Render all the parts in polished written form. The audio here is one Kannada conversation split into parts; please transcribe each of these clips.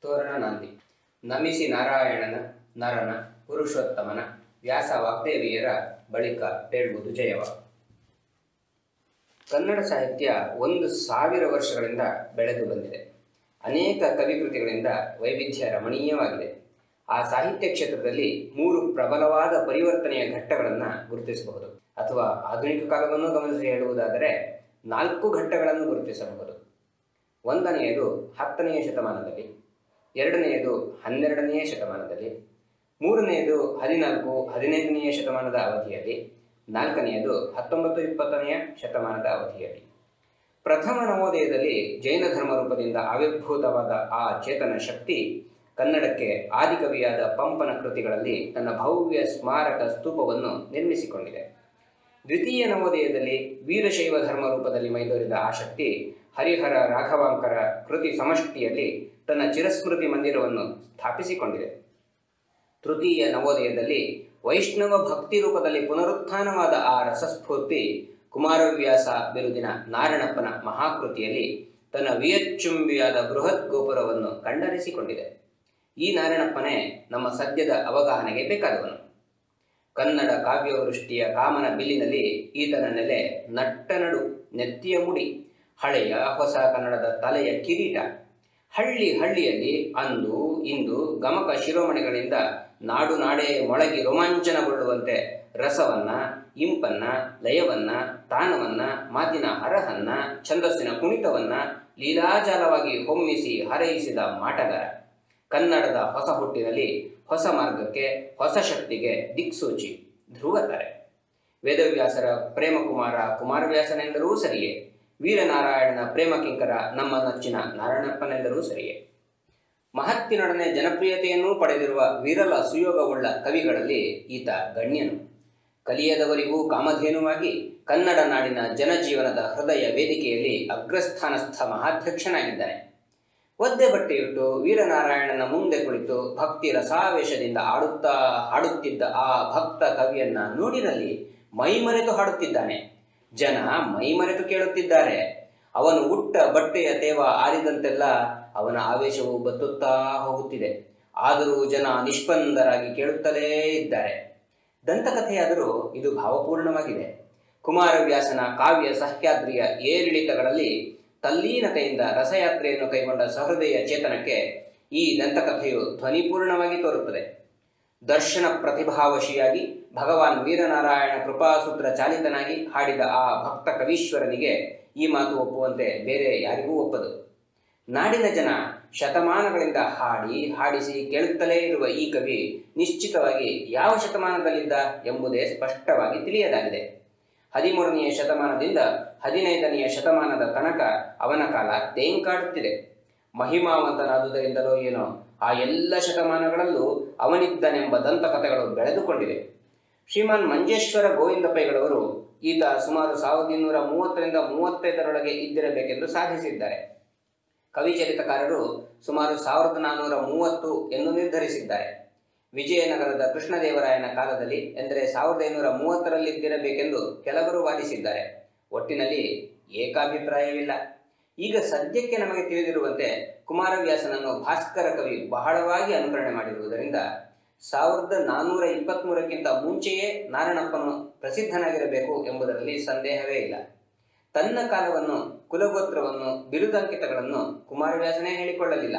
ತೋರಣ ನಾಂದಿ ನಮಿಸಿ ನಾರಾಯಣನ ನರನ ಪುರುಷೋತ್ತಮನ ವ್ಯಾಸ ವಾಗ್ದೇವಿಯರ ಬಳಿಕ ಹೇಳುವುದು ಜಯವ. ಕನ್ನಡ ಸಾಹಿತ್ಯ 1000 ವರ್ಷಗಳಿಂದ ಬೆಳೆದು ಬಂದಿದೆ. ಅನೇಕ ಕವಿಕೃತಿಗಳಿಂದ ವೈವಿಧ್ಯ ರಮಣೀಯವಾಗಿದೆ. ಆ ಸಾಹಿತ್ಯ ಕ್ಷೇತ್ರದಲ್ಲಿ 3 ಪ್ರಬಲವಾದ ಪರಿವರ್ತನೆಯ ಘಟ್ಟಗಳನ್ನು ಗುರುತಿಸಬಹುದು. ಅಥವಾ ಆಧುನಿಕ ಕಾಲವನ್ನು ಗಮನಿಸಿ ಹೇಳುವುದಾದರೆ 4 ಘಟ್ಟಗಳನ್ನು ಗುರುತಿಸಬಹುದು. 1ನೆಯದು 10ನೇ ಶತಮಾನದಲ್ಲಿ, 2ನೆಯದು 12ನೇ ಶತಮಾನದಲ್ಲಿ, 3ನೆಯದು 14-15ನೇ ಶತಮಾನದ ಅವಧಿಯಲ್ಲಿ, 4ನೆಯದು 19-20ನೇ ಶತಮಾನದ ಅವಧಿಯಲ್ಲಿ. ಪ್ರಥಮ ನವೋದಯದಲ್ಲಿ ಜೈನ ಧರ್ಮ ರೂಪದಿಂದ ಆವಿರ್ಭೂತವಾದ ಆ ಚೇತನ ಶಕ್ತಿ ಕನ್ನಡಕ್ಕೆ ಆದಿಕವಿಯಾದ ಪಂಪನ ಕೃತಿಗಳಲ್ಲಿ ತನ್ನ ಭವ್ಯ ಸ್ಮಾರಕ ಸ್ತೂಪವನ್ನು ನಿರ್ಮಿಸಿಕೊಂಡಿದೆ. ದ್ವಿತೀಯ ನವೋದಯದಲ್ಲಿ ವೀರಶೈವ ಧರ್ಮ ರೂಪದಲ್ಲಿ ಮೈದೋರಿದ ಆ ಶಕ್ತಿ ಹರಿಹರ ರಾಘವಾಂಕರ ಕೃತಿ ಸಮಷ್ಟಿಯಲ್ಲಿ ತನ್ನ ಚಿರಸ್ಮೃತಿ ಮಂದಿರವನ್ನು ಸ್ಥಾಪಿಸಿಕೊಂಡಿದೆ. ತೃತೀಯ ನವೋದಯದಲ್ಲಿ ವೈಷ್ಣವ ಭಕ್ತಿ ರೂಪದಲ್ಲಿ ಪುನರುತ್ಥಾನವಾದ ಆ ರಸಸ್ಫೂರ್ತಿ ಕುಮಾರವ್ಯಾಸ ಬಿರುದಿನ ನಾರಣಪ್ಪನ ಮಹಾಕೃತಿಯಲ್ಲಿ ತನ್ನ ವಿಯಚ್ಚುಂಬಿಯಾದ ಬೃಹತ್ ಗೋಪುರವನ್ನು ಕಂಡರಿಸಿಕೊಂಡಿದೆ. ಈ ನಾರಣಪ್ಪನೇ ನಮ್ಮ ಸದ್ಯದ ಅವಗಾಹನೆಗೆ ಬೇಕಾದವನು. ಕನ್ನಡ ಕಾವ್ಯವೃಷ್ಟಿಯ ಕಾಮನ ಬಿಲ್ಲಿನಲ್ಲಿ ಈತನ ನೆಲೆ ನಟ್ಟನಡು, ನೆತ್ತಿಯ ಮುಡಿ, ಹಳೆಯ ಹೊಸ ಕನ್ನಡದ ತಲೆಯ ಕಿರೀಟ. ಹಳ್ಳಿಯಲ್ಲಿ ಅಂದು ಇಂದು ಗಮಕ ಶಿರೋಮಣಿಗಳಿಂದ ನಾಡು ನಾಡೇ ಮೊಳಗಿ ರೋಮಾಂಚನಗೊಳ್ಳುವಂತೆ ರಸವನ್ನ, ಇಂಪನ್ನ, ಲಯವನ್ನ, ತಾನವನ್ನ, ಮಾತಿನ ಹರಹನ್ನ, ಛಂದಸ್ಸಿನ ಕುಣಿತವನ್ನ ಲೀಲಾಜಾಲವಾಗಿ ಹೊಮ್ಮಿಸಿ ಹರಯಿಸಿದ ಮಾಟಗಾರ. ಕನ್ನಡದ ಹೊಸ ಹುಟ್ಟಿನಲ್ಲಿ ಹೊಸ ಮಾರ್ಗಕ್ಕೆ, ಹೊಸ ಶಕ್ತಿಗೆ ದಿಕ್ಸೂಚಿ, ಧ್ರುವತಾರೆ. ವೇದವ್ಯಾಸರ ಪ್ರೇಮಕುಮಾರ ಕುಮಾರವ್ಯಾಸನೆಂದರೂ ಸರಿಯೇ, ವೀರನಾರಾಯಣನ ಪ್ರೇಮಕಿಂಕರ ನಮ್ಮ ನಚ್ಚಿನ ನಾರಾಯಣಪ್ಪನೆಂದರೂ ಸರಿಯೇ. ಮಹತ್ತಿನೊಡನೆ ಜನಪ್ರಿಯತೆಯನ್ನೂ ಪಡೆದಿರುವ ವಿರಲ ಸುಯೋಗವುಳ್ಳ ಕವಿಗಳಲ್ಲಿ ಈತ ಗಣ್ಯನು. ಕಲಿಯದವರಿಗೂ ಕಾಮಧೇನುವಾಗಿ ಕನ್ನಡ ನಾಡಿನ ಜನಜೀವನದ ಹೃದಯ ವೇದಿಕೆಯಲ್ಲಿ ಅಗ್ರಸ್ಥಾನಸ್ಥ ಮಹಾಧ್ಯಕ್ಷನಾಗಿದ್ದಾನೆ. ಒದ್ದೆ ಬಟ್ಟೆಯುಟ್ಟು ವೀರನಾರಾಯಣನ ಮುಂದೆ ಕುಳಿತು ಭಕ್ತಿ ರಸಾವೇಶದಿಂದ ಹಾಡುತ್ತಿದ್ದ ಆ ಭಕ್ತ ಕವಿಯನ್ನ ನೋಡಿರಲ್ಲಿ ಮೈಮರೆತು ಹಾಡುತ್ತಿದ್ದಾನೆ. ಜನ ಮೈಮರೆತು ಕೇಳುತ್ತಿದ್ದಾರೆ. ಅವನು ಉಟ್ಟ ಬಟ್ಟೆಯ ತೇವ ಆರಿದಂತೆಲ್ಲ ಅವನ ಆವೇಶವು ಬತ್ತುತ್ತಾ ಹೋಗುತ್ತಿದೆ. ಆದರೂ ಜನ ನಿಷ್ಪಂದರಾಗಿ ಕೇಳುತ್ತಲೇ ಇದ್ದಾರೆ. ದಂತಕಥೆಯಾದರೂ ಇದು ಭಾವಪೂರ್ಣವಾಗಿದೆ. ಕುಮಾರವ್ಯಾಸನ ಕಾವ್ಯ ಸಹ್ಯಾದ್ರಿಯ ಏರಿಳಿತಗಳಲ್ಲಿ ತಲ್ಲೀನತೆಯಿಂದ ರಸಯಾತ್ರೆಯನ್ನು ಕೈಗೊಂಡ ಸಹೃದಯ ಚೇತನಕ್ಕೆ ಈ ದಂತಕಥೆಯು ಧ್ವನಿಪೂರ್ಣವಾಗಿ ತೋರುತ್ತದೆ. ದರ್ಶನ ಪ್ರತಿಭಾವಶಿಯಾಗಿ ಭಗವಾನ್ ವೀರನಾರಾಯಣ ಕೃಪಾಸೂತ್ರ ಚಾಲಿತನಾಗಿ ಹಾಡಿದ ಆ ಭಕ್ತ ಕವೀಶ್ವರನಿಗೆ ಈ ಮಾತು ಒಪ್ಪುವಂತೆ ಬೇರೆ ಯಾರಿಗೂ ಒಪ್ಪದು. ನಾಡಿನ ಜನ ಶತಮಾನಗಳಿಂದ ಹಾಡಿಸಿ ಕೇಳುತ್ತಲೇ ಇರುವ ಈ ಕವಿ ನಿಶ್ಚಿತವಾಗಿ ಯಾವ ಶತಮಾನದಲ್ಲಿದ್ದ ಎಂಬುದೇ ಸ್ಪಷ್ಟವಾಗಿ ತಿಳಿಯದಾಗಿದೆ. 13ನೇ ಶತಮಾನದಿಂದ 15ನೇ ಶತಮಾನದ ತನಕ ಅವನ ಕಾಲ ತೇಂಕಾಡುತ್ತಿದೆ. ಮಹಿಮಾವಂತನಾದುದರಿಂದಲೋ ಏನೋ ಆ ಎಲ್ಲ ಶತಮಾನಗಳಲ್ಲೂ ಅವನಿದ್ದನೆಂಬ ದಂತಕಥೆಗಳು ಬೆಳೆದುಕೊಂಡಿವೆ. ಶ್ರೀಮಾನ್ ಮಂಜೇಶ್ವರ ಗೋವಿಂದ ಪೈಗಳವರು ಈತ ಸುಮಾರು 1230-35 ಇದ್ದಿರಬೇಕೆಂದು ಸಾಧಿಸಿದ್ದಾರೆ. ಕವಿಚರಿತಕಾರರು ಸುಮಾರು 1430 ಎಂದು ನಿರ್ಧರಿಸಿದ್ದಾರೆ. ವಿಜಯನಗರದ ಕೃಷ್ಣದೇವರಾಯನ ಕಾಲದಲ್ಲಿ ಎಂದರೆ 1530ರಲ್ಲಿದ್ದಿರಬೇಕೆಂದು ಕೆಲವರು ವಾದಿಸಿದ್ದಾರೆ. ಒಟ್ಟಿನಲ್ಲಿ ಏಕಾಭಿಪ್ರಾಯವಿಲ್ಲ. ಈಗ ಸದ್ಯಕ್ಕೆ ನಮಗೆ ತಿಳಿದಿರುವಂತೆ ಕುಮಾರವ್ಯಾಸನನ್ನು ಭಾಸ್ಕರ ಕವಿ ಬಹಳವಾಗಿ ಅನುಕರಣೆ ಮಾಡಿರುವುದರಿಂದ 1423ಕ್ಕಿಂತ ಮುಂಚೆಯೇ ನಾರಣಪ್ಪನು ಪ್ರಸಿದ್ಧನಾಗಿರಬೇಕು ಎಂಬುದರಲ್ಲಿ ಸಂದೇಹವೇ ಇಲ್ಲ. ತನ್ನ ಕಾಲವನ್ನು, ಕುಲಗೋತ್ರವನ್ನು, ಬಿರುದಂಕಿತಗಳನ್ನು ಕುಮಾರವ್ಯಾಸನೇ ಹೇಳಿಕೊಳ್ಳಲಿಲ್ಲ.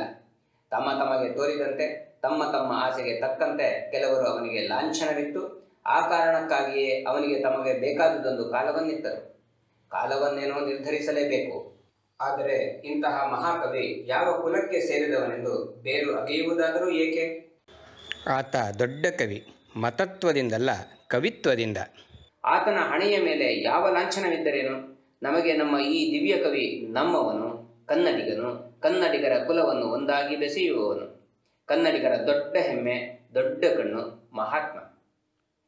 ತಮಗೆ ತೋರಿದಂತೆ ತಮ್ಮ ಆಸೆಗೆ ತಕ್ಕಂತೆ ಕೆಲವರು ಅವನಿಗೆ ಲಾಂಛನವಿತ್ತು. ಆ ಕಾರಣಕ್ಕಾಗಿಯೇ ಅವನಿಗೆ ತಮಗೆ ಬೇಕಾದುದೊಂದು ಕಾಲವನ್ನಿತ್ತರು. ಕಾಲವನ್ನೇನೋ ನಿರ್ಧರಿಸಲೇಬೇಕು. ಆದರೆ ಇಂತಹ ಮಹಾಕವಿ ಯಾವ ಕುಲಕ್ಕೆ ಸೇರಿದವನೆಂದು ಬೇರು ಅಗೆಯುವುದಾದರೂ ಏಕೆ? ಆತ ದೊಡ್ಡ ಕವಿ, ಮತತ್ವದಿಂದಲ್ಲ ಕವಿತ್ವದಿಂದ. ಆತನ ಹಣೆಯ ಮೇಲೆ ಯಾವ ಲಾಂಛನವಿದ್ದರೇನು? ನಮಗೆ ನಮ್ಮ ಈ ದಿವ್ಯ ಕವಿ ನಮ್ಮವನು, ಕನ್ನಡಿಗನು, ಕನ್ನಡಿಗರ ಕುಲವನ್ನು ಒಂದಾಗಿ ಬೆಸೆಯುವವನು, ಕನ್ನಡಿಗರ ದೊಡ್ಡ ಹೆಮ್ಮೆ, ದೊಡ್ಡ ಕಣ್ಣು, ಮಹಾತ್ಮ.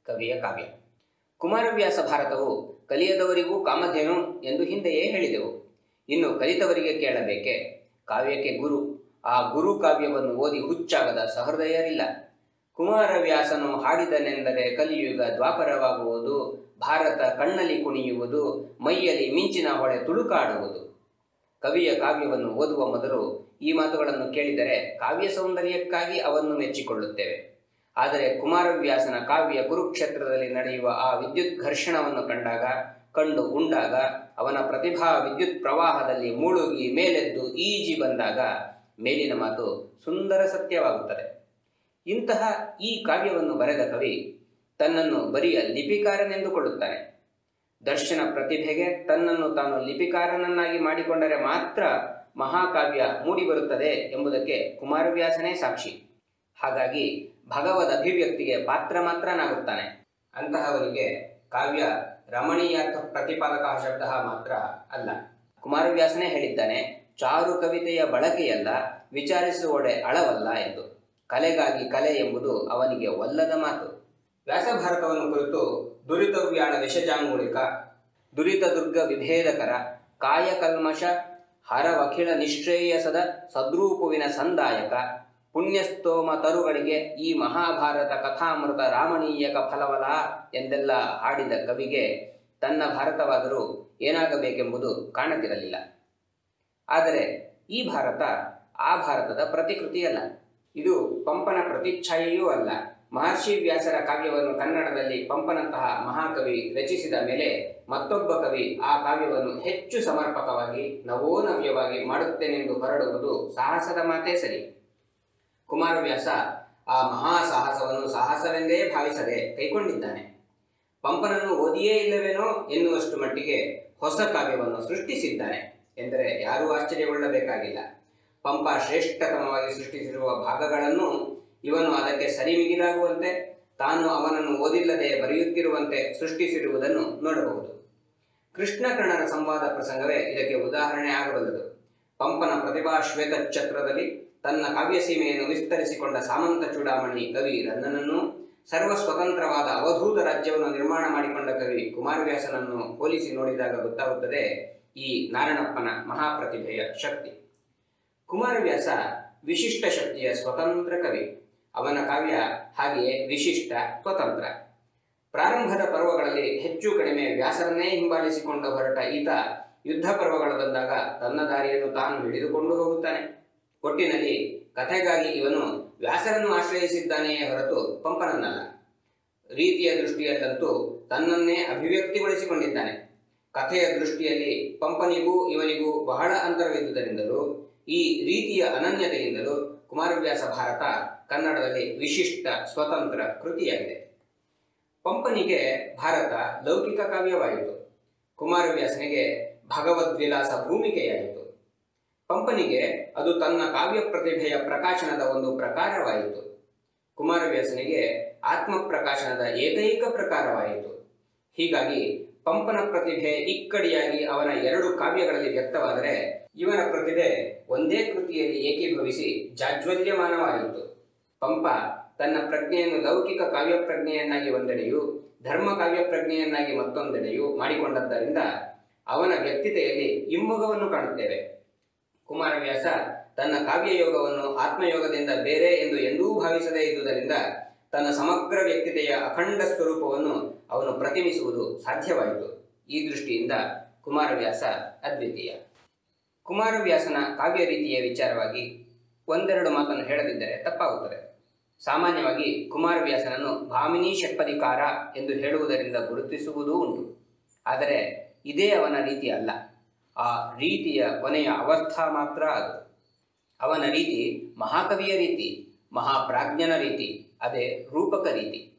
ಕವಿಯ ಕಾವ್ಯ. ಕುಮಾರವ್ಯಾಸ ಭಾರತವು ಕಲಿಯದವರಿಗೂ ಕಾಮಧೇನು ಎಂದು ಹಿಂದೆಯೇ ಹೇಳಿದೆವು. ಇನ್ನು ಕಲಿತವರಿಗೆ ಕೇಳಬೇಕೆ? ಕಾವ್ಯಕ್ಕೆ ಗುರು. ಆ ಗುರು ಕಾವ್ಯವನ್ನು ಓದಿ ಹುಚ್ಚಾಗದ ಸಹೃದಯರಿಲ್ಲ. ಕುಮಾರವ್ಯಾಸನು ಹಾಡಿದನೆಂದರೆ ಕಲಿಯುಗ ದ್ವಾಪರವಾಗುವುದು, ಭಾರತ ಕಣ್ಣಲ್ಲಿ ಕುಣಿಯುವುದು, ಮೈಯಲ್ಲಿ ಮಿಂಚಿನ ಹೊಳೆ ತುಳುಕಾಡುವುದು. ಕವಿಯ ಕಾವ್ಯವನ್ನು ಓದುವ ಮೊದಲು ಈ ಮಾತುಗಳನ್ನು ಕೇಳಿದರೆ ಕಾವ್ಯ ಸೌಂದರ್ಯಕ್ಕಾಗಿ ಅವನ್ನು ಮೆಚ್ಚಿಕೊಳ್ಳುತ್ತೇವೆ. ಆದರೆ ಕುಮಾರವ್ಯಾಸನ ಕಾವ್ಯ ಕುರುಕ್ಷೇತ್ರದಲ್ಲಿ ನಡೆಯುವ ಆ ವಿದ್ಯುತ್ ಘರ್ಷಣವನ್ನು ಕಂಡು ಉಂಡಾಗ, ಅವನ ಪ್ರತಿಭಾ ವಿದ್ಯುತ್ ಪ್ರವಾಹದಲ್ಲಿ ಮುಳುಗಿ ಮೇಲೆದ್ದು ಈಜಿ ಬಂದಾಗ ಮೇಲಿನ ಮಾತು ಸುಂದರ ಸತ್ಯವಾಗುತ್ತದೆ. ಇಂತಹ ಈ ಕಾವ್ಯವನ್ನು ಬರೆದ ಕವಿ ತನ್ನನ್ನು ಬರಿಯ ಲಿಪಿಕಾರನೆಂದುಕೊಳ್ಳುತ್ತಾನೆ. ದರ್ಶನ ಪ್ರತಿಭೆಗೆ ತನ್ನನ್ನು ತಾನು ಲಿಪಿಕಾರನನ್ನಾಗಿ ಮಾಡಿಕೊಂಡರೆ ಮಾತ್ರ ಮಹಾಕಾವ್ಯ ಮೂಡಿಬರುತ್ತದೆ ಎಂಬುದಕ್ಕೆ ಕುಮಾರವ್ಯಾಸನೇ ಸಾಕ್ಷಿ. ಹಾಗಾಗಿ ಭಗವದ್ ಅಭಿವ್ಯಕ್ತಿಗೆ ಪಾತ್ರ ಮಾತ್ರನಾಗುತ್ತಾನೆ. ಅಂತಹವನಿಗೆ ಕಾವ್ಯ ರಮಣೀಯಾರ್ಥ ಪ್ರತಿಪಾದಕ ಶಬ್ದ ಮಾತ್ರ ಅಲ್ಲ. ಕುಮಾರವ್ಯಾಸನೇ ಹೇಳಿದ್ದಾನೆ, ಚಾರು ಕವಿತೆಯ ಬಳಕೆಯಲ್ಲ, ವಿಚಾರಿಸುವಡೆ ಅಳವಲ್ಲ ಎಂದು. ಕಲೆಗಾಗಿ ಕಲೆ ಎಂಬುದು ಅವನಿಗೆ ಒಲ್ಲದ ಮಾತು. ವ್ಯಾಸಭಾರತವನ್ನು ಕುರಿತು ದುರಿತವ್ಯಾಳ ವಿಷಜಾಂಗುಳಿಕ, ದುರಿತ ದುರ್ಗ ವಿಭೇದಕರ, ಕಾಯಕಲ್ಮಷ ಹರವಖಿಳ ನಿಶ್ರೇಯಸದ ಸದ್ರೂಪುವಿನ ಸಂದಾಯಕ, ಪುಣ್ಯಸ್ತೋಮ ತರುಗಳಿಗೆ ಈ ಮಹಾಭಾರತ ಕಥಾಮೃತ ರಾಮಣೀಯಕ ಫಲವಲ ಎಂದೆಲ್ಲ ಹಾಡಿದ ಕವಿಗೆ ತನ್ನ ಭಾರತವಾದರೂ ಏನಾಗಬೇಕೆಂಬುದು ಕಾಣದಿರಲಿಲ್ಲ. ಆದರೆ ಈ ಭಾರತ ಆ ಭಾರತದ ಪ್ರತಿಕೃತಿಯಲ್ಲ. ಇದು ಪಂಪನ ಪ್ರತಿಚ್ಛಾಯೆಯೂ ಅಲ್ಲ. ಮಹರ್ಷಿ ವ್ಯಾಸರ ಕಾವ್ಯವನ್ನು ಕನ್ನಡದಲ್ಲಿ ಪಂಪನಂತಹ ಮಹಾಕವಿ ರಚಿಸಿದ ಮೇಲೆ ಮತ್ತೊಬ್ಬ ಕವಿ ಆ ಕಾವ್ಯವನ್ನು ಹೆಚ್ಚು ಸಮರ್ಪಕವಾಗಿ ನವೋನವ್ಯವಾಗಿ ಮಾಡುತ್ತೇನೆಂದು ಹೊರಡುವುದು ಸಾಹಸದ ಮಾತೇ ಸರಿ. ಕುಮಾರವ್ಯಾಸ ಆ ಮಹಾಸಾಹಸವನ್ನು ಸಾಹಸವೆಂದೇ ಭಾವಿಸದೆ ಕೈಕೊಂಡಿದ್ದಾನೆ. ಪಂಪನನ್ನು ಓದಿಯೇ ಇಲ್ಲವೇನೋ ಎನ್ನುವಷ್ಟು ಮಟ್ಟಿಗೆ ಹೊಸ ಕಾವ್ಯವನ್ನು ಸೃಷ್ಟಿಸಿದ್ದಾನೆ ಎಂದರೆ ಯಾರೂ ಆಶ್ಚರ್ಯಗೊಳ್ಳಬೇಕಾಗಿಲ್ಲ. ಪಂಪ ಶ್ರೇಷ್ಠತಮವಾಗಿ ಸೃಷ್ಟಿಸಿರುವ ಭಾಗಗಳನ್ನು ಇವನು ಅದಕ್ಕೆ ಸರಿಮಿಗಿಲಾಗುವಂತೆ, ತಾನು ಅವನನ್ನು ಓದಿಲ್ಲದೆ ಬರೆಯುತ್ತಿರುವಂತೆ ಸೃಷ್ಟಿಸಿರುವುದನ್ನು ನೋಡಬಹುದು. ಕೃಷ್ಣಕರ್ಣರ ಸಂವಾದ ಪ್ರಸಂಗವೇ ಇದಕ್ಕೆ ಉದಾಹರಣೆ ಆಗಬಲ್ಲದು. ಪಂಪನ ಪ್ರತಿಭಾ ಶ್ವೇತಛತ್ರದಲ್ಲಿ ತನ್ನ ಕಾವ್ಯಸೀಮೆಯನ್ನು ವಿಸ್ತರಿಸಿಕೊಂಡ ಸಾಮಂತ ಚೂಡಾಮಣಿ ಕವಿ ರನ್ನನನ್ನು, ಸರ್ವಸ್ವತಂತ್ರವಾದ ಅವಧೂತ ರಾಜ್ಯವನ್ನು ನಿರ್ಮಾಣ ಮಾಡಿಕೊಂಡ ಕವಿ ಕುಮಾರವ್ಯಾಸನನ್ನು ಹೋಲಿಸಿ ನೋಡಿದಾಗ ಗೊತ್ತಾಗುತ್ತದೆ ಈ ನಾರಣಪ್ಪನ ಮಹಾಪ್ರತಿಭೆಯ ಶಕ್ತಿ. ಕುಮಾರವ್ಯಾಸ ವಿಶಿಷ್ಟ ಶಕ್ತಿಯ ಸ್ವತಂತ್ರ ಕವಿ. ಅವನ ಕಾವ್ಯ ಹಾಗೆಯೇ ವಿಶಿಷ್ಟ, ಸ್ವತಂತ್ರ. ಪ್ರಾರಂಭದ ಪರ್ವಗಳಲ್ಲಿ ಹೆಚ್ಚು ಕಡಿಮೆ ವ್ಯಾಸರನ್ನೇ ಹಿಂಬಾಲಿಸಿಕೊಂಡು ಹೊರಟ ಈತ ಯುದ್ಧ ಪರ್ವಗಳು ಬಂದಾಗ ತನ್ನ ದಾರಿಯನ್ನು ತಾನು ಹಿಡಿದುಕೊಂಡು ಹೋಗುತ್ತಾನೆ. ಒಟ್ಟಿನಲ್ಲಿ ಕಥೆಗಾಗಿ ಇವನು ವ್ಯಾಸರನ್ನು ಆಶ್ರಯಿಸಿದ್ದಾನೆಯೇ ಹೊರತು ಪಂಪನನ್ನಲ್ಲ. ರೀತಿಯ ದೃಷ್ಟಿಯಲ್ಲಂತೂ ತನ್ನನ್ನೇ ಅಭಿವ್ಯಕ್ತಿಗೊಳಿಸಿಕೊಂಡಿದ್ದಾನೆ. ಕಥೆಯ ದೃಷ್ಟಿಯಲ್ಲಿ ಪಂಪನಿಗೂ ಇವನಿಗೂ ಬಹಳ ಅಂತರವಿದ್ದುದರಿಂದಲೂ ಈ ರೀತಿಯ ಅನನ್ಯತೆಯಿಂದಲೂ ಕುಮಾರವ್ಯಾಸ ಭಾರತ ಕನ್ನಡದಲ್ಲಿ ವಿಶಿಷ್ಟ ಸ್ವತಂತ್ರ ಕೃತಿಯಾಗಿದೆ. ಪಂಪನಿಗೆ ಭಾರತ ಲೌಕಿಕ ಕಾವ್ಯವಾಯಿತು. ಕುಮಾರವ್ಯಾಸನಿಗೆ ಭಗವದ್ವಿಲಾಸ ಭೂಮಿಕೆಯಾಯಿತು. ಪಂಪನಿಗೆ ಅದು ತನ್ನ ಕಾವ್ಯ ಪ್ರತಿಭೆಯ ಪ್ರಕಾಶನದ ಒಂದು ಪ್ರಕಾರವಾಯಿತು. ಕುಮಾರವ್ಯಾಸನಿಗೆ ಆತ್ಮಪ್ರಕಾಶನದ ಏಕೈಕ ಪ್ರಕಾರವಾಯಿತು. ಹೀಗಾಗಿ ಪಂಪನ ಪ್ರತಿಭೆ ಇಕ್ಕಡಿಯಾಗಿ ಅವನ ಎರಡು ಕಾವ್ಯಗಳಲ್ಲಿ ವ್ಯಕ್ತವಾದರೆ, ಇವನ ಪ್ರತಿಭೆ ಒಂದೇ ಕೃತಿಯಲ್ಲಿ ಏಕೀಭವಿಸಿ ಜಾಜ್ವಲ್ಯಮಾನವಾಯಿತು. ಪಂಪ ತನ್ನ ಪ್ರಜ್ಞೆಯನ್ನು ಲೌಕಿಕ ಕಾವ್ಯ ಪ್ರಜ್ಞೆಯನ್ನಾಗಿ ಒಂದೆಡೆಯೂ, ಧರ್ಮ ಕಾವ್ಯ ಪ್ರಜ್ಞೆಯನ್ನಾಗಿ ಮತ್ತೊಂದೆಡೆಯೂ ಮಾಡಿಕೊಂಡದ್ದರಿಂದ ಅವನ ವ್ಯಕ್ತಿತೆಯಲ್ಲಿ ಇಮ್ಮೊಗವನ್ನು ಕಾಣುತ್ತೇವೆ. ಕುಮಾರವ್ಯಾಸ ತನ್ನ ಕಾವ್ಯಯೋಗವನ್ನು ಆತ್ಮಯೋಗದಿಂದ ಬೇರೆ ಎಂದು ಎಂದೂ ಭಾವಿಸದೇ ಇದ್ದುದರಿಂದ ತನ್ನ ಸಮಗ್ರ ವ್ಯಕ್ತಿತೆಯ ಅಖಂಡ ಸ್ವರೂಪವನ್ನು ಅವನು ಪ್ರತಿಮಿಸುವುದು ಸಾಧ್ಯವಾಯಿತು. ಈ ದೃಷ್ಟಿಯಿಂದ ಕುಮಾರವ್ಯಾಸ ಅದ್ವಿತೀಯ. ಕುಮಾರವ್ಯಾಸನ ಕಾವ್ಯ ರೀತಿಯ ವಿಚಾರವಾಗಿ ಒಂದೆರಡು ಮಾತನ್ನು ಹೇಳದಿದ್ದರೆ ತಪ್ಪಾಗುತ್ತದೆ. ಸಾಮಾನ್ಯವಾಗಿ ಕುಮಾರವ್ಯಾಸನನ್ನು ಭಾಮಿನಿ ಷಟ್ಪದಿಕಾರ ಎಂದು ಹೇಳುವುದರಿಂದ ಗುರುತಿಸುವುದೂ ಉಂಟು. ಆದರೆ ಇದೇ ಅವನ ರೀತಿ ಅಲ್ಲ. ಆ ರೀತಿಯ ಕೊನೆಯ ಅವಸ್ಥಾ ಮಾತ್ರ ಅದು. ಅವನ ರೀತಿ ಮಹಾಕವಿಯ ರೀತಿ, ಮಹಾಪ್ರಾಜ್ಞನ ರೀತಿ, ಅದೇ ರೂಪಕ ರೀತಿ.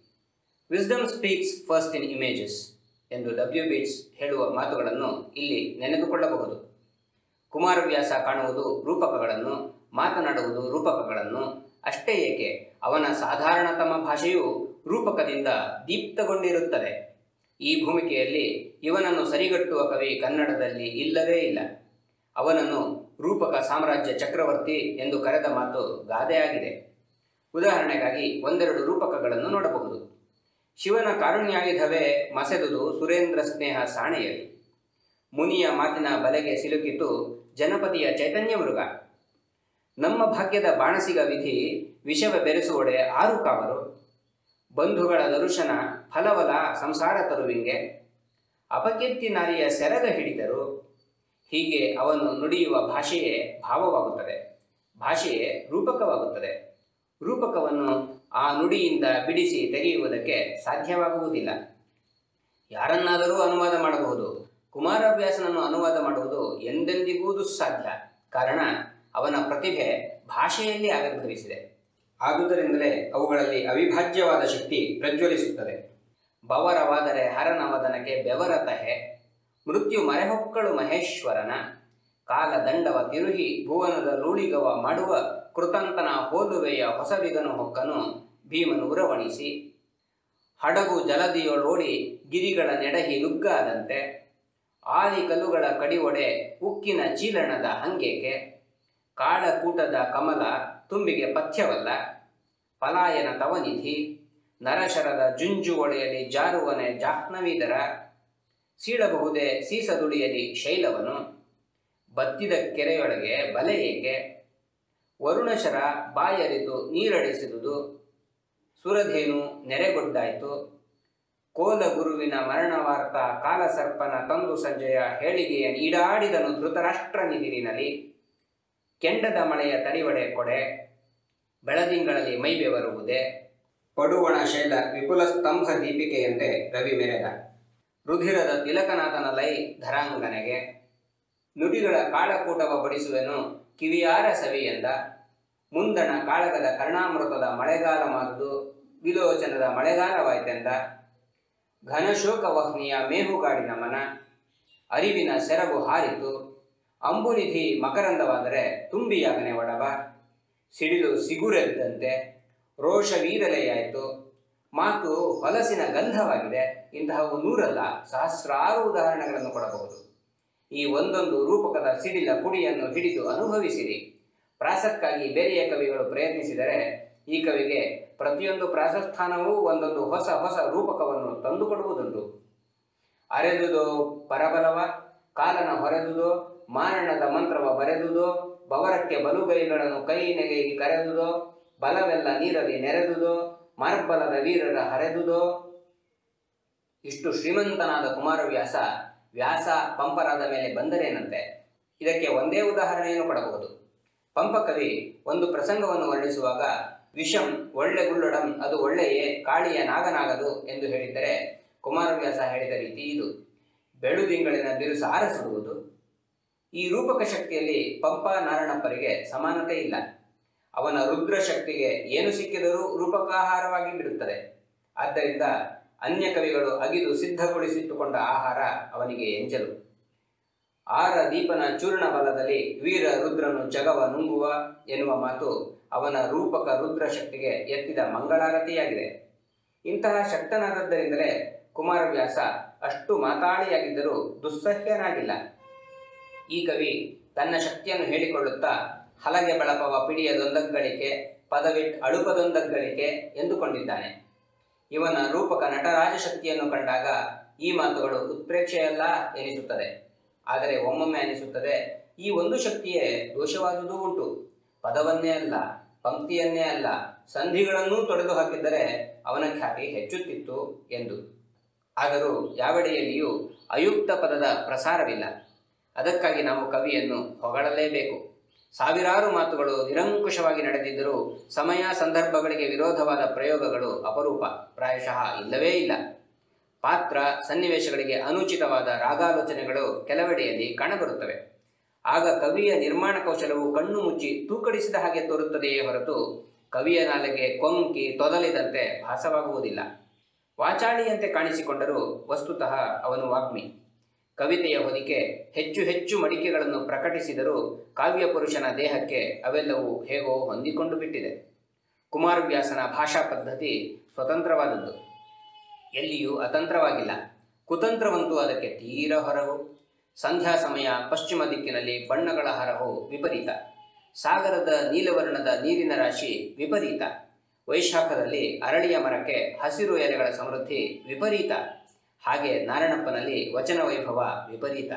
ವಿಸ್ಡಮ್ ಸ್ಪೀಕ್ಸ್ ಫಸ್ಟ್ ಇನ್ ಇಮೇಜಸ್ ಎಂದು ಡಬ್ಲ್ಯೂ ಬೀಟ್ಸ್ ಹೇಳುವ ಮಾತುಗಳನ್ನು ಇಲ್ಲಿ ನೆನೆದುಕೊಳ್ಳಬಹುದು. ಕುಮಾರವ್ಯಾಸ ಕಾಣುವುದು ರೂಪಕಗಳನ್ನು, ಮಾತನಾಡುವುದು ರೂಪಕಗಳನ್ನು. ಅಷ್ಟೇ ಏಕೆ, ಅವನ ಸಾಧಾರಣತಮ ಭಾಷೆಯು ರೂಪಕದಿಂದ ದೀಪ್ತಗೊಂಡಿರುತ್ತದೆ. ಈ ಭೂಮಿಕೆಯಲ್ಲಿ ಇವನನ್ನು ಸರಿಗಟ್ಟುವ ಕವಿ ಕನ್ನಡದಲ್ಲಿ ಇಲ್ಲವೇ ಇಲ್ಲ. ಅವನನ್ನು ರೂಪಕ ಸಾಮ್ರಾಜ್ಯ ಚಕ್ರವರ್ತಿ ಎಂದು ಕರೆದ ಮಾತು ಗಾದೆಯಾಗಿದೆ. ಉದಾಹರಣೆಗಾಗಿ ಒಂದೆರಡು ರೂಪಕಗಳನ್ನು ನೋಡಬಹುದು. ಶಿವನ ಕಾರುಣ್ಯಾಯುಧವೇ ಮಸೆದುದು ಸುರೇಂದ್ರ ಸ್ನೇಹ ಸಾಣೆಯಲ್ಲಿ. ಮುನಿಯ ಮಾತಿನ ಬಲೆಗೆ ಸಿಲುಕಿತು ಜನಪತಿಯ ಚೈತನ್ಯ ಮೃಗ. ನಮ್ಮ ಭಾಗ್ಯದ ಬಾಣಸಿಗ ವಿಧಿ ವಿಷವ ಬೆರೆಸುವಡೆ ಆರು ಕಾವರು. ಬಂಧುಗಳ ದರುಶನ ಫಲವಲ ಸಂಸಾರ ತರುವಿಂಗೆ. ಅಪಕೀರ್ತಿ ನಾರಿಯ ಸೆರಗ ಹಿಡಿದರು. ಹೀಗೆ ಅವನು ನುಡಿಯುವ ಭಾಷೆಯೇ ಭಾವವಾಗುತ್ತದೆ, ಭಾಷೆಯೇ ರೂಪಕವಾಗುತ್ತದೆ. ರೂಪಕವನ್ನು ಆ ನುಡಿಯಿಂದ ಬಿಡಿಸಿ ತೆಗೆಯುವುದಕ್ಕೆ ಸಾಧ್ಯವಾಗುವುದಿಲ್ಲ. ಯಾರನ್ನಾದರೂ ಅನುವಾದ ಮಾಡಬಹುದು, ಕುಮಾರವ್ಯಾಸನನ್ನು ಅನುವಾದ ಮಾಡುವುದು ಎಂದೆಂದಿಗೂ ದುಸ್ಸಾಧ್ಯ. ಕಾರಣ ಅವನ ಪ್ರತಿಭೆ ಭಾಷೆಯಲ್ಲಿ ಆವಿರ್ಭವಿಸಿದೆ. ಆದುದರಿಂದಲೇ ಅವುಗಳಲ್ಲಿ ಅವಿಭಾಜ್ಯವಾದ ಶಕ್ತಿ ಪ್ರಜ್ವಲಿಸುತ್ತದೆ. ಬವರವಾದರೆ ಹರನ ವದನಕ್ಕೆ ಬೆವರತಹೆ, ಮೃತ್ಯು ಮರೆಹೊಕ್ಕಳು ಮಹೇಶ್ವರನ, ಕಾಲದಂಡವ ತಿರುಹಿ ಭುವನದ ಲೂಳಿಗವ ಮಾಡುವ ಕೃತಂತನ ಹೋಲುವೆಯ ಹೊಸಬಿಗನು ಹೊಕ್ಕನು ಭೀಮನು ಉರವಣಿಸಿ, ಹಡಗು ಜಲದಿಯೊಳೋಡಿ ಗಿರಿಗಳ ನೆಡಹಿ ನುಗ್ಗಾದಂತೆ, ಆದಿ ಕಲ್ಲುಗಳ ಕಡಿವೊಡೆ ಉಕ್ಕಿನ ಚೀಲಣದ ಹಂಗೇಕೆ, ಕಾಳಕೂಟದ ಕಮಲ ತುಂಬಿಗೆ ಪಥ್ಯವಲ್ಲ, ಪಲಾಯನ ತವನಿಧಿ ನರಶರದ ಜುಂಜು ಒಳೆಯಲ್ಲಿ ಜಾರುವನೆ ಜಾಹ್ನವೀದರ, ಸೀಳಬಹುದೇ ಸೀಸದುಡಿಯಲಿ ಶೈಲವನು, ಬತ್ತಿದ ಕೆರೆಯೊಳಗೆ ಬಲೆ ಏಕೆ, ವರುಣಶರ ಬಾಯರಿತು ನೀರಡಿಸಿದುದು, ಸುರಧೇನು ನೆರೆಗೊಡ್ಡಾಯ್ತು, ಕೋಲಗುರುವಿನ ಮರಣವಾರ್ತ ಕಾಲಸರ್ಪನ ತಂದು ಸಂಜೆಯ ಹೇಳಿಗೆಯ ಈಡಾಡಿದನು ಧೃತರಾಷ್ಟ್ರನಿದಿರಿನಲ್ಲಿ, ಕೆಂಡದ ಮಳೆಯ ತಡಿವಡೆ ಕೊಡೆ ಬೆಳದಿಂಗಳಲ್ಲಿ ಮೈಬೆವರುವುದೇ, ಪಡುವಣ ಶೈಲ ವಿಪುಲ ಸ್ತಂಭ ದೀಪಿಕೆಯಂತೆ ರವಿ ಮೆರೆದ, ರುಧಿರದ ತಿಲಕನಾಥನ ಲೈ ಧರಾಂಗನೆಗೆ, ನುಡಿಗಳ ಕಾಳಕೂಟವ ಬಡಿಸುವೆನು ಕಿವಿಯಾರ ಸವಿಯಂದ, ಮುಂದಣ ಕಾಳಗದ ಕರ್ಣಾಮೃತದ ಮಳೆಗಾಲ ಮಾದುದು ವಿಲೋಚನದ ಮಳೆಗಾಲವಾಯ್ತೆಂದ, ಘನಶೋಕವಹ್ನಿಯ ಮೇಹುಗಾಡಿನ ಮನ, ಅರಿವಿನ ಸೆರಗು ಹಾರಿತು, ಅಂಬುನಿಧಿ ಮಕರಂದವಾದರೆ ತುಂಬಿಯಾಗನೆ ಒಡವ, ಸಿಡಿಲು ಸಿಗುರೆದ್ದಂತೆ ರೋಷವೀರಲೆಯಾಯಿತು, ಮಾತು ಹೊಲಸಿನ ಗಂಧವಾಗಿದೆ. ಇಂತಹವು ನೂರಲ್ಲ, ಸಹಸ್ರಾರು ಉದಾಹರಣೆಗಳನ್ನು ಕೊಡಬಹುದು. ಈ ಒಂದೊಂದು ರೂಪಕದ ಸಿಡಿಲ ಪುಡಿಯನ್ನು ಹಿಡಿದು ಅನುಭವಿಸಿರಿ. ಪ್ರಾಸಕ್ಕಾಗಿ ಬೇರೆಯ ಕವಿಗಳು ಪ್ರಯತ್ನಿಸಿದರೆ ಈ ಕವಿಗೆ ಪ್ರತಿಯೊಂದು ಪ್ರಾಸಸ್ಥಾನವೂ ಒಂದೊಂದು ಹೊಸ ಹೊಸ ರೂಪಕವನ್ನು ತಂದುಕೊಡುವುದುಂಟು. ಅರೆದುದೋ ಪರಬಲವ, ಕಾಲನ ಹೊರೆದುದೋ, ಮಾರಣದ ಮಂತ್ರವ ಬರೆದುದೋ, ಬವರಕ್ಕೆ ಬಲುಗೈಗಳನ್ನು ಕೈ ನೆಗೆಯಿ ಕರೆದುದೋ, ಬಲವೆಲ್ಲ ನೀರಲ್ಲಿ ನೆರೆದುದೋ, ಮಾರ್ಬಲದ ವೀರರ ಹರೆದುದೋ. ಇಷ್ಟು ಶ್ರೀಮಂತನಾದ ಕುಮಾರವ್ಯಾಸ ವ್ಯಾಸ ಪಂಪರಾದ ಮೇಲೆ ಬಂದರೇನಂತೆ. ಇದಕ್ಕೆ ಒಂದೇ ಉದಾಹರಣೆಯನ್ನು ಕೊಡಬಹುದು. ಪಂಪಕವಿ ಒಂದು ಪ್ರಸಂಗವನ್ನು ವರ್ಣಿಸುವಾಗ ವಿಷಂ ಒಳ್ಳೆ ಗುಳ್ಳೊಡಂ ಅದು ಒಳ್ಳೆಯೇ, ಕಾಳಿಯ ನಾಗನಾಗದು ಎಂದು ಹೇಳಿದ್ದರೆ, ಕುಮಾರವ್ಯಾಸ ಹೇಳಿದ ರೀತಿ ಇದು: ಬೆಳುದಿಂಗಳಿನ ಬಿರುಸ ಆರಸುಡುವುದು. ಈ ರೂಪಕ ಶಕ್ತಿಯಲ್ಲಿ ಪಂಪ ನಾರಣಪ್ಪರಿಗೆ ಸಮಾನತೆ ಇಲ್ಲ. ಅವನ ರುದ್ರ ಶಕ್ತಿಗೆ ಏನು ಸಿಕ್ಕಿದರೂ ರೂಪಕಾಹಾರವಾಗಿ ಬಿಡುತ್ತದೆ. ಆದ್ದರಿಂದ ಅನ್ಯ ಕವಿಗಳು ಅಗಿದು ಸಿದ್ಧಗೊಳಿಸಿಟ್ಟುಕೊಂಡ ಆಹಾರ ಅವನಿಗೆ ಎಂಜಲು. ಆರ ದೀಪನ ಚೂರ್ಣ ಬಲದಲ್ಲಿ ವೀರ ರುದ್ರನು ಜಗವ ನುಂಗುವ ಎನ್ನುವ ಮಾತು ಅವನ ರೂಪಕ ರುದ್ರ ಶಕ್ತಿಗೆ ಎತ್ತಿದ ಮಂಗಳಾರತಿಯಾಗಿದೆ. ಇಂತಹ ಶಕ್ತನಾದದ್ದರಿಂದಲೇ ಕುಮಾರವ್ಯಾಸ ಅಷ್ಟು ಮಾತಾಳಿಯಾಗಿದ್ದರೂ ದುಸ್ಸಹ್ಯನಾಗಿಲ್ಲ. ಈ ಕವಿ ತನ್ನ ಶಕ್ತಿಯನ್ನು ಹೇಳಿಕೊಳ್ಳುತ್ತಾ ಹಲಗೆ ಬಳಪವ ಪಿಡಿಯದೊಂದಗ್ಗಳಿಕೆ, ಪದವಿಟ್ ಅಳುಪದೊಂದಗ್ಗಳಿಕೆ ಎಂದುಕೊಂಡಿದ್ದಾನೆ. ಇವನ ರೂಪಕ ನಟರಾಜ ಶಕ್ತಿಯನ್ನು ಕಂಡಾಗ ಈ ಮಾತುಗಳು ಉತ್ಪ್ರೇಕ್ಷೆಯಲ್ಲ ಎನಿಸುತ್ತದೆ. ಆದರೆ ಒಮ್ಮೊಮ್ಮೆ ಅನಿಸುತ್ತದೆ, ಈ ಒಂದು ಶಕ್ತಿಯೇ ದೋಷವಾದುದೂ ಉಂಟು. ಪದವನ್ನೇ ಅಲ್ಲ, ಪಂಕ್ತಿಯನ್ನೇ ಅಲ್ಲ, ಸಂಧಿಗಳನ್ನೂ ತೊಡೆದು ಹಾಕಿದ್ದರೆ ಅವನ ಖ್ಯಾತಿ ಹೆಚ್ಚುತ್ತಿತ್ತು ಎಂದು. ಆದರೂ ಯಾವೆಡೆಯಲ್ಲಿಯೂ ಅಯುಕ್ತ ಪದದ ಪ್ರಸಾರವಿಲ್ಲ. ಅದಕ್ಕಾಗಿ ನಾವು ಕವಿಯನ್ನು ಹೊಗಳಲೇಬೇಕು. ಸಾವಿರಾರು ಮಾತುಗಳು ನಿರಂಕುಶವಾಗಿ ನಡೆದಿದ್ದರೂ ಸಮಯ ಸಂದರ್ಭಗಳಿಗೆ ವಿರೋಧವಾದ ಪ್ರಯೋಗಗಳು ಅಪರೂಪ, ಪ್ರಾಯಶಃ ಇಲ್ಲವೇ ಇಲ್ಲ. ಪಾತ್ರ ಸನ್ನಿವೇಶಗಳಿಗೆ ಅನುಚಿತವಾದ ರಾಗಾಲೋಚನೆಗಳು ಕೆಲವೆಡೆಯಲ್ಲಿ ಕಾಣಬರುತ್ತವೆ. ಆಗ ಕವಿಯ ನಿರ್ಮಾಣ ಕೌಶಲವು ಕಣ್ಣು ಮುಚ್ಚಿ ತೂಕಡಿಸಿದ ಹಾಗೆ ತೋರುತ್ತದೆಯೇ ಹೊರತು ಕವಿಯ ನಾಲೆಗೆ ಕೊಂಕಿ ತೊದಲಿದಂತೆ ಭಾಸವಾಗುವುದಿಲ್ಲ. ವಾಚಾಳಿಯಂತೆ ಕಾಣಿಸಿಕೊಂಡರೂ ವಸ್ತುತಃ ಅವನು ವಾಗ್ಮಿ. ಕವಿತೆಯ ಹೊದಿಕೆ ಹೆಚ್ಚು ಹೆಚ್ಚು ಮಡಿಕೆಗಳನ್ನು ಪ್ರಕಟಿಸಿದರೂ ಕಾವ್ಯ ಪುರುಷನ ದೇಹಕ್ಕೆ ಅವೆಲ್ಲವೂ ಹೇಗೋ ಹೊಂದಿಕೊಂಡು ಬಿಟ್ಟಿದೆ. ಕುಮಾರವ್ಯಾಸನ ಭಾಷಾ ಪದ್ಧತಿ ಸ್ವತಂತ್ರವಾದದ್ದು, ಎಲ್ಲಿಯೂ ಅತಂತ್ರವಾಗಿಲ್ಲ. ಕುತಂತ್ರವಂತೂ ಅದಕ್ಕೆ ತೀರ ಹೊರವು. ಸಂಧ್ಯಾ ಸಮಯ ಪಶ್ಚಿಮ ದಿಕ್ಕಿನಲ್ಲಿ ಬಣ್ಣಗಳ ಹರಹು ವಿಪರೀತ. ಸಾಗರದ ನೀಲವರ್ಣದ ನೀರಿನ ರಾಶಿ ವಿಪರೀತ. ವೈಶಾಖದಲ್ಲಿ ಅರಳಿಯ ಮರಕ್ಕೆ ಹಸಿರು ಎಲೆಗಳ ಸಮೃದ್ಧಿ ವಿಪರೀತ. ಹಾಗೆ ನಾರಣಪ್ಪನಲ್ಲಿ ವಚನ ವೈಭವ ವಿಪರೀತ.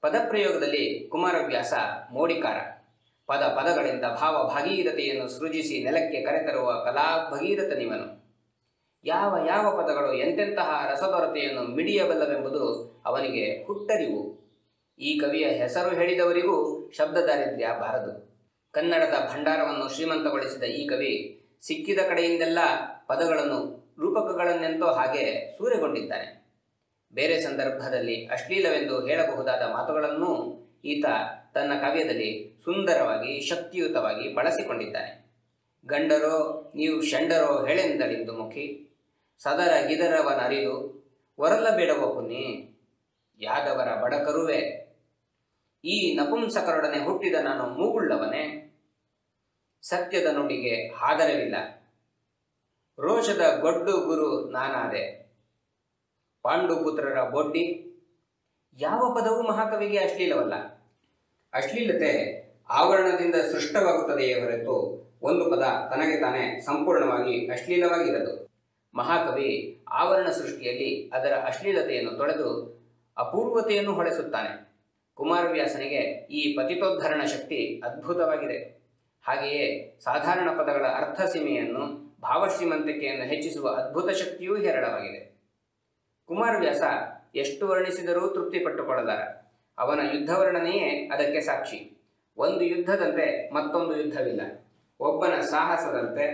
ಪದಪ್ರಯೋಗದಲ್ಲಿ ಕುಮಾರವ್ಯಾಸ ಮೋಡಿಕಾರ. ಪದ ಪದಗಳಿಂದ ಭಾವ ಭಾಗೀರತೆಯನ್ನು ಸೃಜಿಸಿ ನೆಲಕ್ಕೆ ಕರೆತರುವ ಕಲಾ ಭಗೀರಥನಿವನು. ಯಾವ ಯಾವ ಪದಗಳು ಎಂತೆಂತಹ ರಸದೊರತೆಯನ್ನು ಮಿಡಿಯಬಲ್ಲವೆಂಬುದು ಅವನಿಗೆ ಹುಟ್ಟರಿವು. ಈ ಕವಿಯ ಹೆಸರು ಹೇಳಿದವರಿಗೂ ಶಬ್ದ ದಾರಿದ್ರ್ಯ ಬಾರದು. ಕನ್ನಡದ ಭಂಡಾರವನ್ನು ಶ್ರೀಮಂತಗೊಳಿಸಿದ ಈ ಕವಿ ಸಿಕ್ಕಿದ ಕಡೆಯಿಂದೆಲ್ಲ ಪದಗಳನ್ನು ರೂಪಕಗಳನ್ನೆಂತೋ ಹಾಗೆ ಸೂರೆಗೊಂಡಿದ್ದಾನೆ. ಬೇರೆ ಸಂದರ್ಭದಲ್ಲಿ ಅಶ್ಲೀಲವೆಂದು ಹೇಳಬಹುದಾದ ಮಾತುಗಳನ್ನೂ ಈತ ತನ್ನ ಕಾವ್ಯದಲ್ಲಿ ಸುಂದರವಾಗಿ ಶಕ್ತಿಯುತವಾಗಿ ಬಳಸಿಕೊಂಡಿದ್ದಾನೆ. ಗಂಡರೋ ನೀವು ಷಂಡರೋ ಹೇಳೆಂದಳಿಂದು ಮುಖಿ, ಸದರ ಗಿದರವನರಿದು ಒರಲ ಬೇಡವ ಪುನಿ, ಯಾದವರ ಬಡಕರುವೆ, ಈ ನಪುಂಸಕರೊಡನೆ ಹುಟ್ಟಿದ ನಾನು ಮೂಗುಳ್ಳವನೇ, ಸತ್ಯದ ನುಡಿಗೆ ಆದರವಿಲ್ಲ, ರೋಷದ ಗೊಡ್ಡು ಗುರು ನಾನಾದೆ, ಪಾಂಡುಪುತ್ರರ ಬೊಡ್ಡಿ. ಯಾವ ಪದವೂ ಮಹಾಕವಿಗೆ ಅಶ್ಲೀಲವಲ್ಲ. ಅಶ್ಲೀಲತೆ ಆವರಣದಿಂದ ಸೃಷ್ಟವಾಗುತ್ತದೆಯೇ ಹೊರತು ಒಂದು ಪದ ತನಗೆ ತಾನೇ ಸಂಪೂರ್ಣವಾಗಿ ಅಶ್ಲೀಲವಾಗಿರದು. ಮಹಾಕವಿ ಆವರಣ ಸೃಷ್ಟಿಯಲ್ಲಿ ಅದರ ಅಶ್ಲೀಲತೆಯನ್ನು ತೊಳೆದು ಅಪೂರ್ವತೆಯನ್ನು ಹೊಳೆಸುತ್ತಾನೆ. ಕುಮಾರವ್ಯಾಸನಿಗೆ ಈ ಪತಿತೋದ್ಧರಣ ಶಕ್ತಿ ಅದ್ಭುತವಾಗಿದೆ. ಹಾಗೆಯೇ ಸಾಧಾರಣ ಪದಗಳ ಅರ್ಥಸೀಮೆಯನ್ನು ಭಾವಶ್ರೀಮಂತಿಕೆಯನ್ನು ಹೆಚ್ಚಿಸುವ ಅದ್ಭುತ ಶಕ್ತಿಯೂ ಹೇರಳವಾಗಿದೆ. ಕುಮಾರವ್ಯಾಸ ಎಷ್ಟು ವರ್ಣಿಸಿದರೂ ತೃಪ್ತಿಪಟ್ಟುಕೊಳ್ಳಲಾರ. ಅವನ ಯುದ್ಧವರ್ಣನೆಯೇ ಅದಕ್ಕೆ ಸಾಕ್ಷಿ. ಒಂದು ಯುದ್ಧದಂತೆ ಮತ್ತೊಂದು ಯುದ್ಧವಿಲ್ಲ. ಒಬ್ಬನ ಸಾಹಸದಂತೆ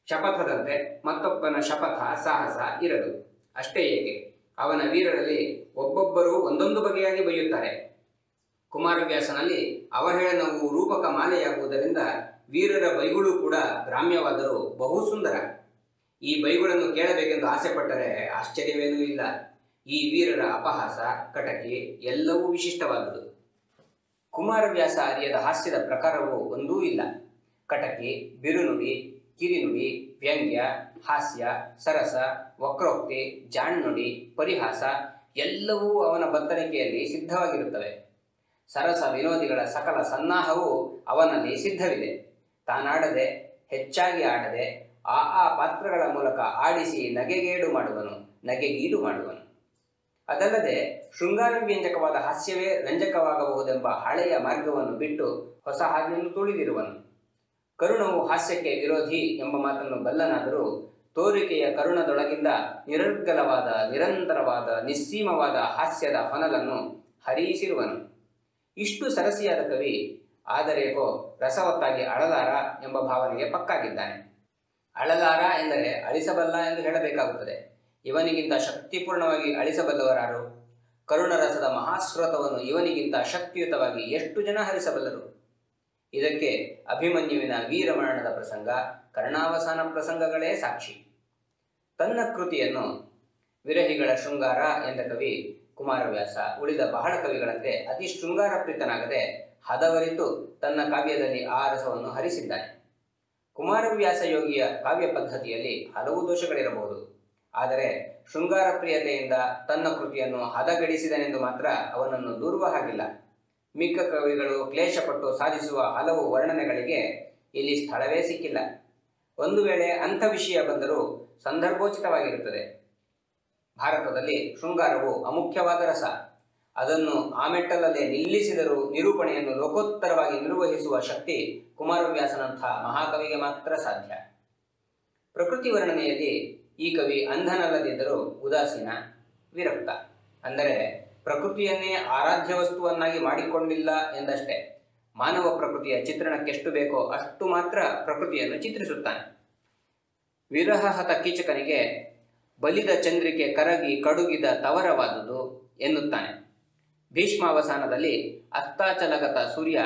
ಶಪಥದಂತೆ ಮತ್ತೊಬ್ಬನ ಶಪಥ ಸಾಹಸ ಇರದು. ಅಷ್ಟೇ ಏಕೆ, ಅವನ ವೀರರಲ್ಲಿ ಒಬ್ಬೊಬ್ಬರೂ ಒಂದೊಂದು ಬಗೆಯಾಗಿ ಬೈಯುತ್ತಾರೆ. ಕುಮಾರವ್ಯಾಸನಲ್ಲಿ ಅವಹೇಳನವು ರೂಪಕ ಮಾಲೆಯಾಗುವುದರಿಂದ ವೀರರ ಬೈಗಳು ಕೂಡ ಗ್ರಾಮ್ಯವಾದರೂ ಬಹು ಸುಂದರ. ಈ ಬೈಗಳನ್ನು ಕೇಳಬೇಕೆಂದು ಆಸೆಪಟ್ಟರೆ ಆಶ್ಚರ್ಯವೇನೂ ಇಲ್ಲ. ಈ ವೀರರ ಅಪಹಾಸ ಕಟಕಿ ಎಲ್ಲವೂ ವಿಶಿಷ್ಟವಾದುದು. ಕುಮಾರವ್ಯಾಸ ಅರಿಯದ ಹಾಸ್ಯದ ಪ್ರಕಾರವೂ ಒಂದೂ ಇಲ್ಲ. ಕಟಕಿ, ಬಿರುನುಡಿ, ಕಿರಿನುಡಿ, ವ್ಯಂಗ್ಯ, ಹಾಸ್ಯ, ಸರಸ, ವಕ್ರೋಕ್ತಿ, ಜಾಣ್ನುಡಿ, ಪರಿಹಾಸ ಎಲ್ಲವೂ ಅವನ ಬತ್ತಳಿಕೆಯಲ್ಲಿ ಸಿದ್ಧವಾಗಿರುತ್ತವೆ. ಸರಸ ವಿನೋದಿಗಳ ಸಕಲ ಸನ್ನಾಹವೂ ಅವನಲ್ಲಿ ಸಿದ್ಧವಿದೆ. ತಾನಾಡದೆ, ಹೆಚ್ಚಾಗಿ ಆಡದೆ, ಆ ಪಾತ್ರಗಳ ಮೂಲಕ ಆಡಿಸಿ ನಗೆಗೇಡು ಮಾಡುವನು, ನಗೆಗೀಡು ಮಾಡುವನು. ಅದಲ್ಲದೆ ಶೃಂಗಾರ ವ್ಯಂಜಕವಾದ ಹಾಸ್ಯವೇ ರಂಜಕವಾಗಬಹುದೆಂಬ ಹಳೆಯ ಮಾರ್ಗವನ್ನು ಬಿಟ್ಟು ಹೊಸ ಹಾದಿಯನ್ನು ತುಳಿದಿರುವನು. ಕರುಣವು ಹಾಸ್ಯಕ್ಕೆ ವಿರೋಧಿ ಎಂಬ ಮಾತನ್ನು ಬಲ್ಲನಾದರೂ ತೋರಿಕೆಯ ಕರುಣದೊಳಗಿಂದ ನಿರರ್ಗಲವಾದ ನಿರಂತರವಾದ ನಿಸ್ಸೀಮವಾದ ಹಾಸ್ಯದ ಹೊನಲನ್ನು ಹರಿಯಿಸಿರುವನು. ಇಷ್ಟು ಸರಸಿಯಾದ ಕವಿ ಆದರೇಕೋ ರಸವತ್ತಾಗಿ ಅಳಲಾರ ಎಂಬ ಭಾವನೆಗೆ ಪಕ್ಕಾಗಿದ್ದಾನೆ. ಅಳಲಾರ ಎಂದರೆ ಅಳಿಸಬಲ್ಲ ಎಂದು ಹೇಳಬೇಕಾಗುತ್ತದೆ. ಇವನಿಗಿಂತ ಶಕ್ತಿಪೂರ್ಣವಾಗಿ ಅಳಿಸಬಲ್ಲವರಾರು? ಕರುಣರಸದ ಮಹಾಸ್ರೋತವನ್ನು ಇವನಿಗಿಂತ ಶಕ್ತಿಯುತವಾಗಿ ಎಷ್ಟು ಜನ ಹರಿಸಬಲ್ಲರು? ಇದಕ್ಕೆ ಅಭಿಮನ್ಯುವಿನ ವೀರಮರಣದ ಪ್ರಸಂಗ, ಕರ್ಣಾವಸಾನ ಪ್ರಸಂಗಗಳೇ ಸಾಕ್ಷಿ. ತನ್ನ ಕೃತಿಯನ್ನು ವಿರಹಿಗಳ ಶೃಂಗಾರ ಎಂದ ಕವಿ ಕುಮಾರವ್ಯಾಸ ಉಳಿದ ಬಹಳ ಕವಿಗಳಂತೆ ಅತಿ ಶೃಂಗಾರ ಪ್ರೀತನಾಗದೆ ಹದವರಿತು ತನ್ನ ಕಾವ್ಯದಲ್ಲಿ ಆ ರಸವನ್ನು ಹರಿಸಿದ್ದಾನೆ. ಕುಮಾರವ್ಯಾಸ ಯೋಗಿಯ ಕಾವ್ಯ ಪದ್ಧತಿಯಲ್ಲಿ ಹಲವು ದೋಷಗಳಿರಬಹುದು. ಆದರೆ ಶೃಂಗಾರ ಪ್ರಿಯತೆಯಿಂದ ತನ್ನ ಕೃತಿಯನ್ನು ಹದಗೆಡಿಸಿದನೆಂದು ಮಾತ್ರ ಅವನನ್ನು ದೂರುವ ಹಾಗಿಲ್ಲ. ಮಿಕ್ಕ ಕವಿಗಳು ಕ್ಲೇಶಪಟ್ಟು ಸಾಧಿಸುವ ಹಲವು ವರ್ಣನೆಗಳಿಗೆ ಇಲ್ಲಿ ಸ್ಥಳವೇ ಸಿಕ್ಕಿಲ್ಲ. ಒಂದು ವೇಳೆ ಅಂಥ ವಿಷಯ ಬಂದರೂ ಸಂದರ್ಭೋಚಿತವಾಗಿರುತ್ತದೆ. ಭಾರತದಲ್ಲಿ ಶೃಂಗಾರವು ಅಮುಖ್ಯವಾದ ರಸ. ಅದನ್ನು ಆ ಮೆಟ್ಟಲಲ್ಲೇ ನಿಲ್ಲಿಸಿದರೂ ನಿರೂಪಣೆಯನ್ನು ಲೋಕೋತ್ತರವಾಗಿ ನಿರ್ವಹಿಸುವ ಶಕ್ತಿ ಕುಮಾರವ್ಯಾಸನಂಥ ಮಹಾಕವಿಗೆ ಮಾತ್ರ ಸಾಧ್ಯ. ಪ್ರಕೃತಿ ವರ್ಣನೆಯಲ್ಲಿ ಈ ಕವಿ ಅಂಧನಲ್ಲದಿದ್ದರೂ ಉದಾಸೀನ, ವಿರಕ್ತ. ಅಂದರೆ ಪ್ರಕೃತಿಯನ್ನೇ ಆರಾಧ್ಯ ವಸ್ತುವನ್ನಾಗಿ ಮಾಡಿಕೊಂಡಿಲ್ಲ ಎಂದಷ್ಟೇ. ಮಾನವ ಪ್ರಕೃತಿಯ ಚಿತ್ರಣಕ್ಕೆಷ್ಟು ಬೇಕೋ ಅಷ್ಟು ಮಾತ್ರ ಪ್ರಕೃತಿಯನ್ನು ಚಿತ್ರಿಸುತ್ತಾನೆ. ವಿರಹ ಹತ ಕೀಚಕನಿಗೆ ಬಲಿದ ಚಂದ್ರಿಕೆ ಕರಗಿ ಕಡುಗಿದ ತವರವಾದುದು ಎನ್ನುತ್ತಾನೆ. ಭೀಷ್ಮಾವಸಾನದಲ್ಲಿ ಅಸ್ತಾಚಲಗತ ಸೂರ್ಯ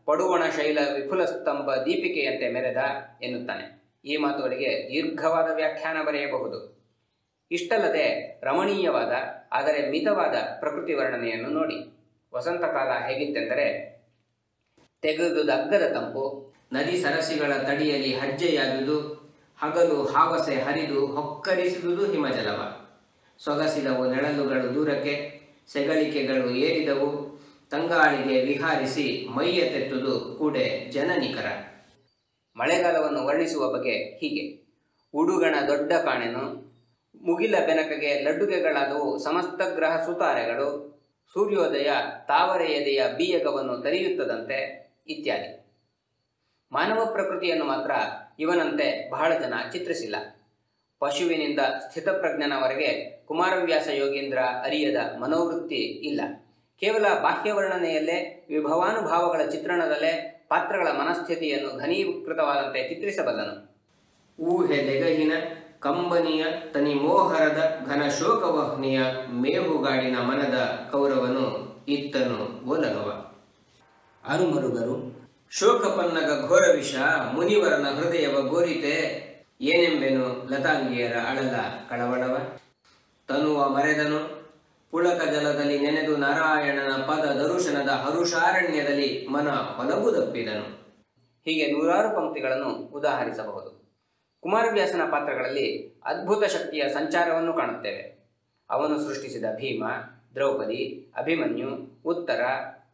ಪಡುವಣ ಶೈಲ ವಿಪುಲ ಸ್ತಂಭ ದೀಪಿಕೆಯಂತೆ ಮೆರೆದ ಎನ್ನುತ್ತಾನೆ. ಈ ಮಾತುಗಳಿಗೆ ದೀರ್ಘವಾದ ವ್ಯಾಖ್ಯಾನ ಬರೆಯಬಹುದು. ಇಷ್ಟಲ್ಲದೆ ರಮಣೀಯವಾದ ಆದರೆ ಮಿತವಾದ ಪ್ರಕೃತಿ ವರ್ಣನೆಯನ್ನು ನೋಡಿ. ವಸಂತಕಾಲ ಹೇಗಿತ್ತೆಂದರೆ, ತೆಗೆದುದಗ್ಗದ ತಂಪು, ನದಿ ಸರಸಿಗಳ ತಡಿಯಲ್ಲಿ ಹಜ್ಜೆಯಾದುದು, ಹಗಲು ಹಾವಸೆ ಹರಿದು ಹೊಕ್ಕರಿಸಿದುದು ಹಿಮಜಲವ, ಸೊಗಸಿದವು ನೆಳಲುಗಳು ದೂರಕ್ಕೆ, ಸೆಗಳಿಕೆಗಳು ಏರಿದವು, ತಂಗಾಳಿಗೆ ವಿಹಾರಿಸಿ ಮೈಯ ತೆತ್ತುದು ಕೂಡೆ ಜನನಿಕರ. ಮಳೆಗಾಲವನ್ನು ವರ್ಣಿಸುವ ಬಗೆ ಹೀಗೆ: ಉಡುಗಣ ದೊಡ್ಡ ಕಾಣೆನು, ಮುಗಿಲ ಬೆನಕಗೆ ಲಡ್ಡುಗೆಗಳಾದವು ಸಮಸ್ತ ಗ್ರಹ ಸುತಾರೆಗಳು, ಸೂರ್ಯೋದಯ ತಾವರೆ ಎದೆಯ ಬೀಯಗವನ್ನು ತರಿಯುತ್ತದಂತೆ ಇತ್ಯಾದಿ. ಮಾನವ ಪ್ರಕೃತಿಯನ್ನು ಮಾತ್ರ ಇವನಂತೆ ಬಹಳ ಜನ ಚಿತ್ರಿಸಿಲ್ಲ. ಪಶುವಿನಿಂದ ಸ್ಥಿತಪ್ರಜ್ಞನವರೆಗೆ ಕುಮಾರವ್ಯಾಸ ಯೋಗೀಂದ್ರ ಅರಿಯದ ಮನೋವೃತ್ತಿ ಇಲ್ಲ. ಕೇವಲ ಬಾಹ್ಯ ವರ್ಣನೆಯಲ್ಲೇ, ವಿಭವಾನುಭಾವಗಳ ಚಿತ್ರಣದಲ್ಲೇ ಪಾತ್ರಗಳ ಮನಸ್ಥಿತಿಯನ್ನು ಘನೀಕೃತವಾದಂತೆ ಚಿತ್ರಿಸಬಲ್ಲನು. ಊಹೆದೆಗಹಿನ ಕಂಬನಿಯ ತನಿ ಮೋಹರದ ಘನ ಶೋಕವಹ್ನಿಯ ಮೇಹುಗಾಡಿನ ಮನದ ಕೌರವನು ಇತ್ತನು ಓಲಗವ. ಅರುಮರುಗರು ಶೋಕಪನ್ನಗ ಘೋರ ವಿಷ ಮುನಿವರನ ಹೃದಯವ ಗೋರಿತೆ, ಏನೆಂಬೆನು ಲತಾಂಗಿಯರ ಅಳಲ ಕಳವಳವ. ತನುವ ಮರೆದನು ಪುಳಕ ಜಲದಲ್ಲಿ ನೆನೆದು ನಾರಾಯಣನ ಪದ ದರುಶನದ ಹರುಷಾರಣ್ಯದಲ್ಲಿ ಮನ ಹೊಲಬುದಪ್ಪಿದನು. ಹೀಗೆ ನೂರಾರು ಪಂಕ್ತಿಗಳನ್ನು ಉದಾಹರಿಸಬಹುದು. ಕುಮಾರವ್ಯಾಸನ ಪಾತ್ರಗಳಲ್ಲಿ ಅದ್ಭುತ ಶಕ್ತಿಯ ಸಂಚಾರವನ್ನು ಕಾಣುತ್ತೇವೆ. ಅವನು ಸೃಷ್ಟಿಸಿದ ಭೀಮ, ದ್ರೌಪದಿ, ಅಭಿಮನ್ಯು, ಉತ್ತರ,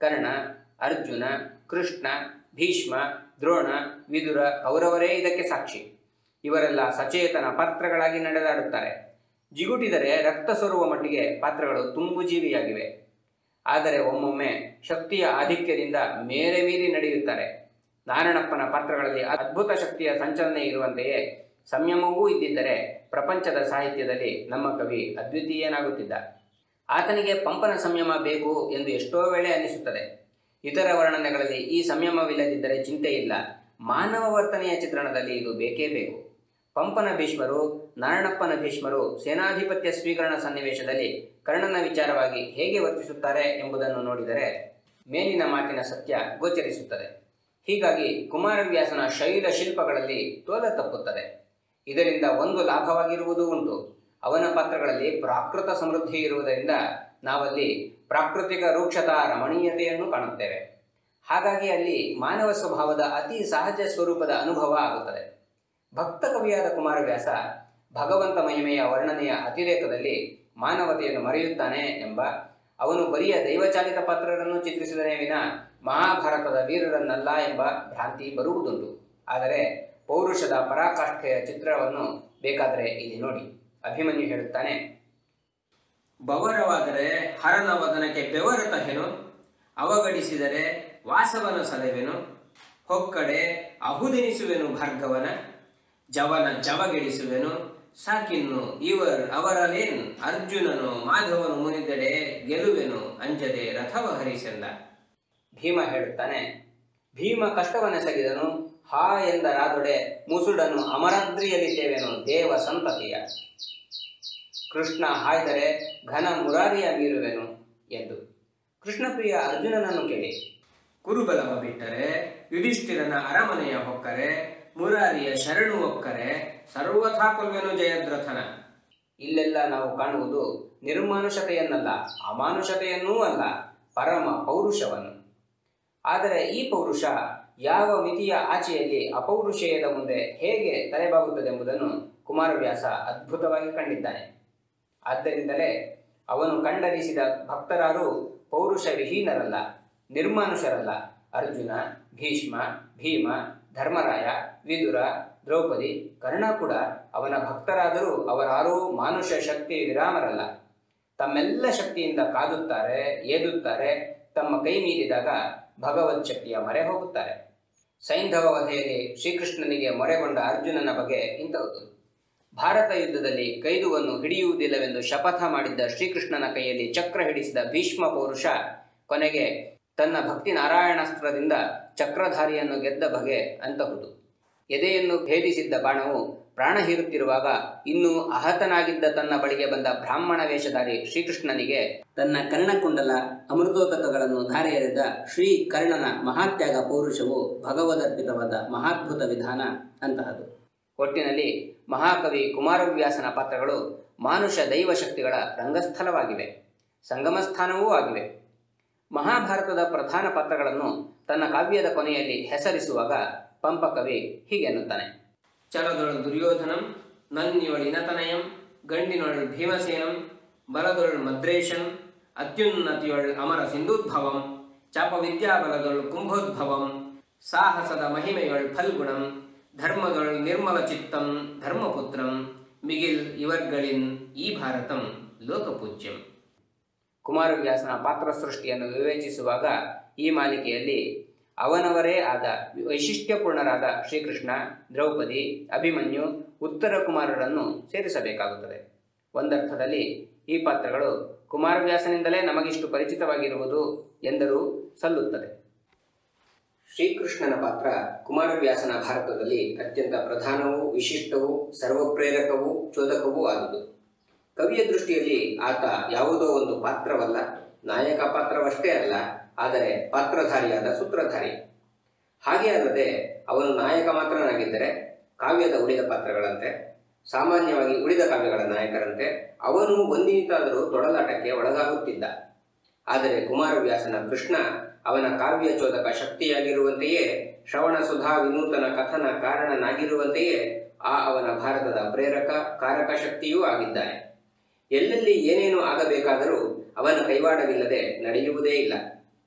ಕರ್ಣ, ಅರ್ಜುನ, ಕೃಷ್ಣ, ಭೀಷ್ಮ, ದ್ರೋಣ, ವಿದುರ, ಕೌರವರೇ ಇದಕ್ಕೆ ಸಾಕ್ಷಿ. ಇವರೆಲ್ಲ ಸಚೇತನ ಪಾತ್ರಗಳಾಗಿ ನಡೆದಾಡುತ್ತಾರೆ. ಜಿಗುಟಿದರೆ ರಕ್ತ ಸೋರುವ ಮಟ್ಟಿಗೆ ಪಾತ್ರಗಳು ತುಂಬುಜೀವಿಯಾಗಿವೆ. ಆದರೆ ಒಮ್ಮೊಮ್ಮೆ ಶಕ್ತಿಯ ಆಧಿಕ್ಯದಿಂದ ಮೇರೆ ಮೀರಿ ನಡೆಯುತ್ತಾರೆ. ನಾರಣಪ್ಪನ ಪಾತ್ರಗಳಲ್ಲಿ ಅದ್ಭುತ ಶಕ್ತಿಯ ಸಂಚಲನೆ ಇರುವಂತೆಯೇ ಸಂಯಮವೂ ಇದ್ದಿದ್ದರೆ ಪ್ರಪಂಚದ ಸಾಹಿತ್ಯದಲ್ಲಿ ನಮ್ಮ ಕವಿ ಅದ್ವಿತೀಯನಾಗುತ್ತಿದ್ದ. ಆತನಿಗೆ ಪಂಪನ ಸಂಯಮ ಬೇಕು ಎಂದು ಎಷ್ಟೋ ವೇಳೆ ಅನ್ನಿಸುತ್ತದೆ. ಇತರ ವರ್ಣನೆಗಳಲ್ಲಿ ಈ ಸಂಯಮವಿಲ್ಲದಿದ್ದರೆ ಚಿಂತೆ ಇಲ್ಲ. ಮಾನವ ವರ್ತನೆಯ ಚಿತ್ರಣದಲ್ಲಿ ಇದು ಬೇಕೇ ಬೇಕು. ಪಂಪನ ಭೀಷ್ಮರು, ನಾರಣಪ್ಪನ ಭೀಷ್ಮರು ಸೇನಾಧಿಪತ್ಯ ಸ್ವೀಕರಣ ಸನ್ನಿವೇಶದಲ್ಲಿ ಕರ್ಣನ ವಿಚಾರವಾಗಿ ಹೇಗೆ ವರ್ತಿಸುತ್ತಾರೆ ಎಂಬುದನ್ನು ನೋಡಿದರೆ ಮೇಲಿನ ಮಾತಿನ ಸತ್ಯ ಗೋಚರಿಸುತ್ತದೆ. ಹೀಗಾಗಿ ಕುಮಾರವ್ಯಾಸನ ಶೈಲ ಶಿಲ್ಪಗಳಲ್ಲಿ ತೋಲ ತಪ್ಪುತ್ತದೆ. ಇದರಿಂದ ಒಂದು ಲಾಭವಾಗಿರುವುದೂ ಉಂಟು. ಅವನ ಪಾತ್ರಗಳಲ್ಲಿ ಪ್ರಾಕೃತ ಸಮೃದ್ಧಿ ಇರುವುದರಿಂದ ನಾವಲ್ಲಿ ಪ್ರಾಕೃತಿಕ ರೂಕ್ಷತಾ ರಮಣೀಯತೆಯನ್ನು ಕಾಣುತ್ತೇವೆ. ಹಾಗಾಗಿ ಅಲ್ಲಿ ಮಾನವ ಸ್ವಭಾವದ ಅತಿ ಸಹಜ ಸ್ವರೂಪದ ಅನುಭವ ಆಗುತ್ತದೆ. ಭಕ್ತ ಕವಿಯಾದ ಕುಮಾರವ್ಯಾಸ ಭಗವಂತ ಮಹಿಮೆಯ ವರ್ಣನೆಯ ಅತಿರೇಕದಲ್ಲಿ ಮಾನವತೆಯನ್ನು ಮರೆಯುತ್ತಾನೆ ಎಂಬ, ಅವನು ಬರಿಯ ದೈವಚಾಲಿತ ಪಾತ್ರರನ್ನು ಚಿತ್ರಿಸಿದನೇ ವಿನ ಮಹಾಭಾರತದ ವೀರರನ್ನಲ್ಲ ಎಂಬ ಭ್ರಾಂತಿ ಬರುವುದುಂಟು. ಆದರೆ ಪೌರುಷದ ಪರಾಕಾಷ್ಠೆಯ ಚಿತ್ರವನ್ನು ಬೇಕಾದರೆ ಇಲ್ಲಿ ನೋಡಿ. ಅಭಿಮನ್ಯು ಹೇಳುತ್ತಾನೆ, ಬವರವಾದರೆ ಹರನ ವದನಕ್ಕೆ ಬೆವರತಹೆನು, ಅವಗಡಿಸಿದರೆ ವಾಸವನ ಸಲವೆನು, ಹೊಕ್ಕಡೆ ಅಹುದೆನಿಸುವೆನು ಭಾರ್ಗವನ, ಜವನ ಜವಗೆಡಿಸುವೆನು, ಸಾಕಿನ್ನು ಅವರಲೇನ್ ಅರ್ಜುನನು ಮಾಧವನು ಮುನಿದೆಡೆ ಗೆಲುವೆನು ಅಂಜದೆ ರಥವ ಹರಿಸೆಂದ. ಭೀಮ ಹೇಳುತ್ತಾನೆ, ಭೀಮ ಕಷ್ಟವನ್ನೆಸಗಿದನು, ಹಾ ಎಂದರಾದೊಡೆ ಮುಸುಡನು ಅಮರಾದ್ರಿಯಲಿದ್ದೇವೆನು ದೇವ ಸಂತತಿಯ. ಕೃಷ್ಣ ಹಾಯ್ದರೆ ಘನ ಮುರಾರಿಯ ಮೀರುವೆನು ಎಂದು. ಕೃಷ್ಣಪ್ರಿಯ ಅರ್ಜುನನನ್ನು ಕೇಳಿ, ಕುರುಬಲವ ಬಿಟ್ಟರೆ ಯುಧಿಷ್ಠಿರನ ಅರಮನೆಯ ಹೊಕ್ಕರೆ, ಮುರಾರಿಯ ಶರಣು ಒಕ್ಕರೆ ಸರ್ವಥಾ ಕೊಲ್ವೆನು ಜಯದ್ರಥನ. ಇಲ್ಲೆಲ್ಲ ನಾವು ಕಾಣುವುದು ನಿರ್ಮಾನುಷತೆಯನ್ನಲ್ಲ, ಅಮಾನುಷತೆಯನ್ನೂ ಅಲ್ಲ, ಪರಮ ಪೌರುಷವನ್ನು. ಆದರೆ ಈ ಪೌರುಷ ಯಾವ ಮಿತಿಯ ಆಚೆಯಲ್ಲಿ ಅಪೌರುಷೇಯದ ಮುಂದೆ ಹೇಗೆ ತಲೆಬಾಗುತ್ತದೆಂಬುದನ್ನು ಕುಮಾರವ್ಯಾಸ ಅದ್ಭುತವಾಗಿ ಕಂಡಿದ್ದಾನೆ. ಆದ್ದರಿಂದಲೇ ಅವನು ಕಂಡರಿಸಿದ ಭಕ್ತರಾರು ಪೌರುಷ ವಿಹೀನರಲ್ಲ, ನಿರ್ಮಾನುಷರಲ್ಲ. ಅರ್ಜುನ, ಭೀಷ್ಮ, ಭೀಮ, ಧರ್ಮರಾಯ, ವಿದುರ, ದ್ರೌಪದಿ, ಕರ್ಣ ಕೂಡ ಅವನ ಭಕ್ತರಾದರೂ ಅವರಾರೂ ಮಾನುಷ ಶಕ್ತಿ ವಿರಾಮರಲ್ಲ. ತಮ್ಮೆಲ್ಲ ಶಕ್ತಿಯಿಂದ ಕಾದುತ್ತಾರೆ, ಏದುತ್ತಾರೆ. ತಮ್ಮ ಕೈ ಮೀರಿದಾಗ ಭಗವತ್ ಶಕ್ತಿಯ ಮೊರೆ ಹೋಗುತ್ತಾರೆ. ಸೈಂಧವ ವಧೆಯಲ್ಲಿ ಶ್ರೀಕೃಷ್ಣನಿಗೆ ಮೊರೆಗೊಂಡ ಅರ್ಜುನನ ಬಗೆ ಇಂಥದ್ದು. ಭಾರತ ಯುದ್ಧದಲ್ಲಿ ಕೈದುವನ್ನು ಹಿಡಿಯುವುದಿಲ್ಲವೆಂದು ಶಪಥ ಮಾಡಿದ್ದ ಶ್ರೀಕೃಷ್ಣನ ಕೈಯಲ್ಲಿ ಚಕ್ರ ಹಿಡಿಸಿದ ಭೀಷ್ಮ ಪೌರುಷ ಕೊನೆಗೆ ತನ್ನ ಭಕ್ತಿ ನಾರಾಯಣಾಸ್ತ್ರದಿಂದ ಚಕ್ರಧಾರಿಯನ್ನು ಗೆದ್ದ ಬಗೆ ಅಂತಹುದು. ಎದೆಯನ್ನು ಭೇದಿಸಿದ್ದ ಬಾಣವು ಪ್ರಾಣ ಹೀರುತ್ತಿರುವಾಗ ಇನ್ನೂ ಅಹತನಾಗಿದ್ದ ತನ್ನ ಬಳಿಗೆ ಬಂದ ಬ್ರಾಹ್ಮಣ ವೇಷಧಾರಿ ಶ್ರೀಕೃಷ್ಣನಿಗೆ ತನ್ನ ಕರ್ಣಕುಂಡಲ ಅಮೃತೋದಕಗಳನ್ನು ಧಾರೆ ಎರೆದ ಶ್ರೀ ಕರ್ಣನ ಮಹಾತ್ಯಾಗ ಪೌರುಷವು ಭಗವದರ್ಪಿತವಾದ ಮಹಾದ್ಭುತ ವಿಧಾನ ಅಂತಹದು. ಒಟ್ಟಿನಲ್ಲಿ ಮಹಾಕವಿ ಕುಮಾರವ್ಯಾಸನ ಪಾತ್ರಗಳು ಮಾನುಷ ದೈವ ಶಕ್ತಿಗಳ ರಂಗಸ್ಥಳವಾಗಿವೆ, ಸಂಗಮಸ್ಥಾನವೂ ಆಗಿವೆ. ಮಹಾಭಾರತದ ಪ್ರಧಾನ ಪಾತ್ರಗಳನ್ನು ತನ್ನ ಕಾವ್ಯದ ಕೊನೆಯಲ್ಲಿ ಹೆಸರಿಸುವಾಗ ಪಂಪಕವಿ ಹೀಗೆನ್ನುತ್ತಾನೆ: ಚಲದೊಳ್ ದುರ್ಯೋಧನಂ, ನನ್ನಿಯೊಳಿನತನಯಂ, ಗಂಡಿನೊಳ್ ಭೀಮಸೇನಂ, ಬಲದೊಳ್ ಮದ್ರೇಶನ್, ಅತ್ಯುನ್ನತಿಯೊಳ್ ಅಮರ ಸಿಂಧೂದ್ಭವಂ, ಚಾಪವಿದ್ಯಾಬಲದೊಳ್ ಕುಂಭೋದ್ಭವಂ, ಸಾಹಸದ ಮಹಿಮೆಯೊಳ್ ಫಲ್ಗುಣಂ, ಧರ್ಮದೊಳ್ ನಿರ್ಮಲ ಚಿತ್ತಂ ಧರ್ಮಪುತ್ರಂ, ಮಿಗಿಲ್ ಇವರ್ಗಳಿನ್ ಈ ಭಾರತಂ ಲೋಕಪೂಜ್ಯಂ. ಕುಮಾರವ್ಯಾಸನ ಪಾತ್ರ ಸೃಷ್ಟಿಯನ್ನು ವಿವೇಚಿಸುವಾಗ ಈ ಮಾಲಿಕೆಯಲ್ಲಿ ಅವನವರೇ ಆದ ವೈಶಿಷ್ಟ್ಯಪೂರ್ಣರಾದ ಶ್ರೀಕೃಷ್ಣ, ದ್ರೌಪದಿ, ಅಭಿಮನ್ಯು, ಉತ್ತರ ಕುಮಾರರನ್ನು ಸೇರಿಸಬೇಕಾಗುತ್ತದೆ. ಒಂದರ್ಥದಲ್ಲಿ ಈ ಪಾತ್ರಗಳು ಕುಮಾರವ್ಯಾಸನಿಂದಲೇ ನಮಗಿಷ್ಟು ಪರಿಚಿತವಾಗಿರುವುದು ಎಂದರೂ ಸಲ್ಲುತ್ತದೆ. ಶ್ರೀಕೃಷ್ಣನ ಪಾತ್ರ ಕುಮಾರವ್ಯಾಸನ ಭಾರತದಲ್ಲಿ ಅತ್ಯಂತ ಪ್ರಧಾನವೂ ವಿಶಿಷ್ಟವೂ ಸರ್ವಪ್ರೇರಕವೂ ಚೋದಕವೂ ಆದುದು. ಕವಿಯ ದೃಷ್ಟಿಯಲ್ಲಿ ಆತ ಯಾವುದೋ ಒಂದು ಪಾತ್ರವಲ್ಲ, ನಾಯಕ ಪಾತ್ರವಷ್ಟೇ ಅಲ್ಲ, ಆದರೆ ಪಾತ್ರಧಾರಿಯಾದ ಸೂತ್ರಧಾರಿ. ಹಾಗೆ ಅಲ್ಲದೆ ಅವನು ನಾಯಕ ಮಾತ್ರನಾಗಿದ್ದರೆ ಕಾವ್ಯದ ಉಳಿದ ಪಾತ್ರಗಳಂತೆ, ಸಾಮಾನ್ಯವಾಗಿ ಉಳಿದ ಕಾವ್ಯಗಳ ನಾಯಕರಂತೆ ಅವನು ಒಂದಿನಿತಾದರೂ ತೊಡಲಾಟಕ್ಕೆ ಒಳಗಾಗುತ್ತಿದ್ದ. ಆದರೆ ಕುಮಾರವ್ಯಾಸನ ಕೃಷ್ಣ ಅವನ ಕಾವ್ಯ ಚೋದಕ ಶಕ್ತಿಯಾಗಿರುವಂತೆಯೇ, ಶ್ರವಣ ಸುಧಾ ವಿನೂತನ ಕಥನ ಕಾರಣನಾಗಿರುವಂತೆಯೇ ಅವನ ಭಾರತದ ಪ್ರೇರಕ ಕಾರಕ ಶಕ್ತಿಯೂ ಆಗಿದ್ದಾನೆ. ಎಲ್ಲೆಲ್ಲಿ ಏನೇನು ಆಗಬೇಕಾದರೂ ಅವನ ಕೈವಾಡವಿಲ್ಲದೆ ನಡೆಯುವುದೇ ಇಲ್ಲ.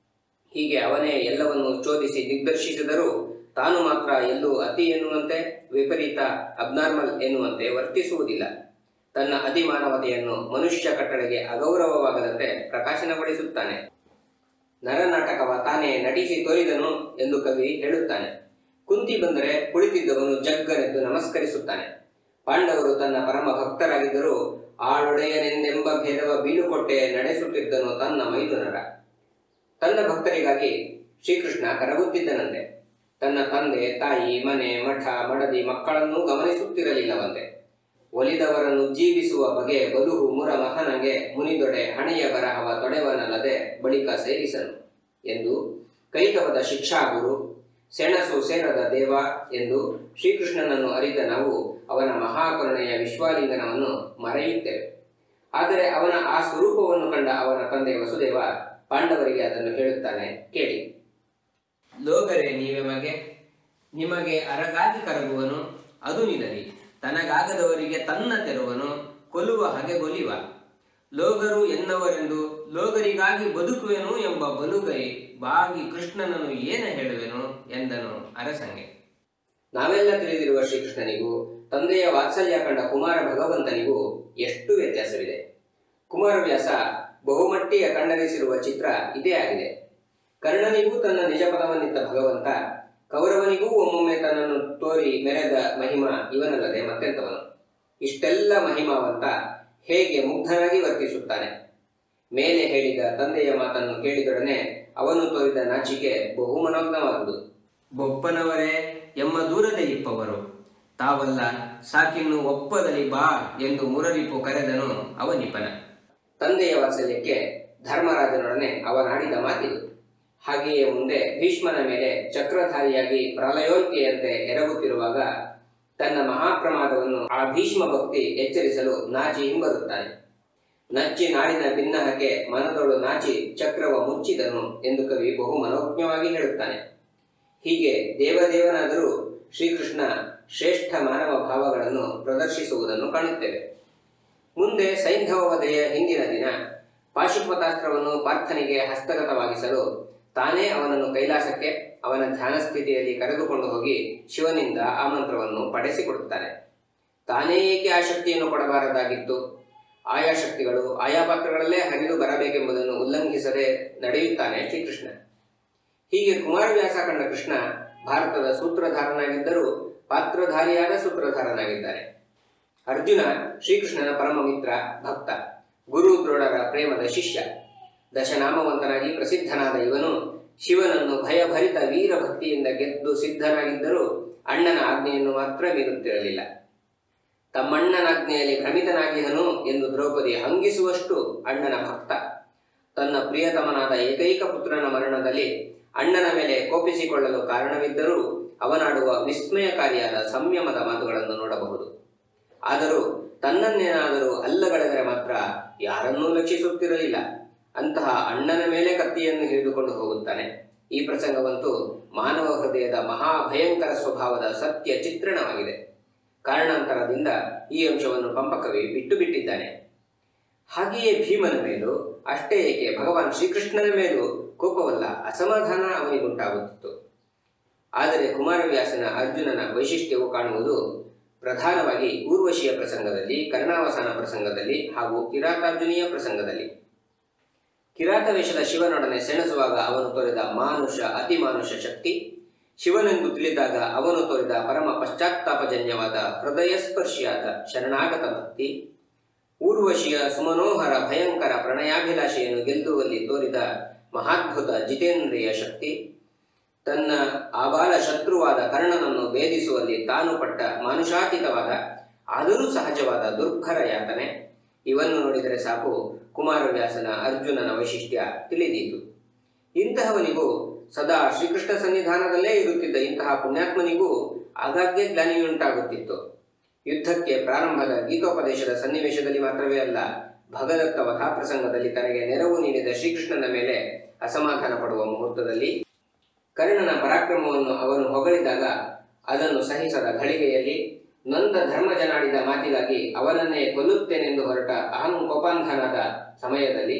ಹೀಗೆ ಅವನೇ ಎಲ್ಲವನ್ನೂ ಚೋದಿಸಿ ದಿಗ್ದರ್ಶಿಸಿದರೂ ತಾನು ಮಾತ್ರ ಎಲ್ಲೂ ಅತಿ ಎನ್ನುವಂತೆ, ವಿಪರೀತ ಅಬ್ನಾರ್ಮಲ್ ಎನ್ನುವಂತೆ ವರ್ತಿಸುವುದಿಲ್ಲ. ತನ್ನ ಅತಿಮಾನವತೆಯನ್ನು ಮನುಷ್ಯ ಕಟ್ಟಳೆಗೆ ಅಗೌರವವಾಗದಂತೆ ಪ್ರಕಾಶನಗೊಳಿಸುತ್ತಾನೆ. ನರನಾಟಕವ ತಾನೇ ನಟಿಸಿ ತೋರಿದನು ಎಂದು ಕವಿ ಹೇಳುತ್ತಾನೆ. ಕುಂತಿ ಬಂದರೆ ಕುಳಿತಿದ್ದವನು ಜಗ್ಗನೆದ್ದು ನಮಸ್ಕರಿಸುತ್ತಾನೆ. ಪಾಂಡವರು ತನ್ನ ಪರಮ ಭಕ್ತರಾಗಿದ್ದರೂ ಆಳೊಡೆಯನೆಂದೆಂಬ ಭೇದವ ಬೀಳುಕೊಟ್ಟೆ ನಡೆಸುತ್ತಿದ್ದನು ತನ್ನ ಮೈದುನರ. ತನ್ನ ಭಕ್ತರಿಗಾಗಿ ಶ್ರೀಕೃಷ್ಣ ಕರಗುತ್ತಿದ್ದನಂತೆ. ತನ್ನ ತಂದೆ ತಾಯಿ ಮನೆ ಮಠ ಮಡದಿ ಮಕ್ಕಳನ್ನೂ ಗಮನಿಸುತ್ತಿರಲಿಲ್ಲವಂತೆ. ಒಲಿದವರನ್ನು ಜೀವಿಸುವ ಬಗೆ ಬದುಹು ಮುರ ಮಥನಗೆ ಮುನಿದೊಡೆ ಹಣೆಯ ಬರಹವ ತೊಡೆವನಲ್ಲದೆ ಬಳಿಕ ಸೇರಿಸನು ಎಂದು, ಕೈತವದ ಶಿಕ್ಷಾಗುರು ಸೆಣಸು ಸೇರದ ದೇವ ಎಂದು ಶ್ರೀಕೃಷ್ಣನನ್ನು ಅರಿತ ನಾವು ಅವನ ಮಹಾಕರುಣೆಯ ವಿಶ್ವಾಲಿಂಗನವನ್ನು ಮರೆಯುತ್ತೇವೆ. ಆದರೆ ಅವನ ಆ ಸ್ವರೂಪವನ್ನು ಕಂಡ ಅವನ ತಂದೆ ವಸುದೇವ ಪಾಂಡವರಿಗೆ ಅದನ್ನು ಹೇಳುತ್ತಾನೆ, ಕೇಳಿ. ಲೋಗರೆ ನೀವೆಮಗೆ ನಿಮಗೆ ಅರಗಾಗಿ ಕರಗುವನು, ಅದು ನಿನರಿ ತನಗಾಗದವರಿಗೆ ತನ್ನ ತೆರುವನು, ಕೊಲ್ಲುವ ಹಗೆಗೊಲಿವ ಲೋಗರು ಎನ್ನವರೆಂದು ಲೋಗರಿಗಾಗಿ ಬದುಕುವೆನು ಎಂಬ ಬಲುಗೈ ಬಾಗಿ ಕೃಷ್ಣನನ್ನು ಏನ ಹೇಳುವೆನು ಎಂದನು ಅರಸಂಗೆ. ನಾವೆಲ್ಲ ತಿಳಿದಿರುವ ಶ್ರೀಕೃಷ್ಣನಿಗೂ ತಂದೆಯ ವಾತ್ಸಲ್ಯ ಕಂಡ ಕುಮಾರ ಭಗವಂತನಿಗೂ ಎಷ್ಟು ವ್ಯತ್ಯಾಸವಿದೆ. ಕುಮಾರವ್ಯಾಸ ಬಹುಮಟ್ಟಿಗೆ ಕಂಡರಿಸಿರುವ ಚಿತ್ರ ಇದೇ ಆಗಿದೆ. ಕರ್ಣನಿಗೂ ತನ್ನ ನಿಜ ಪದವನ್ನಿತ್ತ ಭಗವಂತ, ಕೌರವನಿಗೂ ಒಮ್ಮೊಮ್ಮೆ ತನ್ನನ್ನು ತೋರಿ ಮೆರೆದ ಮಹಿಮ ಇವನಲ್ಲದೆ ಮತ್ತೆಂತವನು. ಇಷ್ಟೆಲ್ಲ ಮಹಿಮಾವಂತ ಹೇಗೆ ಮುಗ್ಧನಾಗಿ ವರ್ತಿಸುತ್ತಾನೆ. ಮೇಲೆ ಹೇಳಿದ ತಂದೆಯ ಮಾತನ್ನು ಕೇಳಿದೊಡನೆ ಅವನು ತೋರಿದ ನಾಚಿಕೆ ಬಹು ಮನೋಜ್ಞವಾದುದು. ಬೊಪ್ಪನವರೇ ಎಮ್ಮ ದೂರದೆ ಇಪ್ಪವರು ತಾವಲ್ಲ ಸಾಕಿನ್ನು ಒಪ್ಪದಲ್ಲಿ ಬಾ ಎಂದು ಮುರರಿಪು ಕರೆದನು ಅವನಿಪನ. ತಂದೆಯ ವಾತ್ಸಲ್ಯಕ್ಕೆ ಧರ್ಮರಾಜನೊಡನೆ ಅವನಾಡಿದ ಮಾತಿದು. ಹಾಗೆಯೇ ಮುಂದೆ ಭೀಷ್ಮನ ಮೇಲೆ ಚಕ್ರಧಾರಿಯಾಗಿ ಪ್ರಲಯೋಲ್ಕೆಯಂತೆ ಎರಗುತ್ತಿರುವಾಗ ತನ್ನ ಮಹಾಪ್ರಮಾದವನ್ನು ಆ ಭೀಷ್ಮ ಭಕ್ತಿ ಎಚ್ಚರಿಸಲು ನಾಚಿ ಹಿಂಬರುತ್ತಾನೆ. ನಚ್ಚಿ ನಾಡಿನ ಭಿನ್ನಹಕ್ಕೆ ಮನದೊಳು ನಾಚಿ ಚಕ್ರವ ಮುಚ್ಚಿದನು ಎಂದು ಕವಿ ಬಹು ಮನೋಜ್ಞವಾಗಿ ಹೇಳುತ್ತಾನೆ. ಹೀಗೆ ದೇವದೇವನಾದರೂ ಶ್ರೀಕೃಷ್ಣ ಶ್ರೇಷ್ಠ ಮಾನವ ಭಾವಗಳನ್ನು ಪ್ರದರ್ಶಿಸುವುದನ್ನು ಕಾಣುತ್ತೇವೆ. ಮುಂದೆ ಸೈಂಧವ ವಧೆಯ ಹಿಂದಿನ ದಿನ ಪಾಶುಪತಾಸ್ತ್ರವನ್ನು ಪಾರ್ಥನಿಗೆ ಹಸ್ತಗತವಾಗಿಸಲು ತಾನೇ ಅವನನ್ನು ಕೈಲಾಸಕ್ಕೆ ಅವನ ಧ್ಯಾನ ಸ್ಥಿತಿಯಲ್ಲಿ ಕರೆದುಕೊಂಡು ಹೋಗಿ ಶಿವನಿಂದ ಆ ಮಂತ್ರವನ್ನು ಪಡೆಸಿಕೊಡುತ್ತಾನೆ. ತಾನೇ ಏಕೆ ಆ ಶಕ್ತಿಯನ್ನು ಕೊಡಬಾರದಾಗಿತ್ತು? ಆಯಾ ಶಕ್ತಿಗಳು ಆಯಾ ಪಾತ್ರಗಳಲ್ಲೇ ಹರಿದು ಬರಬೇಕೆಂಬುದನ್ನು ಉಲ್ಲಂಘಿಸದೆ ನಡೆಯುತ್ತಾನೆ ಶ್ರೀಕೃಷ್ಣ. ಹೀಗೆ ಕುಮಾರವ್ಯಾಸ ಕಂಡ ಕೃಷ್ಣ ಭಾರತದ ಸೂತ್ರಧಾರನಾಗಿದ್ದರೂ ಪಾತ್ರಧಾರಿಯಾದ ಸೂತ್ರಧಾರನಾಗಿದ್ದಾನೆ. ಅರ್ಜುನ ಶ್ರೀಕೃಷ್ಣನ ಪರಮ ಮಿತ್ರ, ಭಕ್ತ, ಗುರು ದ್ರೋಣರ ಪ್ರೇಮದ ಶಿಷ್ಯ. ದಶನಾಮವಂತನಾಗಿ ಪ್ರಸಿದ್ಧನಾದ ಇವನು ಶಿವನನ್ನು ಭಯಭರಿತ ವೀರಭಕ್ತಿಯಿಂದ ಗೆದ್ದು ಸಿದ್ಧನಾಗಿದ್ದರೂ ಅಣ್ಣನ ಆಜ್ಞೆಯನ್ನು ಮಾತ್ರ ಮೀರುತ್ತಿರಲಿಲ್ಲ. ತಮ್ಮಣ್ಣನಾಜ್ಞೆಯಲ್ಲಿ ಭ್ರಮಿತನಾಗಿಹನು ಎಂದು ದ್ರೌಪದಿ ಹಂಗಿಸುವಷ್ಟು ಅಣ್ಣನ ಭಕ್ತ. ತನ್ನ ಪ್ರಿಯತಮನಾದ ಏಕೈಕ ಪುತ್ರನ ಮರಣದಲ್ಲಿ ಅಣ್ಣನ ಮೇಲೆ ಕೋಪಿಸಿಕೊಳ್ಳಲು ಕಾರಣವಿದ್ದರೂ ಅವನಾಡುವ ವಿಸ್ಮಯಕಾರಿಯಾದ ಸಂಯಮದ ಮಾತುಗಳನ್ನು ನೋಡಬಹುದು. ಆದರೂ ತನ್ನನ್ನೇನಾದರೂ ಅಲ್ಲಗಳೆದರೆ ಮಾತ್ರ ಯಾರನ್ನೂ ಲಕ್ಷಿಸುತ್ತಿರಲಿಲ್ಲ. ಅಂತಹ ಅಣ್ಣನ ಮೇಲೆ ಕತ್ತಿಯನ್ನು ಹಿಡಿದುಕೊಂಡು ಹೋಗುತ್ತಾನೆ. ಈ ಪ್ರಸಂಗವಂತೂ ಮಾನವ ಹೃದಯದ ಮಹಾಭಯಂಕರ ಸ್ವಭಾವದ ಸತ್ಯ ಚಿತ್ರಣವಾಗಿದೆ. ಕಾರಣಾಂತರದಿಂದ ಈ ಅಂಶವನ್ನು ಪಂಪಕವಿ ಬಿಟ್ಟು ಬಿಟ್ಟಿದ್ದಾನೆ. ಹಾಗೆಯೇ ಭೀಮನ ಮೇಲೂ ಅಷ್ಟೇ ಏಕೆ ಭಗವಾನ್ ಶ್ರೀಕೃಷ್ಣನ ಮೇಲೂ ಕೋಪವಲ್ಲ, ಅಸಮಾಧಾನ ಅವನಿಗುಂಟಾಗುತ್ತಿತ್ತು. ಆದರೆ ಕುಮಾರವ್ಯಾಸನ ಅರ್ಜುನನ ವೈಶಿಷ್ಟ್ಯವು ಕಾಣುವುದು ಪ್ರಧಾನವಾಗಿ ಊರ್ವಶಿಯ ಪ್ರಸಂಗದಲ್ಲಿ, ಕರ್ಣಾವಸಾನ ಪ್ರಸಂಗದಲ್ಲಿ ಹಾಗೂ ಕಿರಾತಾರ್ಜುನಿಯ ಪ್ರಸಂಗದಲ್ಲಿ. ಕಿರಾತವೇಷದ ಶಿವನೊಡನೆ ಸೆಣಸುವಾಗ ಅವನು ತೋರಿದ ಮಾನುಷ ಅತಿಮಾನುಷ ಶಕ್ತಿ, ಶಿವನೆಂದು ತಿಳಿದಾಗ ಅವನು ತೋರಿದ ಪರಮ ಪಶ್ಚಾತ್ತಾಪಜನ್ಯವಾದ ಹೃದಯಸ್ಪರ್ಶಿಯಾದ ಶರಣಾಗತ ಭಕ್ತಿ, ಊರ್ವಶಿಯ ಸುಮನೋಹರ ಭಯಂಕರ ಪ್ರಣಯಾಭಿಲಾಷೆಯನ್ನು ಗೆಲ್ಲುವಲ್ಲಿ ತೋರಿದ ಮಹಾದ್ಭುತ ಜಿತೇಂದ್ರಿಯ ಶಕ್ತಿ, ತನ್ನ ಆಬಾಲ ಶತ್ರುವಾದ ಕರ್ಣನನ್ನು ಭೇದಿಸುವಲ್ಲಿ ತಾನು ಪಟ್ಟ ಮಾನುಷಾತೀತವಾದ ಆದರೂ ಸಹಜವಾದ ದುರ್ಭರ ಯಾತನೆ, ಇವನ್ನು ನೋಡಿದರೆ ಸಾಕು ಕುಮಾರವ್ಯಾಸನ ಅರ್ಜುನನ ವೈಶಿಷ್ಟ್ಯ ತಿಳಿದೀತು. ಇಂತಹವನಿಗೂ ಸದಾ ಶ್ರೀಕೃಷ್ಣ ಸನ್ನಿಧಾನದಲ್ಲೇ ಇರುತ್ತಿದ್ದ ಇಂತಹ ಪುಣ್ಯಾತ್ಮನಿಗೂ ಆಗಾಗ್ಗೆ ಗ್ಲಾನಿಯುಂಟಾಗುತ್ತಿತ್ತು. ಯುದ್ಧಕ್ಕೆ ಪ್ರಾರಂಭದ ಗೀತೋಪದೇಶದ ಸನ್ನಿವೇಶದಲ್ಲಿ ಮಾತ್ರವೇ ಅಲ್ಲ, ಭಗದತ್ತ ವಧಾ ಪ್ರಸಂಗದಲ್ಲಿ ತನಗೆ ನೆರವು ನೀಡಿದ ಶ್ರೀಕೃಷ್ಣನ ಮೇಲೆ ಅಸಮಾಧಾನ ಪಡುವ ಮುಹೂರ್ತದಲ್ಲಿ, ಕರ್ಣನ ಪರಾಕ್ರಮವನ್ನು ಅವನು ಹೊಗಳಿದಾಗ ಅದನ್ನು ಸಹಿಸದ ಘಳಿಗೆಯಲ್ಲಿ, ನೊಂದ ಧರ್ಮಜನಾಡಿದ ಮಾತಿಗಾಗಿ ಅವನನ್ನೇ ಕೊಲ್ಲುತ್ತೇನೆಂದು ಹೊರಟ ಕೋಪಾಂಧನಾದ ಸಮಯದಲ್ಲಿ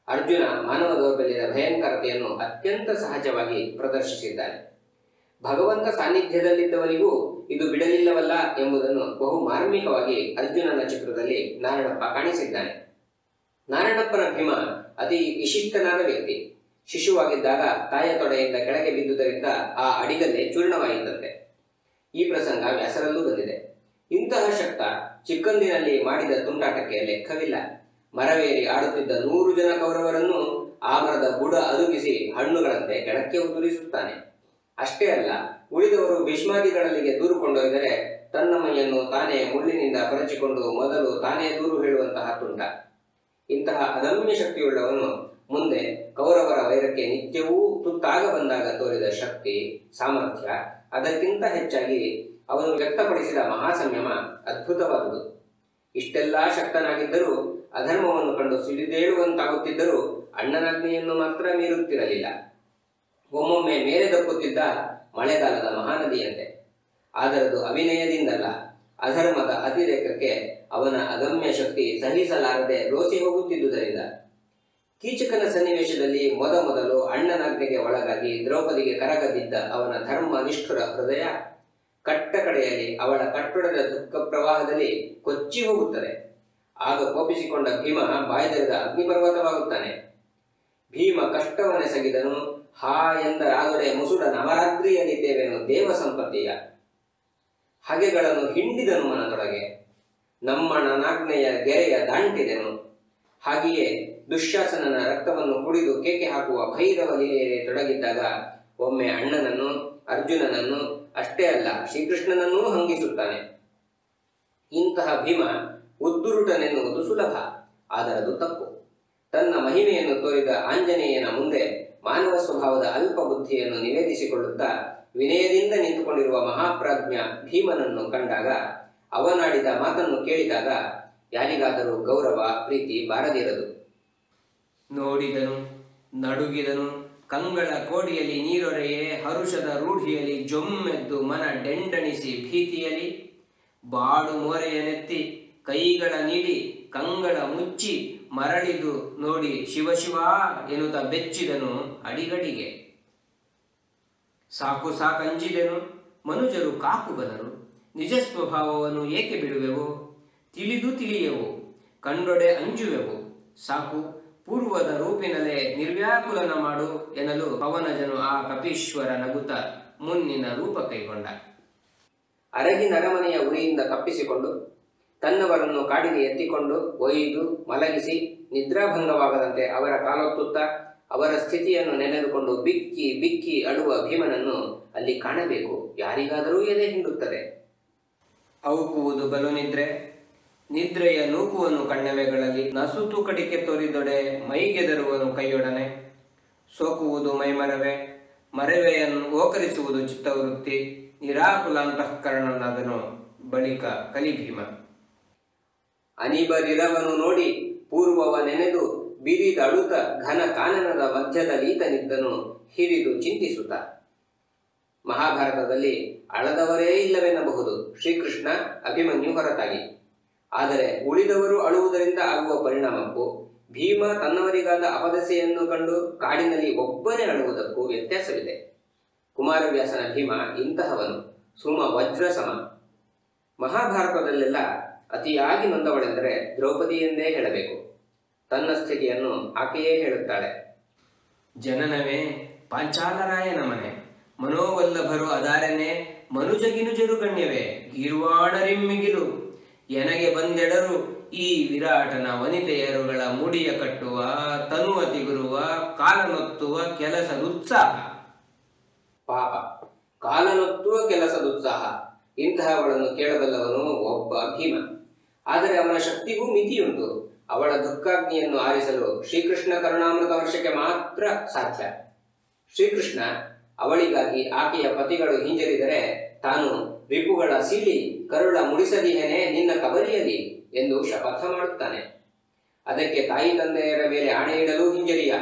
ಅರ್ಜುನ ಮಾನವ ದೌರ್ಬಲ್ಯದ ಭಯಂಕರತೆಯನ್ನು ಅತ್ಯಂತ ಸಹಜವಾಗಿ ಪ್ರದರ್ಶಿಸಿದ್ದಾನೆ. ಭಗವಂತ ಸಾನ್ನಿಧ್ಯದಲ್ಲಿದ್ದವನಿಗೂ ಇದು ಬಿಡಲಿಲ್ಲವಲ್ಲ ಎಂಬುದನ್ನು ಬಹು ಮಾರ್ಮಿಕವಾಗಿ ಅರ್ಜುನನ ಚಿತ್ರದಲ್ಲಿ ನಾರಣಪ್ಪ ಕಾಣಿಸಿದ್ದಾನೆ. ನಾರಣಪ್ಪನ ಭೀಮ ಅತಿ ವಿಶಿಷ್ಟನಾದ ವ್ಯಕ್ತಿ. ಶಿಶುವಾಗಿದ್ದಾಗ ತಾಯ ತೊಡೆಯಿಂದ ಕೆಳಗೆ ಬಿದ್ದುದರಿಂದ ಆ ಅಡಿಗಲ್ಲೇ ಚೂರ್ಣವಾಯಿತಂತೆ. ಈ ಪ್ರಸಂಗ ವ್ಯಾಸರಲ್ಲೂ ಬಂದಿದೆ. ಇಂತಹ ಶಕ್ತ ಚಿಕ್ಕಂದಿನಲ್ಲಿ ಮಾಡಿದ ತುಂಟಾಟಕ್ಕೆ ಲೆಕ್ಕವಿಲ್ಲ. ಮರವೇರಿ ಆಡುತ್ತಿದ್ದ 100 ಜನ ಕೌರವರನ್ನು ಆ ಮರದ ಬುಡ ಅದುಗಿಸಿ ಹಣ್ಣುಗಳಂತೆ ಕೆಳಕ್ಕೆ ಉದುರಿಸುತ್ತಾನೆ. ಅಷ್ಟೇ ಅಲ್ಲ, ಉಳಿದವರು ಭೀಷ್ಮಾದಿಗಳಲ್ಲಿಗೆ ದೂರು ಕೊಂಡೊಯ್ದರೆ ತನ್ನ ಮೈಯನ್ನು ತಾನೇ ಮುಳ್ಳಿನಿಂದ ಪರಚಿಕೊಂಡು ಮೊದಲು ತಾನೇ ದೂರು ಹೇಳುವಂತಹ ತುಂಟ. ಇಂತಹ ಅದಮ್ಯ ಶಕ್ತಿಯುಳ್ಳವನು ಮುಂದೆ ಕೌರವರ ವೈರಕ್ಕೆ ನಿತ್ಯವೂ ತುತ್ತಾಗ ಬಂದಾಗ ತೋರಿದ ಶಕ್ತಿ, ಸಾಮರ್ಥ್ಯ, ಅದಕ್ಕಿಂತ ಹೆಚ್ಚಾಗಿ ಅವನು ವ್ಯಕ್ತಪಡಿಸಿದ ಮಹಾಸಂಯಮ ಅದ್ಭುತವಾದುದು. ಇಷ್ಟೆಲ್ಲಾ ಶಕ್ತನಾಗಿದ್ದರೂ ಅಧರ್ಮವನ್ನು ಕಂಡು ಸಿಡಿದೇಳುವಂತಾಗುತ್ತಿದ್ದರೂ ಅಣ್ಣನಾಜ್ಞೆಯನ್ನು ಮಾತ್ರ ಮೀರುತ್ತಿರಲಿಲ್ಲ. ಒಮ್ಮೊಮ್ಮೆ ಮೇಲೆ ದಪ್ಪುತ್ತಿದ್ದ ಮಳೆಗಾಲದ ಮಹಾನದಿಯಂತೆ. ಆದರದು ಅವಿನಯದಿಂದಲ್ಲ, ಅಧರ್ಮದ ಅತಿರೇಕಕ್ಕೆ ಅವನ ಅದಮ್ಯ ಶಕ್ತಿ ಸಹಿಸಲಾರದೆ ರೋಸಿ ಹೋಗುತ್ತಿದ್ದುದರಿಂದ. ಕೀಚಕನ ಸನ್ನಿವೇಶದಲ್ಲಿ ಮೊದಲು ಅಣ್ಣನಾಜ್ಞೆಗೆ ಒಳಗಾಗಿ ದ್ರೌಪದಿಗೆ ಕರಗದಿದ್ದ ಅವನ ಧರ್ಮ ನಿಷ್ಠುರ ಹೃದಯ ಕಟ್ಟ ಕಡೆಯಲ್ಲಿ ಅವಳ ಕಟ್ಟೊಡೆದ ದುಃಖ ಪ್ರವಾಹದಲ್ಲಿ ಕೊಚ್ಚಿ ಹೋಗುತ್ತದೆ. ಆಗ ಕೋಪಿಸಿಕೊಂಡ ಭೀಮ ಬಾಯ್ದೆರೆದ ಅಗ್ನಿಪರ್ವತವಾಗುತ್ತಾನೆ. ಭೀಮ ಕಷ್ಟವನ್ನೆಸಗಿದನು, ಹಾ ಎಂದರಾದೊಡೆ ಮುಸುಡ ನವರಾತ್ರಿಯಲ್ಲಿದ್ದೇವೆನು ದೇವ ಸಂಪತ್ತಿಯ. ಹಗೆಗಳನ್ನು ಹಿಂಡಿದನು ಮನದೊಳಗೆ, ನಮ್ಮಣ್ಣನಾಜ್ಞೆಯ ಗೆರೆಯ ದಾಂಟಿದೆನು. ಹಾಗೆಯೇ ದುಶ್ಯಾಸನನ ರಕ್ತವನ್ನು ಕುಡಿದು ಕೇಕೆ ಹಾಕುವ ಭೈರವ ಲೀಲೆಯಲ್ಲಿ ತೊಡಗಿದ್ದಾಗ ಒಮ್ಮೆ ಅಣ್ಣನನ್ನು, ಅರ್ಜುನನನ್ನು, ಅಷ್ಟೇ ಅಲ್ಲ ಶ್ರೀಕೃಷ್ಣನನ್ನೂ ಹಂಗಿಸುತ್ತಾನೆ. ಇಂತಹ ಭೀಮ ಉದ್ದುರುಟನೆನ್ನುವುದು ಸುಲಭ, ಆದರದು ತಪ್ಪು. ತನ್ನ ಮಹಿಮೆಯನ್ನು ತೋರಿದ ಆಂಜನೇಯನ ಮುಂದೆ ಮಾನವ ಸ್ವಭಾವದ ಅಲ್ಪ ಬುದ್ಧಿಯನ್ನು ನಿವೇದಿಸಿಕೊಳ್ಳುತ್ತಾ ವಿನಯದಿಂದ ನಿಂತುಕೊಂಡಿರುವ ಮಹಾಪ್ರಾಜ್ಞ ಭೀಮನನ್ನು ಕಂಡಾಗ, ಅವನಾಡಿದ ಮಾತನ್ನು ಕೇಳಿದಾಗ ಯಾರಿಗಾದರೂ ಗೌರವ ಪ್ರೀತಿ ಬಾರದಿರದು. ನೋಡಿದನು, ನಡುಗಿದನು, ಕಂಗಳ ಕೋಡಿಯಲ್ಲಿ ನೀರೊರೆಯೇ ಹರುಷದ ರೂಢಿಯಲ್ಲಿ ಜೊಮ್ಮೆದ್ದು ಮನ ಡೆಂಡಣಿಸಿ ಭೀತಿಯಲ್ಲಿ ಬಾಡು ಮೋರೆಯನೆತ್ತಿ ಕೈಗಳ ನೀಡಿ ಕಂಗಳ ಮುಚ್ಚಿ ಮರಳಿದು ನೋಡಿ ಶಿವ ಎನ್ನುತ್ತ ಬೆಚ್ಚಿದನು ಅಡಿಗಡಿಗೆ. ಸಾಕು ಸಾಕಂಜಿದೆನು, ಮನುಜರು ಕಾಕು ಬದರು, ನಿಜ ಸ್ವಭಾವವನ್ನು ಏಕೆ ಬಿಡುವೆವು, ತಿಳಿದು ತಿಳಿಯೆವು, ಕಂಡೊಡೆ ಅಂಜುವೆವು, ಸಾಕು ಪೂರ್ವದ ರೂಪಿನಲ್ಲೇ ನಿರ್ವ್ಯಾಕುಲನ ಮಾಡು ಎನ್ನಲು ಪವನಜನು ಆ ಕಪೀಶ್ವರ ನಗುತ್ತ ಮುನ್ನಿನ ರೂಪ ಕೈಗೊಂಡ. ಅರಗಿನ ಅರಮನೆಯ ಉರಿಯಿಂದ ತಪ್ಪಿಸಿಕೊಂಡು ತನ್ನವರನ್ನು ಕಾಡಿಗೆ ಎತ್ತಿಕೊಂಡು ಒಯ್ದು ಮಲಗಿಸಿ ನಿದ್ರಾಭಂಗವಾಗದಂತೆ ಅವರ ಕಾಲೊತ್ತುತ್ತಾ ಅವರ ಸ್ಥಿತಿಯನ್ನು ನೆನೆದುಕೊಂಡು ಬಿಕ್ಕಿ ಬಿಕ್ಕಿ ಅಳುವ ಭೀಮನನ್ನು ಅಲ್ಲಿ ಕಾಣಬೇಕು. ಯಾರಿಗಾದರೂ ಎದೆ ಹಿಂಡುತ್ತದೆ. ಅವುಕುವುದು ಬಲು ನಿದ್ರೆ, ನಿದ್ರೆಯ ನೂಕುವನ್ನು ಕಣ್ಣವೆಗಳಲ್ಲಿ ನಸುತು ಕಡಿಕೆ ತೋರಿದೊಡೆ ಮೈಗೆದರುವನು ಕೈಯೊಡನೆ. ಸೋಕುವುದು ಮೈಮರವೆ, ಮರವೆಯನ್ನು ಓಕರಿಸುವುದು ಚಿತ್ತವೃತ್ತಿ, ನಿರಾಕುಲಾಂತಃಕರಣನಾದನು ಬಳಿಕ ಕಲಿಭೀಮ. ಅನಿಬರಿರವನು ನೋಡಿ ಪೂರ್ವವ ನೆನೆದು ಬಿರಿದಳುತ ಘನ ಕಾನನದ ಮಧ್ಯದಲ್ಲೀತನಿದ್ದನು ಹಿರಿದು ಚಿಂತಿಸುತ್ತ. ಮಹಾಭಾರತದಲ್ಲಿ ಅಳದವರೇ ಇಲ್ಲವೆನ್ನಬಹುದು ಶ್ರೀಕೃಷ್ಣ ಅಭಿಮನ್ಯು ಹೊರತಾಗಿ. ಆದರೆ ಉಳಿದವರು ಅಳುವುದರಿಂದ ಆಗುವ ಪರಿಣಾಮಕ್ಕೂ ಭೀಮ ತನ್ನವರಿಗಾದ ಅಪದಸೆಯನ್ನು ಕಂಡು ಕಾಡಿನಲ್ಲಿ ಒಬ್ಬನೇ ಅಳುವುದಕ್ಕೂ ವ್ಯತ್ಯಾಸವಿದೆ. ಕುಮಾರವ್ಯಾಸನ ಭೀಮ ಇಂತಹವನು, ಸುಮ ವಜ್ರ ಸಮ. ಮಹಾಭಾರತದಲ್ಲೆಲ್ಲ ಅತಿಯಾಗಿ ನೊಂದವಳೆಂದರೆ ದ್ರೌಪದಿ ಎಂದೇ ಹೇಳಬೇಕು. ತನ್ನ ಸ್ಥಿತಿಯನ್ನು ಆಕೆಯೇ ಹೇಳುತ್ತಾಳೆ. ಜನನವೇ ಪಾಂಚಾಲರಾಯನ ಮನೆ, ಮನೋವಲ್ಲಭರು ಅದಾರೆನೆ ಮನುಜಗಿನುಜರು ಗಣ್ಯವೇ, ಗೀರ್ವಾಡರಿಮ್ಮಿಗಿಲು ಎನಗೆ ಬಂದೆಡರು ಈ ವಿರಾಟನ ವನಿತೆಯರುಗಳ ಮುಡಿಯ ಕಟ್ಟುವ, ತನುವ ತಿಗುರುವ, ಕಾಲನೊತ್ತುವ ಕೆಲಸದುತ್ಸಾಹ. ಪಾಪ, ಕಾಲನೊತ್ತುವ ಕೆಲಸದುತ್ಸಾಹ, ಇಂತಹವಳನ್ನು ಕೇಳಬಲ್ಲವನು ಒಬ್ಬ ಭೀಮ. ಆದರೆ ಅವನ ಶಕ್ತಿಗೂ ಮಿತಿಯುಂಟು. ಅವಳ ದುಃಖಾಗ್ನಿಯನ್ನು ಆರಿಸಲು ಶ್ರೀಕೃಷ್ಣ ಕರುಣಾಮೃತ ವರ್ಷಕ್ಕೆ ಮಾತ್ರ ಸಾಧ್ಯ. ಶ್ರೀಕೃಷ್ಣ ಅವಳಿಗಾಗಿ ಆಕೆಯ ಪತಿಗಳು ಹಿಂಜರಿದರೆ ತಾನು ರಿಪುಗಳ ಸೀಳಿ ಕರುಳ ಮುಡಿಸದಿಹೇನೆ ನಿನ್ನ ಕಬರಿಯಲಿ ಎಂದು ಶಪಥ ಮಾಡುತ್ತಾನೆ. ಅದಕ್ಕೆ ತಾಯಿ ತಂದೆಯರ ಮೇಲೆ ಆಣೆ ಇಡಲು ಹಿಂಜರಿಯ.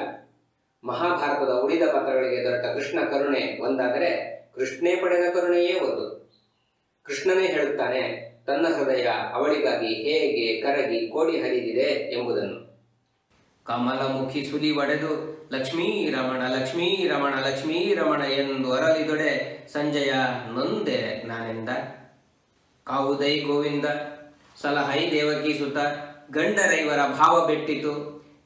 ಮಹಾಭಾರತದ ಉಳಿದ ಪಾತ್ರಗಳಿಗೆ ದೊರೆತ ಕೃಷ್ಣ ಕರುಣೆ ಒಂದಾದರೆ ಕೃಷ್ಣೇ ಪಡೆದ ಕರುಣೆಯೇ ಒಂದು. ಕೃಷ್ಣನೇ ಹೇಳುತ್ತಾನೆ ತನ್ನ ಹೃದಯ ಅವಳಿಗಾಗಿ ಹೇಗೆ ಕರಗಿ ಕೋಡಿ ಹರಿದಿದೆ ಎಂಬುದನ್ನು. ಕಮಲಮುಖಿ ಸುಲಿ ಒಡೆದು ಲಕ್ಷ್ಮೀ ರಮಣ ಲಕ್ಷ್ಮೀ ರಮಣ ಲಕ್ಷ್ಮೀ ರಮಣ ಎಂದು ಅರಳಿದೊಡೆ ಸಂಜಯ ನೊಂದೆ ನಾನೆಂದ. ಕಾವುದೈ ಗೋವಿಂದ ಸಲಹೈ ದೇವಕಿ ಸುತ ಗಂಡರೈವರ ಭಾವ ಬೆಟ್ಟಿತು.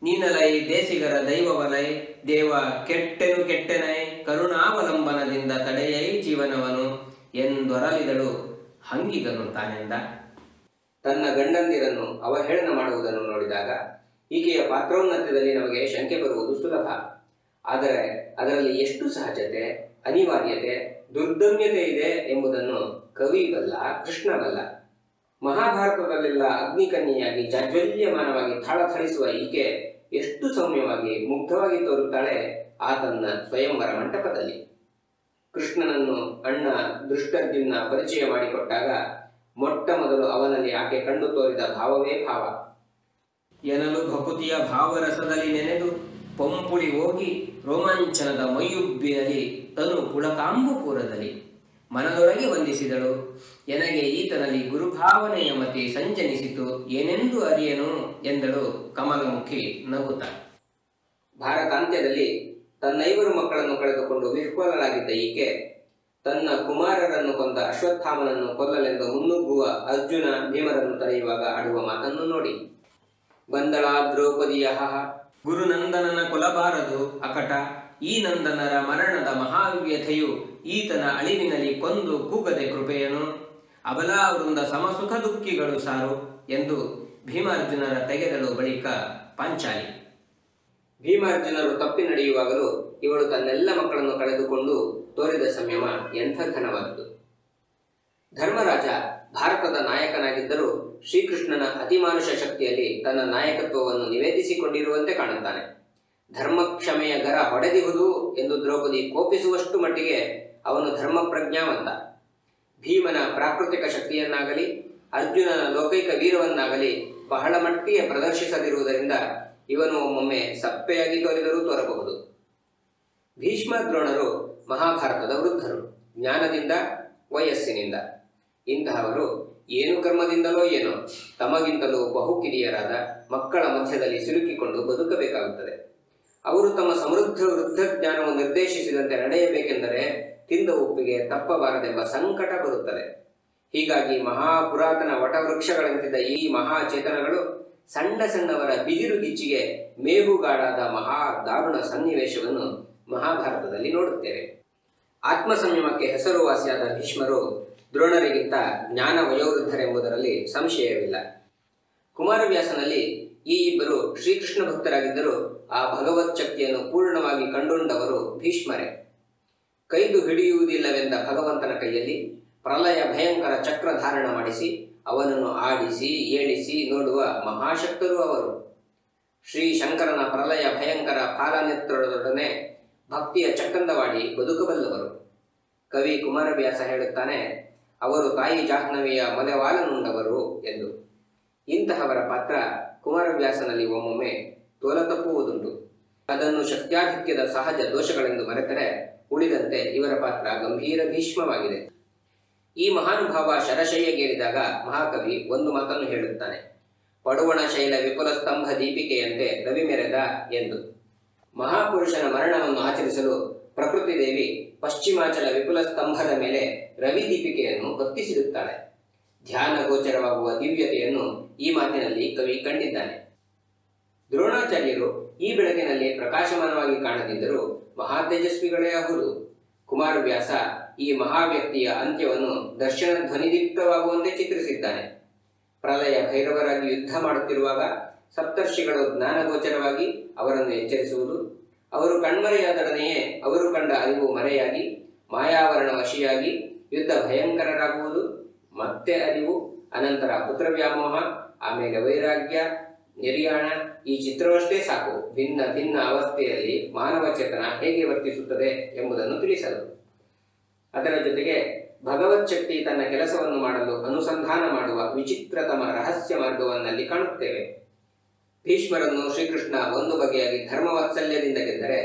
ನೀನಲೈ ದೇಸಿಗರ ದೈವವಲೈ ದೇವ ಕೆಟ್ಟೆನು ಕೆಟ್ಟೆನೈ ಕರುಣಾವಲಂಬನದಿಂದ ತಡೆಯೈ ಜೀವನವನು ಎಂದೊರಲಿದಳು ಹಂಗಿಗನು ತಾನೆಂದ. ತನ್ನ ಗಂಡಂದಿರನ್ನು ಅವಹೇಳನ ಮಾಡುವುದನ್ನು ನೋಡಿದಾಗ ಈಕೆಯ ಪಾತ್ರೋನ್ನತ್ಯದಲ್ಲಿ ನಮಗೆ ಶಂಕೆ ಬರುವುದು ಸುಲಭ. ಆದರೆ ಅದರಲ್ಲಿ ಎಷ್ಟು ಸಹಜತೆ, ಅನಿವಾರ್ಯತೆ, ದುರ್ದಮ್ಯತೆ ಇದೆ ಎಂಬುದನ್ನು ಕವಿ ಬಲ್ಲ, ಕೃಷ್ಣ ಬಲ್ಲ. ಮಹಾಭಾರತದಲ್ಲೆಲ್ಲ ಅಗ್ನಿಕನ್ಯೆಯಾಗಿ ಜಾಜ್ವಲ್ಯಮಾನವಾಗಿ ಥಳಥಳಿಸುವ ಈಕೆ ಎಷ್ಟು ಸೌಮ್ಯವಾಗಿ ಮುಗ್ಧವಾಗಿ ತೋರುತ್ತಾಳೆ ಆ ತನ್ನ ಸ್ವಯಂವರ ಮಂಟಪದಲ್ಲಿ. ಕೃಷ್ಣನನ್ನು ಅಣ್ಣ ದೃಷ್ಟದ್ಯುಮ್ನ ಪರಿಚಯ ಮಾಡಿಕೊಟ್ಟಾಗ ಮೊಟ್ಟ ಮೊದಲು ಅವನಲ್ಲಿ ಆಕೆ ಕಂಡು ತೋರಿದ ಭಾವವೇ ಭಾವ. ಎನಲು ಭಕುತಿಯ ಭಾವರಸದಲ್ಲಿ ನೆನೆದು ಪಂಪುಳಿ ಹೋಗಿ ರೋಮಾಂಚನದ ಮೈಯುಬ್ಬಿನಲ್ಲಿ ತನು ಪುಳಕಾಂಬುಪೂರದಲ್ಲಿ ಮನದೊಳಗೆ ವಂದಿಸಿದಳು. ಎನಗೆ ಈತನಲ್ಲಿ ಗುರುಭಾವನೆಯ ಮತಿ ಸಂಜನಿಸಿತು, ಏನೆಂದು ಅರಿಯನು ಎಂದಳು ಕಮಲಮುಖಿ ನಗುತ್ತ. ಭಾರತಾಂತ್ಯದಲ್ಲಿ ತನ್ನೈವರು ಮಕ್ಕಳನ್ನು ಕಳೆದುಕೊಂಡು ವಿಹ್ವಲರಾಗಿದ್ದ ಈಕೆ ತನ್ನ ಕುಮಾರರನ್ನು ಕೊಂದ ಅಶ್ವತ್ಥಾಮನನ್ನು ಕೊಲ್ಲಲೆಂದು ಮುನ್ನುಗ್ಗುವ ಅರ್ಜುನ ಭೀಮರನ್ನು ತಡೆಯುವಾಗ ಆಡುವ ಮಾತನ್ನು ನೋಡಿ. ಬಂದಳಾ ದ್ರೌಪದಿಯ ಹಹ ಗುರುನಂದನನ ಕೊಲಬಾರದು ಅಕಟ, ಈ ನಂದನರ ಮರಣದ ಮಹಾವ್ಯಥೆಯು ಈತನ ಅಳಿವಿನಲ್ಲಿ ಕೊಂದು ಕೂಗದೆ ಕೃಪೆಯನು, ಅಬಲಾವೃಂದ ಸಮಸುಖ ದುಃಖಿಗಳು ಸಾರು ಎಂದು ಭೀಮಾರ್ಜುನರ ತೆಗೆದಳು ಬಳಿಕ ಪಾಂಚಾಲಿ. ಭೀಮಾರ್ಜುನರು ತಪ್ಪಿ ನಡೆಯುವಾಗಲೂ ಇವಳು ತನ್ನೆಲ್ಲ ಮಕ್ಕಳನ್ನು ಕಳೆದುಕೊಂಡು ತೋರಿದ ಸಂಯಮ ಎಂಥ ಘನವಾದುದು. ಧರ್ಮರಾಜ ಭಾರತದ ನಾಯಕನಾಗಿದ್ದರೂ ಶ್ರೀಕೃಷ್ಣನ ಅತಿಮಾನುಷ ಶಕ್ತಿಯಲ್ಲಿ ತನ್ನ ನಾಯಕತ್ವವನ್ನು ನಿವೇದಿಸಿಕೊಂಡಿರುವಂತೆ ಕಾಣುತ್ತಾನೆ. ಧರ್ಮಕ್ಷಮೆಯ ಗರ ಹೊಡೆದಿಹುದು ಎಂದು ದ್ರೌಪದಿ ಕೋಪಿಸುವಷ್ಟು ಮಟ್ಟಿಗೆ ಅವನು ಧರ್ಮಪ್ರಜ್ಞಾವಂತ. ಭೀಮನ ಪ್ರಾಕೃತಿಕ ಶಕ್ತಿಯನ್ನಾಗಲಿ ಅರ್ಜುನನ ಲೌಕಿಕ ವೀರವನ್ನಾಗಲಿ ಬಹಳ ಮಟ್ಟಿಗೆ ಪ್ರದರ್ಶಿಸದಿರುವುದರಿಂದ ಇವನು ಒಮ್ಮೊಮ್ಮೆ ಸಪ್ಪೆಯಾಗಿ ತೋರಿದರೂ ತೋರಬಹುದು. ಭೀಷ್ಮ ದ್ರೋಣರು ಮಹಾಭಾರತದ ವೃದ್ಧರು, ಜ್ಞಾನದಿಂದ ವಯಸ್ಸಿನಿಂದ. ಇಂತಹವರು ಏನು ಕರ್ಮದಿಂದಲೋ ಏನೋ ತಮಗಿಂತಲೂ ಬಹು ಕಿರಿಯರಾದ ಮಕ್ಕಳ ಮಧ್ಯದಲ್ಲಿ ಸಿಲುಕಿಕೊಂಡು ಬದುಕಬೇಕಾಗುತ್ತದೆ. ಅವರು ತಮ್ಮ ಸಮೃದ್ಧ ವೃದ್ಧ ಜ್ಞಾನವು ನಿರ್ದೇಶಿಸಿದಂತೆ ನಡೆಯಬೇಕೆಂದರೆ ತಿಂದ ಉಪ್ಪಿಗೆ ತಪ್ಪಬಾರದೆಂಬ ಸಂಕಟ ಬರುತ್ತದೆ. ಹೀಗಾಗಿ ಮಹಾಪುರಾತನ ವಟವೃಕ್ಷಗಳಂತಿದ್ದ ಈ ಮಹಾಚೇತನಗಳು ಸಣ್ಣ ಸಣ್ಣವರ ಬಿದಿರುಗಿಚ್ಚಿಗೆ ಮೇಹುಗಾಡಾದ ಮಹಾ ದಾರುಣ ಸನ್ನಿವೇಶವನ್ನು ಮಹಾಭಾರತದಲ್ಲಿ ನೋಡುತ್ತೇವೆ. ಆತ್ಮ ಸಂಯಮಕ್ಕೆ ಹೆಸರುವಾಸಿಯಾದ ಭೀಷ್ಮರು ದ್ರೋಣರಿಗಿಂತ ಜ್ಞಾನ ವಯೋವೃದ್ಧರೆಂಬುದರಲ್ಲಿ ಸಂಶಯವಿಲ್ಲ. ಕುಮಾರವ್ಯಾಸನಲ್ಲಿ ಈ ಇಬ್ಬರು ಶ್ರೀಕೃಷ್ಣ ಭಕ್ತರಾಗಿದ್ದರೂ ಆ ಭಗವತ್ ಶಕ್ತಿಯನ್ನು ಪೂರ್ಣವಾಗಿ ಕಂಡುಕೊಂಡವರು ಭೀಷ್ಮರೇ. ಕೈದು ಹಿಡಿಯುವುದಿಲ್ಲವೆಂದ ಭಗವಂತನ ಕೈಯಲ್ಲಿ ಪ್ರಲಯ ಭಯಂಕರ ಚಕ್ರ ಧಾರಣ ಮಾಡಿಸಿ ಅವನನ್ನು ಆಡಿಸಿ ಏಳಿಸಿ ನೋಡುವ ಮಹಾಶಕ್ತರು ಅವರು. ಶ್ರೀ ಶಂಕರನ ಪ್ರಲಯ ಭಯಂಕರ ಪಾಲನೆತ್ರದೊಡನೆ ಭಕ್ತಿಯ ಚಕ್ಕಂದವಾಡಿ ಬದುಕಬಲ್ಲವರು. ಕವಿ ಕುಮಾರವ್ಯಾಸ ಹೇಳುತ್ತಾನೆ, ಅವರು ತಾಯಿ ಜಾಹ್ನವಿಯ ಮೊಲೆವಾಲನುಂಡವರು ಎಂದು. ಇಂತಹವರ ಪಾತ್ರ ಕುಮಾರವ್ಯಾಸನಲ್ಲಿ ಒಮ್ಮೊಮ್ಮೆ ತೋಲ ತಪ್ಪುವುದುಂಟು. ಅದನ್ನು ಶಕ್ತ್ಯಾಧಿಕ್ಯದ ಸಹಜ ದೋಷಗಳೆಂದು ಮರೆತರೆ ಉಳಿದಂತೆ ಇವರ ಪಾತ್ರ ಗಂಭೀರ ಭೀಷ್ಮವಾಗಿದೆ. ಈ ಮಹಾನುಭಾವ ಶರಶಯ್ಯಗೇರಿದಾಗ ಮಹಾಕವಿ ಒಂದು ಮಾತನ್ನು ಹೇಳುತ್ತಾನೆ, ಪಡುವಣ ಶೈಲ ವಿಪುಲ ಸ್ತಂಭ ದೀಪಿಕೆಯಂತೆ ರವಿ ಮೆರೆದ ಎಂದು. ಮಹಾಪುರುಷನ ಮರಣವನ್ನು ಆಚರಿಸಲು ಪ್ರಕೃತಿ ದೇವಿ ಪಶ್ಚಿಮಾಚಲ ವಿಪುಲ ಸ್ತಂಭದ ಮೇಲೆ ರವಿ ದೀಪಿಕೆಯನ್ನು ಹೊತ್ತಿಸಿರುತ್ತಾಳೆ. ಧ್ಯಾನ ಗೋಚರವಾಗುವ ದಿವ್ಯತೆಯನ್ನು ಈ ಮಾತಿನಲ್ಲಿ ಕವಿ ಕಂಡಿದ್ದಾನೆ. ದ್ರೋಣಾಚಾರ್ಯರು ಈ ಬೆಳಕಿನಲ್ಲಿ ಪ್ರಕಾಶಮಾನವಾಗಿ ಕಾಣದಿದ್ದರೂ ಮಹಾ ತೇಜಸ್ವಿಗಳೇ ಹೌದು. ಕುಮಾರವ್ಯಾಸ ಈ ಮಹಾವ್ಯಕ್ತಿಯ ಅಂತ್ಯವನ್ನು ದರ್ಶನ ಧ್ವನಿದೀಪ್ತವಾಗುವಂತೆ ಚಿತ್ರಿಸಿದ್ದಾನೆ. ಪ್ರಲಯ ಭೈರವರಾಗಿ ಯುದ್ಧ ಮಾಡುತ್ತಿರುವಾಗ ಸಪ್ತರ್ಷಿಗಳು ಜ್ಞಾನಗೋಚರವಾಗಿ ಅವರನ್ನು ಎಚ್ಚರಿಸುವುದು, ಅವರು ಕಣ್ಮರೆಯಾದೊಡನೆಯೇ ಅವರು ಕಂಡ ಅರಿವು ಮರೆಯಾಗಿ ಮಾಯಾವರಣ ವಶಿಯಾಗಿ ಯುದ್ಧ ಭಯಂಕರರಾಗುವುದು, ಮತ್ತೆ ಅರಿವು, ಅನಂತರ ಪುತ್ರವ್ಯಾಮೋಹ, ಆಮೇಲೆ ವೈರಾಗ್ಯ, ನಿರ್ಯಾಣ. ಈ ಚಿತ್ರವಷ್ಟೇ ಸಾಕು ಭಿನ್ನ ಭಿನ್ನ ಅವಸ್ಥೆಯಲ್ಲಿ ಮಾನವ ಚೇತನ ಹೇಗೆ ವರ್ತಿಸುತ್ತದೆ ಎಂಬುದನ್ನು ತಿಳಿಸಲು. ಅದರ ಜೊತೆಗೆ ಭಗವತ್ ಶಕ್ತಿ ತನ್ನ ಕೆಲಸವನ್ನು ಮಾಡಲು ಅನುಸಂಧಾನ ಮಾಡುವ ವಿಚಿತ್ರತಮ ರಹಸ್ಯ ಮಾರ್ಗವನ್ನಲ್ಲಿ ಕಾಣುತ್ತೇವೆ. ಭೀಷ್ಮರನ್ನು ಶ್ರೀಕೃಷ್ಣ ಒಂದು ಬಗೆಯಾಗಿ ಧರ್ಮವಾತ್ಸಲ್ಯದಿಂದ ಗೆದ್ದರೆ,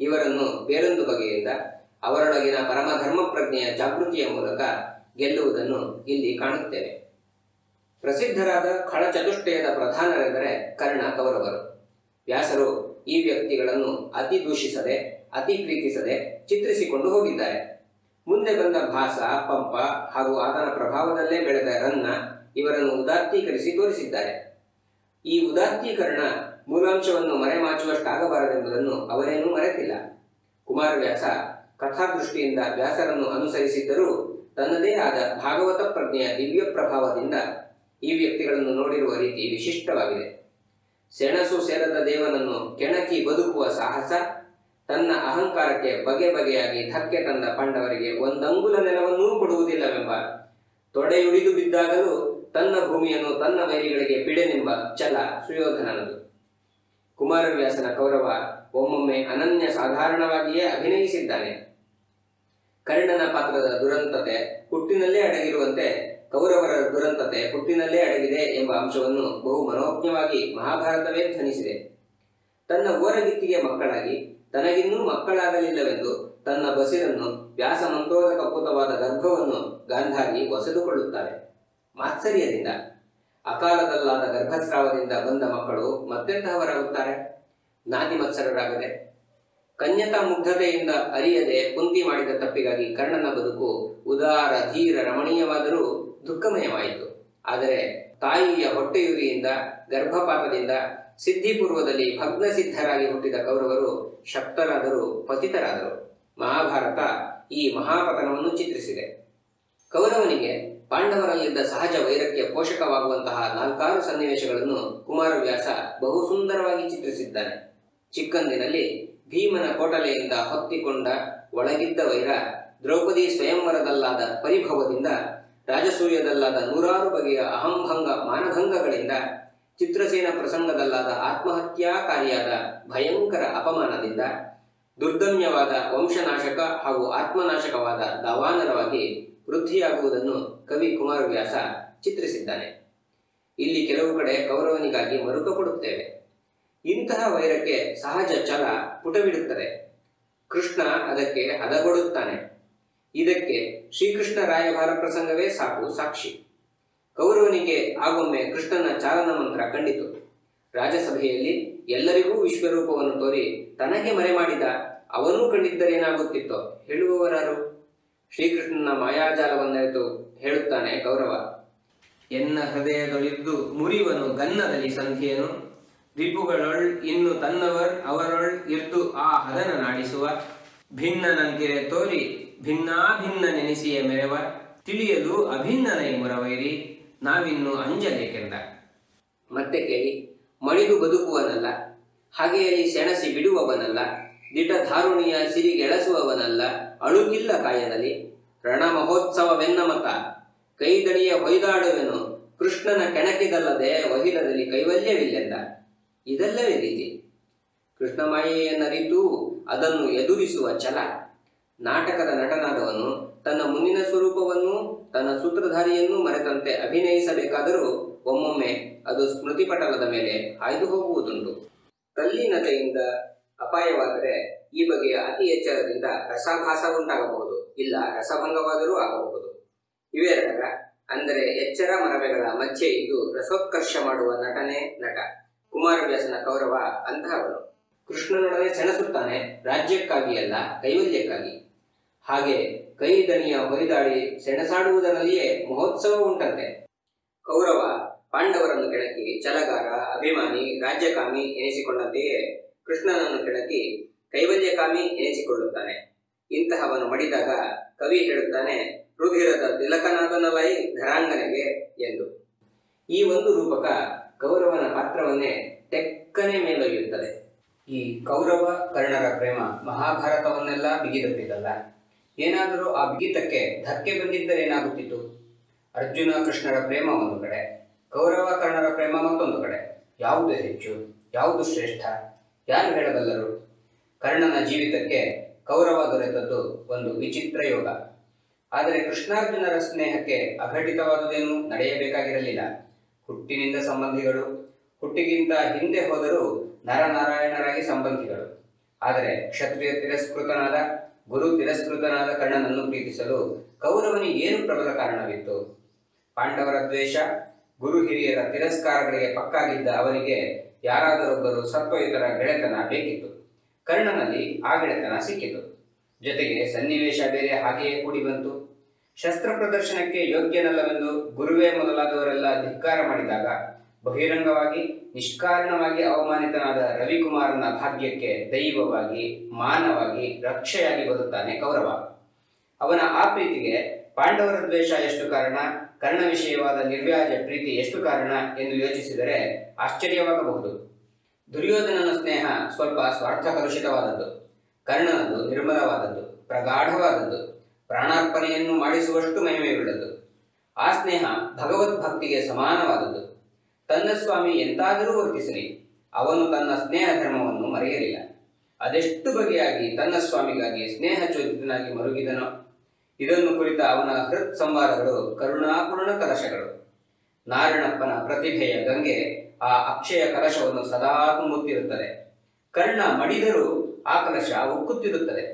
ಇವರನ್ನು ಬೇರೊಂದು ಬಗೆಯಿಂದ ಅವರೊಳಗಿನ ಪರಮಧರ್ಮ ಪ್ರಜ್ಞೆಯ ಜಾಗೃತಿಯ ಮೂಲಕ ಗೆಲ್ಲುವುದನ್ನು ಇಲ್ಲಿ ಕಾಣುತ್ತೇವೆ. ಪ್ರಸಿದ್ಧರಾದ ಖಳಚತುಷ್ಟಯದ ಪ್ರಧಾನರೆಂದರೆ ಕರ್ಣ, ಕೌರವರು. ವ್ಯಾಸರು ಈ ವ್ಯಕ್ತಿಗಳನ್ನು ಅತಿ ದೂಷಿಸದೆ, ಅತಿ ಪ್ರೀತಿಸದೆ ಚಿತ್ರಿಸಿಕೊಂಡು ಹೋಗಿದ್ದಾರೆ. ಮುಂದೆ ಬಂದ ಭಾಸ, ಪಂಪ ಹಾಗೂ ಆತನ ಪ್ರಭಾವದಲ್ಲೇ ಬೆಳೆದ ರನ್ನ ಇವರನ್ನು ಉದಾತ್ತೀಕರಿಸಿ ತೋರಿಸಿದ್ದಾರೆ. ಈ ಉದಾತ್ತೀಕರಣ ಮೂಲಾಂಶವನ್ನು ಮರೆಮಾಚುವಷ್ಟಾಗಬಾರದೆಂಬುದನ್ನು ಅವರೇನೂ ಮರೆತಿಲ್ಲ. ಕುಮಾರವ್ಯಾಸ ಕಥಾದೃಷ್ಟಿಯಿಂದ ವ್ಯಾಸರನ್ನು ಅನುಸರಿಸಿದ್ದರೂ ತನ್ನದೇ ಆದ ಭಾಗವತ ಪ್ರಜ್ಞೆಯ ದಿವ್ಯ ಪ್ರಭಾವದಿಂದ ಈ ವ್ಯಕ್ತಿಗಳನ್ನು ನೋಡಿರುವ ರೀತಿ ವಿಶಿಷ್ಟವಾಗಿದೆ. ಸೆಣಸು ಸೇರದ ದೇವನನ್ನು ಕೆಣಕಿ ಬದುಕುವ ಸಾಹಸ, ತನ್ನ ಅಹಂಕಾರಕ್ಕೆ ಬಗೆ ಬಗೆಯಾಗಿ ಧಕ್ಕೆ ತಂದ ಪಾಂಡವರಿಗೆ ಒಂದಂಗುಲ ನೆಲವನ್ನೂ ಕೊಡುವುದಿಲ್ಲವೆಂಬ, ತೊಡೆಯುಡಿದು ಬಿದ್ದಾಗಲೂ ತನ್ನ ಭೂಮಿಯನ್ನು ತನ್ನ ವೈರಿಗಳಿಗೆ ಬಿಡೆನೆಂಬ ಛಲ ಸುಯೋಧನನದು. ಕುಮಾರವ್ಯಾಸನ ಕೌರವ ಒಮ್ಮೊಮ್ಮೆ ಅನನ್ಯ ಸಾಧಾರಣವಾಗಿಯೇ ಅಭಿನಯಿಸಿದ್ದಾನೆ. ಕರ್ಣನ ಪಾತ್ರದ ದುರಂತತೆ ಹುಟ್ಟಿನಲ್ಲೇ ಅಡಗಿರುವಂತೆ ಕೌರವರ ದುರಂತತೆ ಹುಟ್ಟಿನಲ್ಲೇ ಅಡಗಿದೆ ಎಂಬ ಅಂಶವನ್ನು ಬಹು ಮನೋಜ್ಞವಾಗಿ ಮಹಾಭಾರತವೇ ಧ್ವನಿಸಿದೆ. ತನ್ನ ಓರಗಿತ್ತಿಗೆ ಮಕ್ಕಳಾಗಿ ತನಗಿನ್ನೂ ಮಕ್ಕಳಾಗಲಿಲ್ಲವೆಂದು ತನ್ನ ಬಸಿರನ್ನು ವ್ಯಾಸ ಮಂತ್ರೋದಕ ಪೂತವಾದ ಗರ್ಭವನ್ನು ಗಾಂಧಾರಿ ಒಸೆದುಕೊಳ್ಳುತ್ತಾರೆ. ಮಾತ್ಸರ್ಯದಿಂದ, ಅಕಾಲದಲ್ಲಾದ ಗರ್ಭಸ್ರಾವದಿಂದ ಬಂದ ಮಕ್ಕಳು ಮತ್ತೆಂತಹವರಾಗುತ್ತಾರೆ? ನಾತಿಮತ್ಸರರಾಗದೆ, ಕನ್ಯತಾ ಮುಗ್ಧತೆಯಿಂದ ಅರಿಯದೆ ಕುಂತಿ ಮಾಡಿದ ತಪ್ಪಿಗಾಗಿ ಕರ್ಣನ ಬದುಕು ಉದಾರ, ಧೀರ, ರಮಣೀಯವಾದರೂ ದುಃಖಮಯವಾಯಿತು. ಆದರೆ ತಾಯಿಯ ಹೊಟ್ಟೆಯುರಿಯಿಂದ, ಗರ್ಭಪಾತದಿಂದ ಸಿದ್ಧಿಪೂರ್ವದಲ್ಲಿ ಭಗ್ನಸಿದ್ಧರಾಗಿ ಹುಟ್ಟಿದ ಕೌರವರು ಶಕ್ತರಾದರೂ ಪತಿತರಾದರು. ಮಹಾಭಾರತ ಈ ಮಹಾಪತನವನ್ನು ಚಿತ್ರಿಸಿದೆ. ಕೌರವನಿಗೆ ಪಾಂಡವರಲ್ಲಿದ್ದ ಸಹಜ ವೈರಕ್ಕೆ ಪೋಷಕವಾಗುವಂತಹ 4-6 ಸನ್ನಿವೇಶಗಳನ್ನು ಕುಮಾರವ್ಯಾಸ ಬಹು ಸುಂದರವಾಗಿ ಚಿತ್ರಿಸಿದ್ದಾನೆ. ಚಿಕ್ಕಂದಿನಲ್ಲಿ ಭೀಮನ ಕೋಟಲೆಯಿಂದ ಹೊತ್ತಿಕೊಂಡ ಒಳಗಿದ್ದ ವೈರ, ದ್ರೌಪದಿ ಸ್ವಯಂವರದಲ್ಲಾದ ಪರಿಭವದಿಂದ, ರಾಜಸೂಯದಲ್ಲಾದ 100 ಬಗೆಯ ಅಹಂಭಂಗ ಮಾನಭಂಗಗಳಿಂದ, ಚಿತ್ರಸೇನ ಪ್ರಸಂಗದಲ್ಲಾದ ಆತ್ಮಹತ್ಯಾಕಾರಿಯಾದ ಭಯಂಕರ ಅಪಮಾನದಿಂದ, ದುರ್ದಮ್ಯವಾದ ವಂಶನಾಶಕ ಹಾಗೂ ಆತ್ಮನಾಶಕವಾದ ದಾವಾನರವಾಗಿ ವೃದ್ಧಿಯಾಗುವುದನ್ನು ಕವಿ ಕುಮಾರವ್ಯಾಸ ಚಿತ್ರಿಸಿದ್ದಾನೆ. ಇಲ್ಲಿ ಕೆಲವು ಕಡೆ ಕೌರವನಿಗಾಗಿ ಮರುಕ ಕೊಡುತ್ತೇವೆ. ಇಂತಹ ವೈರಕ್ಕೆ ಸಹಜ ಛಲ ಪುಟವಿಡುತ್ತದೆ. ಕೃಷ್ಣ ಅದಕ್ಕೆ ಹದಗೊಡುತ್ತಾನೆ. ಇದಕ್ಕೆ ಶ್ರೀಕೃಷ್ಣ ರಾಯಭಾರ ಪ್ರಸಂಗವೇ ಸಾಕ್ಷಿ. ಕೌರವನಿಗೆ ಆಗೊಮ್ಮೆ ಕೃಷ್ಣನ ಚಾಲನ ಮಂತ್ರ ಕಂಡಿತು. ರಾಜಸಭೆಯಲ್ಲಿ ಎಲ್ಲರಿಗೂ ವಿಶ್ವರೂಪವನ್ನು ತೋರಿ ತನಗೆ ಮರೆ ಮಾಡಿದ ಅವನೂ ಕಂಡಿದ್ದರೇನಾಗುತ್ತಿತ್ತೋ ಹೇಳುವವರಾರು? ಶ್ರೀಕೃಷ್ಣನ ಮಾಯಾಜಾಲವನ್ನರಿತು ಹೇಳುತ್ತಾನೆ ಕೌರವ. ಎನ್ನ ಹೃದಯದೊಳಿದ್ದು ಮುರಿವನು ಗನ್ನದಲ್ಲಿ ಸಂಧಿಯನು, ರಿಪುಗಳೊಳ್ ಇನ್ನು ತನ್ನವರ್ ಅವರೊಳ್ ಇರ್ದು ಆ ಹದನ ನಾಡಿಸುವ, ಭಿನ್ನನಂತಿರೆ ತೋರಿ ಭಿನ್ನಾಭಿನ್ನ ನೆನೆಸಿಯ ಮೆರವ, ತಿಳಿಯಲು ಅಭಿನ್ನನೈ ಮುರವೈರಿ ನಾವಿನ್ನು ಅಂಜಲೇಕೆಂದ. ಮತ್ತೆ ಕೇಳಿ, ಮಣಿದು ಬದುಕುವನಲ್ಲ, ಹಾಗೆಯಲ್ಲಿ ಸೆಣಸಿ ಬಿಡುವವನಲ್ಲ, ದಿಟ ಧಾರುಣಿಯ ಸಿರಿಗೆಳಸುವವನಲ್ಲ, ಅಳುಕಿಲ್ಲ ಕಾಯದಲ್ಲಿ, ರಣ ಮಹೋತ್ಸವವೆನ್ನಮತ ಕೈದಣಿಯ ಹೊಯ್ದಾಡುವೆನು, ಕೃಷ್ಣನ ಕೆಣಕಿದಲ್ಲದೆ ವಹಿಲದಲ್ಲಿ ಕೈವಲ್ಯವಿಲ್ಲೆಂದ. ಇದೆಲ್ಲವೇ ರೀತಿ. ಕೃಷ್ಣ ಮಾಯೆಯನ್ನರಿತು ಅದನ್ನು ಎದುರಿಸುವ ಛಲ. ನಾಟಕದ ನಟನಾದವನು ತನ್ನ ಮುಂದಿನ ಸ್ವರೂಪವನ್ನು, ತನ್ನ ಸೂತ್ರಧಾರಿಯನ್ನೂ ಮರೆತಂತೆ ಅಭಿನಯಿಸಬೇಕಾದರೂ ಒಮ್ಮೊಮ್ಮೆ ಅದು ಸ್ಮೃತಿಪಟಲದ ಮೇಲೆ ಹಾಯ್ದು ಹೋಗುವುದುಂಟು. ಕಲ್ಲಿನತೆಯಿಂದ ಅಪಾಯವಾದರೆ ಈ ಬಗೆಯ ಅತಿ ಎಚ್ಚರದಿಂದ ರಸಾಭಾಸ ಉಂಟಾಗಬಹುದು, ಇಲ್ಲ ರಸಭಂಗವಾದರೂ ಆಗಬಹುದು. ಇವೆರಡರ ಅಂದರೆ ಎಚ್ಚರ ಮರವೆಗಳ ಮಧ್ಯೆ ಇದ್ದು ರಸೋತ್ಕರ್ಷ ಮಾಡುವ ನಟನೆ ನಟ. ಕುಮಾರವ್ಯಾಸನ ಕೌರವ ಅಂತಹವನು. ಕೃಷ್ಣನೊಡನೆ ಸೆಣಸುತ್ತಾನೆ, ರಾಜ್ಯಕ್ಕಾಗಿ ಅಲ್ಲ, ಕೈವಲ್ಯಕ್ಕಾಗಿ. ಹಾಗೆ ಕೈ ದಣಿಯ ಹೊಯ್ದಾಡಿ ಸೆಣಸಾಡುವುದರಲ್ಲಿಯೇ ಮಹೋತ್ಸವ ಉಂಟಂತೆ. ಕೌರವ ಪಾಂಡವರನ್ನು ಕೆಣಕಿ ಛಲಗಾರ, ಅಭಿಮಾನಿ, ರಾಜ್ಯಕಾಮಿ ಎನಿಸಿಕೊಂಡಂತೆಯೇ ಕೃಷ್ಣನನ್ನು ಕೆಣಕಿ ಕೈವಲ್ಯಕಾಮಿ ಎನಿಸಿಕೊಳ್ಳುತ್ತಾನೆ. ಇಂತಹವನು ಮಡಿದಾಗ ಕವಿ ಹೇಳುತ್ತಾನೆ, ರುಧಿರದ ತಿಲಕನಾದನಲೈ ಧರಾಂಗನೆಗೆ ಎಂದು. ಈ ಒಂದು ರೂಪಕ ಕೌರವನ ಪಾತ್ರವನ್ನೇ ತೆಕ್ಕನೆ ಮೇಲೊಯ್ಯುತ್ತದೆ. ಈ ಕೌರವ ಕರ್ಣರ ಪ್ರೇಮ ಮಹಾಭಾರತವನ್ನೆಲ್ಲ ಬಿಗಿದಪ್ಪಿದಲ್ಲ. ಏನಾದರೂ ಆ ಬಿಗಿತಕ್ಕೆ ಧಕ್ಕೆ ಬಂದಿದ್ದರೇನಾಗುತ್ತಿತ್ತು? ಅರ್ಜುನ ಕೃಷ್ಣರ ಪ್ರೇಮ ಒಂದು ಕಡೆ, ಕೌರವ ಕರ್ಣರ ಪ್ರೇಮ ಮತ್ತೊಂದು ಕಡೆ. ಯಾವುದು ಹೆಚ್ಚು, ಯಾವುದು ಶ್ರೇಷ್ಠ, ಯಾರು ಹೇಳಬಲ್ಲರು? ಕರ್ಣನ ಜೀವಿತಕ್ಕೆ ಕೌರವ ದೊರೆತದ್ದು ಒಂದು ವಿಚಿತ್ರ ಯೋಗ. ಆದರೆ ಕೃಷ್ಣಾರ್ಜುನರ ಸ್ನೇಹಕ್ಕೆ ಅಘಟಿತವಾದುದೇನೂ ನಡೆಯಬೇಕಾಗಿರಲಿಲ್ಲ. ಹುಟ್ಟಿನಿಂದ ಸಂಬಂಧಿಗಳು, ಹುಟ್ಟಿಗಿಂತ ಹಿಂದೆ ಹೋದರೂ ನರನಾರಾಯಣರಾಗಿ ಸಂಬಂಧಿಗಳು. ಆದರೆ ಕ್ಷತ್ರಿಯ ತಿರಸ್ಕೃತನಾದ, ಗುರು ತಿರಸ್ಕೃತನಾದ ಕರ್ಣನನ್ನು ಪ್ರೀತಿಸಲು ಕೌರವನಿಗೆ ಏನು ಪ್ರಬಲ ಕಾರಣವಿತ್ತು? ಪಾಂಡವರ ದ್ವೇಷ, ಗುರು ಹಿರಿಯರ ತಿರಸ್ಕಾರಗಳಿಗೆ ಪಕ್ಕಾಗಿದ್ದ ಅವನಿಗೆ ಯಾರಾದರೊಬ್ಬರು ಸತ್ವಯುತರ ಗೆಳೆತನ ಬೇಕಿತ್ತು. ಕರ್ಣನಲ್ಲಿ ಆ ಗೆಳೆತನ ಸಿಕ್ಕಿತು. ಜೊತೆಗೆ ಸನ್ನಿವೇಶ ಬೇರೆ ಹಾಗೆಯೇ ಕೂಡಿ ಬಂತು. ಶಸ್ತ್ರ ಪ್ರದರ್ಶನಕ್ಕೆ ಯೋಗ್ಯನಲ್ಲವೆಂದು ಗುರುವೇ ಮೊದಲಾದವರೆಲ್ಲ ಧಿಕ್ಕಾರ ಮಾಡಿದಾಗ ಬಹಿರಂಗವಾಗಿ ನಿಷ್ಕಾರಣವಾಗಿ ಅವಮಾನಿತನಾದ ರವಿಕುಮಾರನ ಭಾಗ್ಯಕ್ಕೆ ದೈವವಾಗಿ, ಮಾನವಾಗಿ, ರಕ್ಷೆಯಾಗಿ ಬರುತ್ತಾನೆ ಕೌರವ. ಅವನ ಆ ಪ್ರೀತಿಗೆ ಪಾಂಡವರ ದ್ವೇಷ ಎಷ್ಟು ಕಾರಣ, ಕರ್ಣ ವಿಷಯವಾದ ನಿರ್ವ್ಯಾಜ ಪ್ರೀತಿ ಎಷ್ಟು ಕಾರಣ ಎಂದು ಯೋಚಿಸಿದರೆ ಆಶ್ಚರ್ಯವಾಗಬಹುದು. ದುರ್ಯೋಧನನ ಸ್ನೇಹ ಸ್ವಲ್ಪ ಸ್ವಾರ್ಥ ಕಲುಷಿತವಾದದ್ದು, ಕರ್ಣನದು ನಿರ್ಮಲವಾದದ್ದು, ಪ್ರಗಾಢವಾದದ್ದು, ಪ್ರಾಣಾರ್ಪಣೆಯನ್ನು ಮಾಡಿಸುವಷ್ಟು ಮಹಿಮೆಯುಳ್ಳದ್ದು. ಆ ಸ್ನೇಹ ಭಗವದ್ಭಕ್ತಿಗೆ ಸಮಾನವಾದದ್ದು. ತನ್ನ ಸ್ವಾಮಿ ಎಂತಾದರೂ ವರ್ತಿಸಲಿ, ಅವನು ತನ್ನ ಸ್ನೇಹ ಧರ್ಮವನ್ನು ಮರೆಯಲಿಲ್ಲ. ಅದೆಷ್ಟು ಬಗೆಯಾಗಿ ತನ್ನ ಸ್ವಾಮಿಗಾಗಿ ಸ್ನೇಹ ಚೋದಿತನಾಗಿ ಮರುಗಿದನೋ. ಇದನ್ನು ಕುರಿತ ಅವನ ಹೃತ್ ಸಂವಾದಗಳು ಕರುಣಾಪೂರ್ಣ ಕಲಶಗಳು. ನಾರಣಪ್ಪನ ಪ್ರತಿಭೆಯ ಗಂಗೆ ಆ ಅಕ್ಷಯ ಕಲಶವನ್ನು ಸದಾ ತುಂಬುತ್ತಿರುತ್ತದೆ. ಕರ್ಣ ಮಡಿದರೂ ಆ ಕಲಶ ಉಕ್ಕುತ್ತಿರುತ್ತದೆ.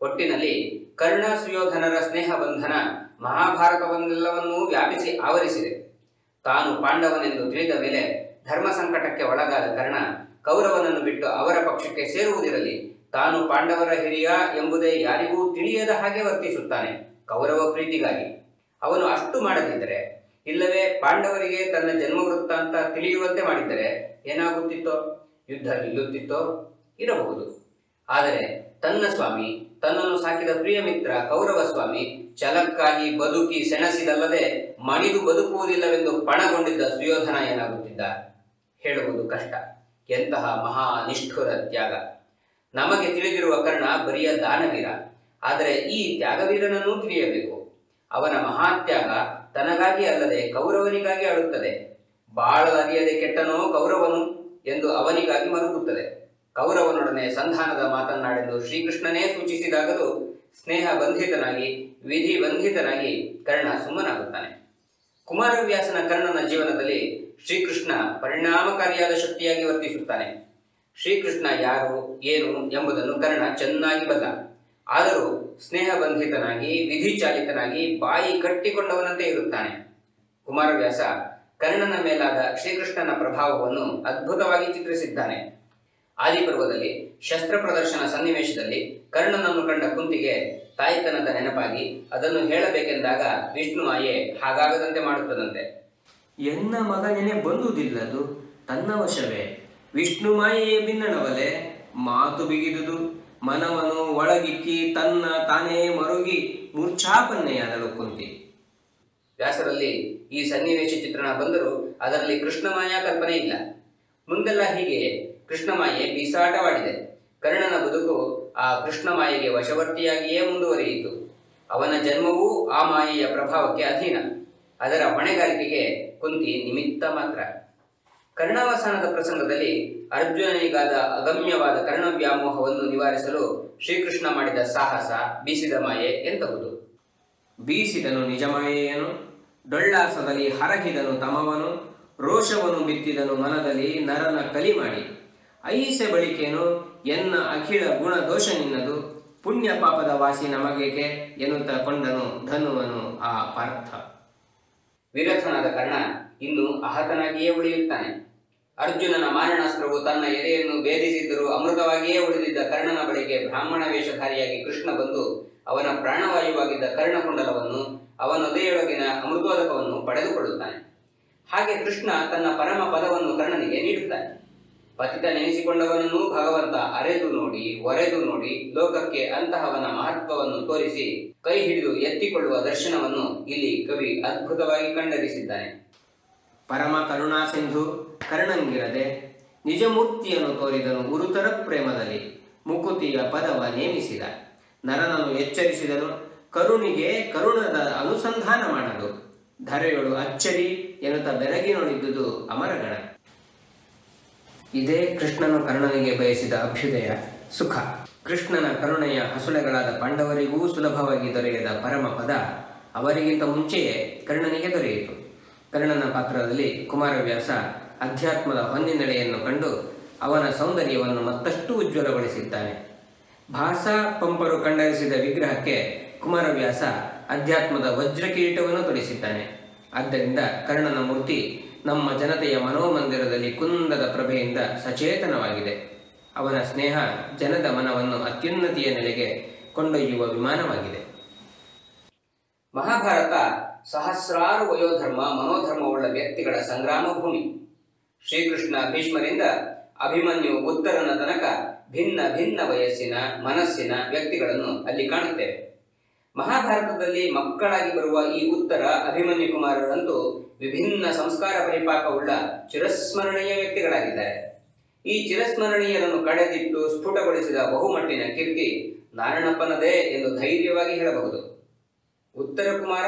ಒಟ್ಟಿನಲ್ಲಿ ಕರ್ಣ ಸುಯೋಧನರ ಸ್ನೇಹ ಬಂಧನ ಮಹಾಭಾರತವನ್ನೆಲ್ಲವನ್ನೂ ವ್ಯಾಪಿಸಿ ಆವರಿಸಿದೆ. ತಾನು ಪಾಂಡವನೆಂದು ತಿಳಿದ ಮೇಲೆ ಧರ್ಮ ಸಂಕಟಕ್ಕೆ ಒಳಗಾದ ಕರ್ಣ ಕೌರವನನ್ನು ಬಿಟ್ಟು ಅವರ ಪಕ್ಷಕ್ಕೆ ಸೇರುವುದಿರಲಿ, ತಾನು ಪಾಂಡವರ ಹಿರಿಯ ಎಂಬುದೇ ಯಾರಿಗೂ ತಿಳಿಯದ ಹಾಗೆ ವರ್ತಿಸುತ್ತಾನೆ ಕೌರವ ಪ್ರೀತಿಗಾಗಿ. ಅವನು ಅಷ್ಟು ಮಾಡದಿದ್ದರೆ, ಇಲ್ಲವೇ ಪಾಂಡವರಿಗೆ ತನ್ನ ಜನ್ಮ ವೃತ್ತಾಂತ ತಿಳಿಯುವಂತೆ ಮಾಡಿದ್ದರೆ ಏನಾಗುತ್ತಿತ್ತೋ? ಯುದ್ಧ ನಿಲ್ಲುತ್ತಿತ್ತೋ? ಇರಬಹುದು. ಆದರೆ ತನ್ನ ಸ್ವಾಮಿ, ತನ್ನನ್ನು ಸಾಕಿದ ಪ್ರಿಯ ಮಿತ್ರ ಕೌರವ ಸ್ವಾಮಿ ಛಲಕ್ಕಾಗಿ ಬದುಕಿ ಸೆಣಸಿದಲ್ಲದೆ ಮಣಿದು ಬದುಕುವುದಿಲ್ಲವೆಂದು ಪಣಗೊಂಡಿದ್ದ ಸುಯೋಧನ ಏನಾಗುತ್ತಿದ್ದ? ಹೇಳುವುದು ಕಷ್ಟ. ಎಂತಹ ಮಹಾ ನಿಷ್ಠುರ ತ್ಯಾಗ! ನಮಗೆ ತಿಳಿದಿರುವ ಕರ್ಣ ಬರಿಯ ದಾನವೀರ. ಆದರೆ ಈ ತ್ಯಾಗವೀರನನ್ನೂ ತಿಳಿಯಬೇಕು. ಅವನ ಮಹಾತ್ಯಾಗ ತನಗಾಗಿ ಅಲ್ಲದೆ ಕೌರವನಿಗಾಗಿ ಆಡುತ್ತದೆ. ಬಾಳಲರಿಯದೆ ಕೆಟ್ಟನೋ ಕೌರವನು ಎಂದು ಅವನಿಗಾಗಿ ಮರುಗುತ್ತದೆ. ಕೌರವನೊಡನೆ ಸಂಧಾನದ ಮಾತನ್ನಾಡೆಂದು ಶ್ರೀಕೃಷ್ಣನೇ ಸೂಚಿಸಿದಾಗಲೂ ಸ್ನೇಹ ಬಂಧಿತನಾಗಿ, ವಿಧಿ ಬಂಧಿತನಾಗಿ ಕರ್ಣ ಸುಮ್ಮನಾಗುತ್ತಾನೆ. ಕುಮಾರವ್ಯಾಸನ ಕರ್ಣನ ಜೀವನದಲ್ಲಿ ಶ್ರೀಕೃಷ್ಣ ಪರಿಣಾಮಕಾರಿಯಾದ ಶಕ್ತಿಯಾಗಿ ವರ್ತಿಸುತ್ತಾನೆ. ಶ್ರೀಕೃಷ್ಣ ಯಾರು, ಏನು ಎಂಬುದನ್ನು ಕರ್ಣ ಚೆನ್ನಾಗಿ ಬಲ್ಲ. ಆದರೂ ಸ್ನೇಹ ಬಂಧಿತನಾಗಿ, ವಿಧಿ ಚಾಲಿತನಾಗಿ, ಬಾಯಿ ಕಟ್ಟಿಕೊಂಡವನಂತೆ ಇರುತ್ತಾನೆ. ಕುಮಾರವ್ಯಾಸ ಕರ್ಣನ ಮೇಲಾದ ಶ್ರೀಕೃಷ್ಣನ ಪ್ರಭಾವವನ್ನು ಅದ್ಭುತವಾಗಿ ಚಿತ್ರಿಸಿದ್ದಾನೆ. ಆದಿಪರ್ವದಲ್ಲಿ ಶಸ್ತ್ರ ಪ್ರದರ್ಶನ ಸನ್ನಿವೇಶದಲ್ಲಿ ಕರ್ಣನನ್ನು ಕಂಡ ಕುಂತಿಗೆ ತಾಯ್ತನದ ನೆನಪಾಗಿ ಅದನ್ನು ಹೇಳಬೇಕೆಂದಾಗ ವಿಷ್ಣು ಮಾಯೆ ಹಾಗಾಗದಂತೆ ಮಾಡುತ್ತದಂತೆ. ಎನ್ನ ಮಗನೆನೆ ಬಂದುದಿಲ್ಲದು ತನ್ನ ವಶವೇ, ವಿಷ್ಣು ಮಾಯೆಯೇ ಭಿನ್ನನವಲೆ ಮಾತು ಬಿಗಿದುದು, ಮನವನು ಒಳಗಿಕ್ಕಿ ತನ್ನ ತಾನೇ ಮರುಗಿ ಮೂರ್ಛಾಪನ್ನೆಯಾದಳು ಕುಂತಿ. ವ್ಯಾಸರಲ್ಲಿ ಈ ಸನ್ನಿವೇಶ ಚಿತ್ರಣ ಬಂದರೂ ಅದರಲ್ಲಿ ಕೃಷ್ಣಮಾಯಾ ಕಲ್ಪನೆ ಇಲ್ಲ. ಮುಂದೆಲ್ಲ ಹೀಗೆಯೇ ಕೃಷ್ಣಮಾಯೆ ಬೀಸಾಟವಾಡಿದೆ. ಕರ್ಣನ ಬದುಕು ಆ ಕೃಷ್ಣಮಾಯೆಗೆ ವಶವರ್ತಿಯಾಗಿಯೇ ಮುಂದುವರಿಯಿತು. ಅವನ ಜನ್ಮವೂ ಆ ಮಾಯೆಯ ಪ್ರಭಾವಕ್ಕೆ ಅಧೀನ. ಅದರ ಹೊಣೆಗಾರಿಕೆಗೆ ಕುಂತಿ ನಿಮಿತ್ತ ಮಾತ್ರ. ಕರ್ಣಾವಸಾನದ ಪ್ರಸಂಗದಲ್ಲಿ ಅರ್ಜುನನಿಗಾದ ಅಗಮ್ಯವಾದ ಕರ್ಣವ್ಯಾಮೋಹವನ್ನು ನಿವಾರಿಸಲು ಶ್ರೀಕೃಷ್ಣ ಮಾಡಿದ ಸಾಹಸ, ಬೀಸಿದ ಮಾಯೆ ಎಂತಹುದು? ಬೀಸಿದನು ನಿಜ ಮಾಯೆಯನು, ಡೊಳ್ಳಾಸದಲ್ಲಿ ಹರಹಿದನು ತಮವನು, ರೋಷವನ್ನು ಬಿತ್ತಿದನು ಮನದಲ್ಲಿ ನರನ ಕಲಿ ಮಾಡಿ, ಐಸೆ ಬಳಿಕೇನು ಎನ್ನ ಅಖಿಳ ಗುಣ ದೋಷ ನಿನ್ನದು, ಪುಣ್ಯ ಪಾಪದ ವಾಸಿ ನಮಗೇಕೆ ಎನ್ನುತ್ತಾ ಕೊಂಡನು ಧನುವನು ಆ ಪಾರ್ಥ. ವಿರಥನಾದ ಕರ್ಣ ಇನ್ನು ಅಹತನಾಗಿಯೇ ಉಳಿಯುತ್ತಾನೆ. ಅರ್ಜುನನ ಮಾರಣಾಸ್ತ್ರವು ತನ್ನ ಎದೆಯನ್ನು ಭೇದಿಸಿದ್ದರೂ ಅಮೃತವಾಗಿಯೇ ಉಳಿದಿದ್ದ ಕರ್ಣನ ಬಳಿಗೆ ಬ್ರಾಹ್ಮಣ ವೇಷಧಾರಿಯಾಗಿ ಕೃಷ್ಣ ಬಂದು ಅವನ ಪ್ರಾಣವಾಯುವಾಗಿದ್ದ ಕರ್ಣಕುಂಡಲವನ್ನು, ಅವನೊದೆಯೊಳಗಿನ ಅಮೃತೋದಕವನ್ನು ಪಡೆದುಕೊಳ್ಳುತ್ತಾನೆ. ಹಾಗೆ ಕೃಷ್ಣ ತನ್ನ ಪರಮ ಪದವನ್ನು ಕರ್ಣನಿಗೆ ನೀಡುತ್ತಾನೆ. ಪತಿತ ನೆನೆಸಿಕೊಂಡವನನ್ನೂ ಭಗವಂತ ಅರೆದು ನೋಡಿ, ಒರೆದು ನೋಡಿ ಲೋಕಕ್ಕೆ ಅಂತಹವನ ಮಹತ್ವವನ್ನು ತೋರಿಸಿ ಕೈ ಹಿಡಿದು ಎತ್ತಿಕೊಳ್ಳುವ ದರ್ಶನವನ್ನು ಇಲ್ಲಿ ಕವಿ ಅದ್ಭುತವಾಗಿ ಕಂಡರಿಸಿದ್ದಾನೆ. ಪರಮ ಕರುಣಾ ಸಿಂಧು ಕರ್ಣಂಗಿರದೆ ನಿಜಮೂರ್ತಿಯನ್ನು ತೋರಿದನು ಗುರುತರ ಪ್ರೇಮದಲ್ಲಿ. ಮುಕುತಿಯ ಪದವ ನೇಮಿಸಿದ ನರನನ್ನು ಎಚ್ಚರಿಸಿದನು, ಕರುಣಿಗೆ ಕರುಣದ ಅನುಸಂಧಾನ ಮಾಡಲು. ಧರೆಯೊಳು ಅಚ್ಚರಿ ಎನ್ನುತ್ತಾ ಬೆರಗಿ ನೋಡಿದ್ದುದು ಅಮರಗಣ. ಇದೇ ಕೃಷ್ಣನು ಕರ್ಣನಿಗೆ ಬಯಸಿದ ಅಭ್ಯುದಯ ಸುಖ. ಕೃಷ್ಣನ ಕರುಣೆಯ ಹಸುಳೆಗಳಾದ ಪಾಂಡವರಿಗೂ ಸುಲಭವಾಗಿ ದೊರೆಯದ ಪರಮ ಪದ ಅವರಿಗಿಂತ ಮುಂಚೆಯೇ ಕರ್ಣನಿಗೆ ದೊರೆಯಿತು. ಕರ್ಣನ ಪಾತ್ರದಲ್ಲಿ ಕುಮಾರವ್ಯಾಸ ಅಧ್ಯಾತ್ಮದ ಹೊನ್ನಿನಡೆಯನ್ನು ಕಂಡು ಅವನ ಸೌಂದರ್ಯವನ್ನು ಮತ್ತಷ್ಟು ಉಜ್ವಲಗೊಳಿಸಿದ್ದಾನೆ. ಭಾಸ ಪಂಪರು ಕಂಡರಿಸಿದ ವಿಗ್ರಹಕ್ಕೆ ಕುಮಾರವ್ಯಾಸ ಅಧ್ಯಾತ್ಮದ ವಜ್ರ ಕಿರೀಟವನ್ನು ತೊಡಿಸಿದ್ದಾನೆ. ಆದ್ದರಿಂದ ಕರ್ಣನ ಮೂರ್ತಿ ನಮ್ಮ ಜನತೆಯ ಮನೋಮಂದಿರದಲ್ಲಿ ಕುಂದದ ಪ್ರಭೆಯಿಂದ ಸಚೇತನವಾಗಿದೆ. ಅವನ ಸ್ನೇಹ ಜನದ ಮನವನ್ನು ಅತ್ಯುನ್ನತಿಯ ನೆಲೆಗೆ ಕೊಂಡೊಯ್ಯುವ ವಿಮಾನವಾಗಿದೆ. ಮಹಾಭಾರತ ಸಹಸ್ರಾರು ವಯೋಧರ್ಮ ಮನೋಧರ್ಮವುಳ್ಳ ವ್ಯಕ್ತಿಗಳ ಸಂಗ್ರಾಮ ಭೂಮಿ. ಶ್ರೀಕೃಷ್ಣ ಭೀಷ್ಮರಿಂದ ಅಭಿಮನ್ಯು ಉತ್ತರನ ತನಕ ಭಿನ್ನ ಭಿನ್ನ ವಯಸ್ಸಿನ ಮನಸ್ಸಿನ ವ್ಯಕ್ತಿಗಳನ್ನು ಅಲ್ಲಿ ಕಾಣುತ್ತೇವೆ. ಮಹಾಭಾರತದಲ್ಲಿ ಮಕ್ಕಳಾಗಿ ಬರುವ ಈ ಉತ್ತರ ಅಭಿಮನ್ಯು ಕುಮಾರರಂತೂ ವಿಭಿನ್ನ ಸಂಸ್ಕಾರ ಪರಿಪಾಕವುಳ್ಳ ಚಿರಸ್ಮರಣೀಯ ವ್ಯಕ್ತಿಗಳಾಗಿದ್ದಾರೆ. ಈ ಚಿರಸ್ಮರಣೀಯರನ್ನು ಕಡೆದಿಟ್ಟು ಸ್ಫುಟಗೊಳಿಸಿದ ಬಹುಮಟ್ಟಿನ ಕೀರ್ತಿ ನಾರಣಪ್ಪನದೇ ಎಂದು ಧೈರ್ಯವಾಗಿ ಹೇಳಬಹುದು. ಉತ್ತರ ಕುಮಾರ,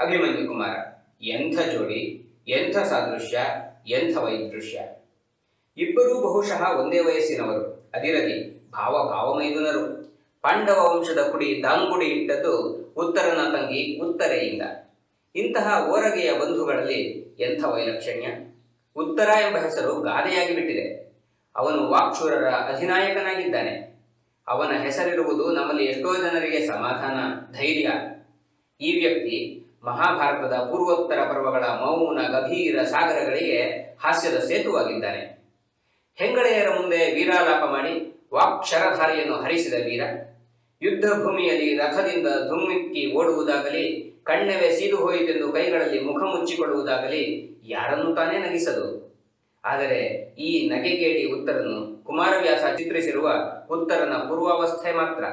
ಅಭಿಮನ್ಯು ಕುಮಾರ, ಎಂಥ ಜೋಡಿ, ಎಂಥ ಸಾದೃಶ್ಯ, ಎಂಥ ವೈದೃಶ್ಯ. ಇಬ್ಬರೂ ಬಹುಶಃ ಒಂದೇ ವಯಸ್ಸಿನವರು, ಅದಿರಲಿ ಭಾವಮೈದುನರು. ಪಾಂಡವ ವಂಶದ ಕುಡಿ ದಾಂಗುಡಿ ಇಟ್ಟದ್ದು ಉತ್ತರನ ತಂಗಿ ಉತ್ತರೆಯಿಂದ. ಇಂತಹ ಓರಗೆಯ ಬಂಧುಗಳಲ್ಲಿ ಎಂಥ ವೈಲಕ್ಷಣ್ಯ. ಉತ್ತರ ಎಂಬ ಹೆಸರು ಗಾದೆಯಾಗಿ ಬಿಟ್ಟಿದೆ. ಅವನು ವಾಕ್ಶೂರರ ಅಧಿನಾಯಕನಾಗಿದ್ದಾನೆ. ಅವನ ಹೆಸರಿರುವುದು ನಮ್ಮಲ್ಲಿ ಎಷ್ಟೋ ಜನರಿಗೆ ಸಮಾಧಾನ, ಧೈರ್ಯ. ಈ ವ್ಯಕ್ತಿ ಮಹಾಭಾರತದ ಪೂರ್ವೋತ್ತರ ಪರ್ವಗಳ ಮೌನ ಗಭೀರ ಸಾಗರಗಳಿಗೆ ಹಾಸ್ಯದ ಸೇತುವಾಗಿದ್ದಾನೆ. ಹೆಂಗಳೆಯರ ಮುಂದೆ ವೀರಾಲಾಪ ಮಾಡಿ ವಾಕ್ಶರಧಾರಿಯನ್ನು ಹರಿಸಿದ ವೀರ. ಯುದ್ಧ ಭೂಮಿಯಲ್ಲಿ ರಥದಿಂದ ಧುಮ್ಮಿಕ್ಕಿ ಓಡುವುದಾಗಲಿ, ಕಣ್ಣೆವೆ ಸೀದು ಹೋಯಿತೆಂದು ಕೈಗಳಲ್ಲಿ ಮುಖ ಮುಚ್ಚಿಕೊಳ್ಳುವುದಾಗಲಿ ಯಾರನ್ನು ತಾನೇ ನಗಿಸದು. ಆದರೆ ಈ ನಗೆಗೇಡಿ ಉತ್ತರನು ಕುಮಾರವ್ಯಾಸ ಚಿತ್ರಿಸಿರುವ ಉತ್ತರನ ಪೂರ್ವಾವಸ್ಥೆ ಮಾತ್ರ.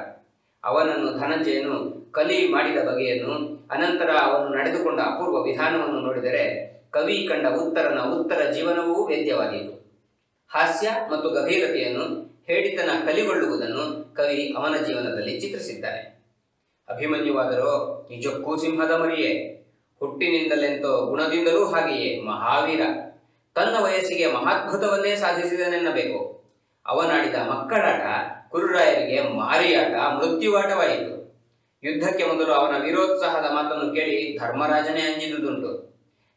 ಅವನನ್ನು ಧನಂಜಯನು ಕಲಿ ಮಾಡಿದ ಬಗೆಯನ್ನು, ಅನಂತರ ಅವನು ನಡೆದುಕೊಂಡ ಅಪೂರ್ವ ವಿಧಾನವನ್ನು ನೋಡಿದರೆ ಕವಿ ಕಂಡ ಉತ್ತರನ ಉತ್ತರ ಜೀವನವೂ ವೇದ್ಯವಾದೀತು. ಹಾಸ್ಯ ಮತ್ತು ಗಭೀರತೆಯನ್ನು, ಹೇಳಿತನ ಕಲಿಗೊಳ್ಳುವುದನ್ನು ಕವಿ ಅವನ ಜೀವನದಲ್ಲಿ ಚಿತ್ರಿಸಿದ್ದಾನೆ. ಅಭಿಮನ್ಯುವಾದರೋ ನಿಜಕ್ಕೂ ಸಿಂಹದ ಮರಿಯೇ. ಹುಟ್ಟಿನಿಂದಲೆಂತೋ ಗುಣದಿಂದಲೂ ಹಾಗೆಯೇ ಮಹಾವೀರ. ತನ್ನ ವಯಸ್ಸಿಗೆ ಮಹಾದ್ಭುತವನ್ನೇ ಸಾಧಿಸಿದನೆನ್ನಬೇಕು. ಅವನಾಡಿದ ಮಕ್ಕಳಾಟ ಕುರುರಾಯರಿಗೆ ಮಾರಿಯಾಟ, ಮೃತ್ಯುವಾಟವಾಯಿತು. ಯುದ್ಧಕ್ಕೆ ಮೊದಲು ಅವನ ವೀರೋತ್ಸಾಹದ ಮಾತನ್ನು ಕೇಳಿ ಧರ್ಮರಾಜನೇ ಅಂಜಿದುದುಂಟು.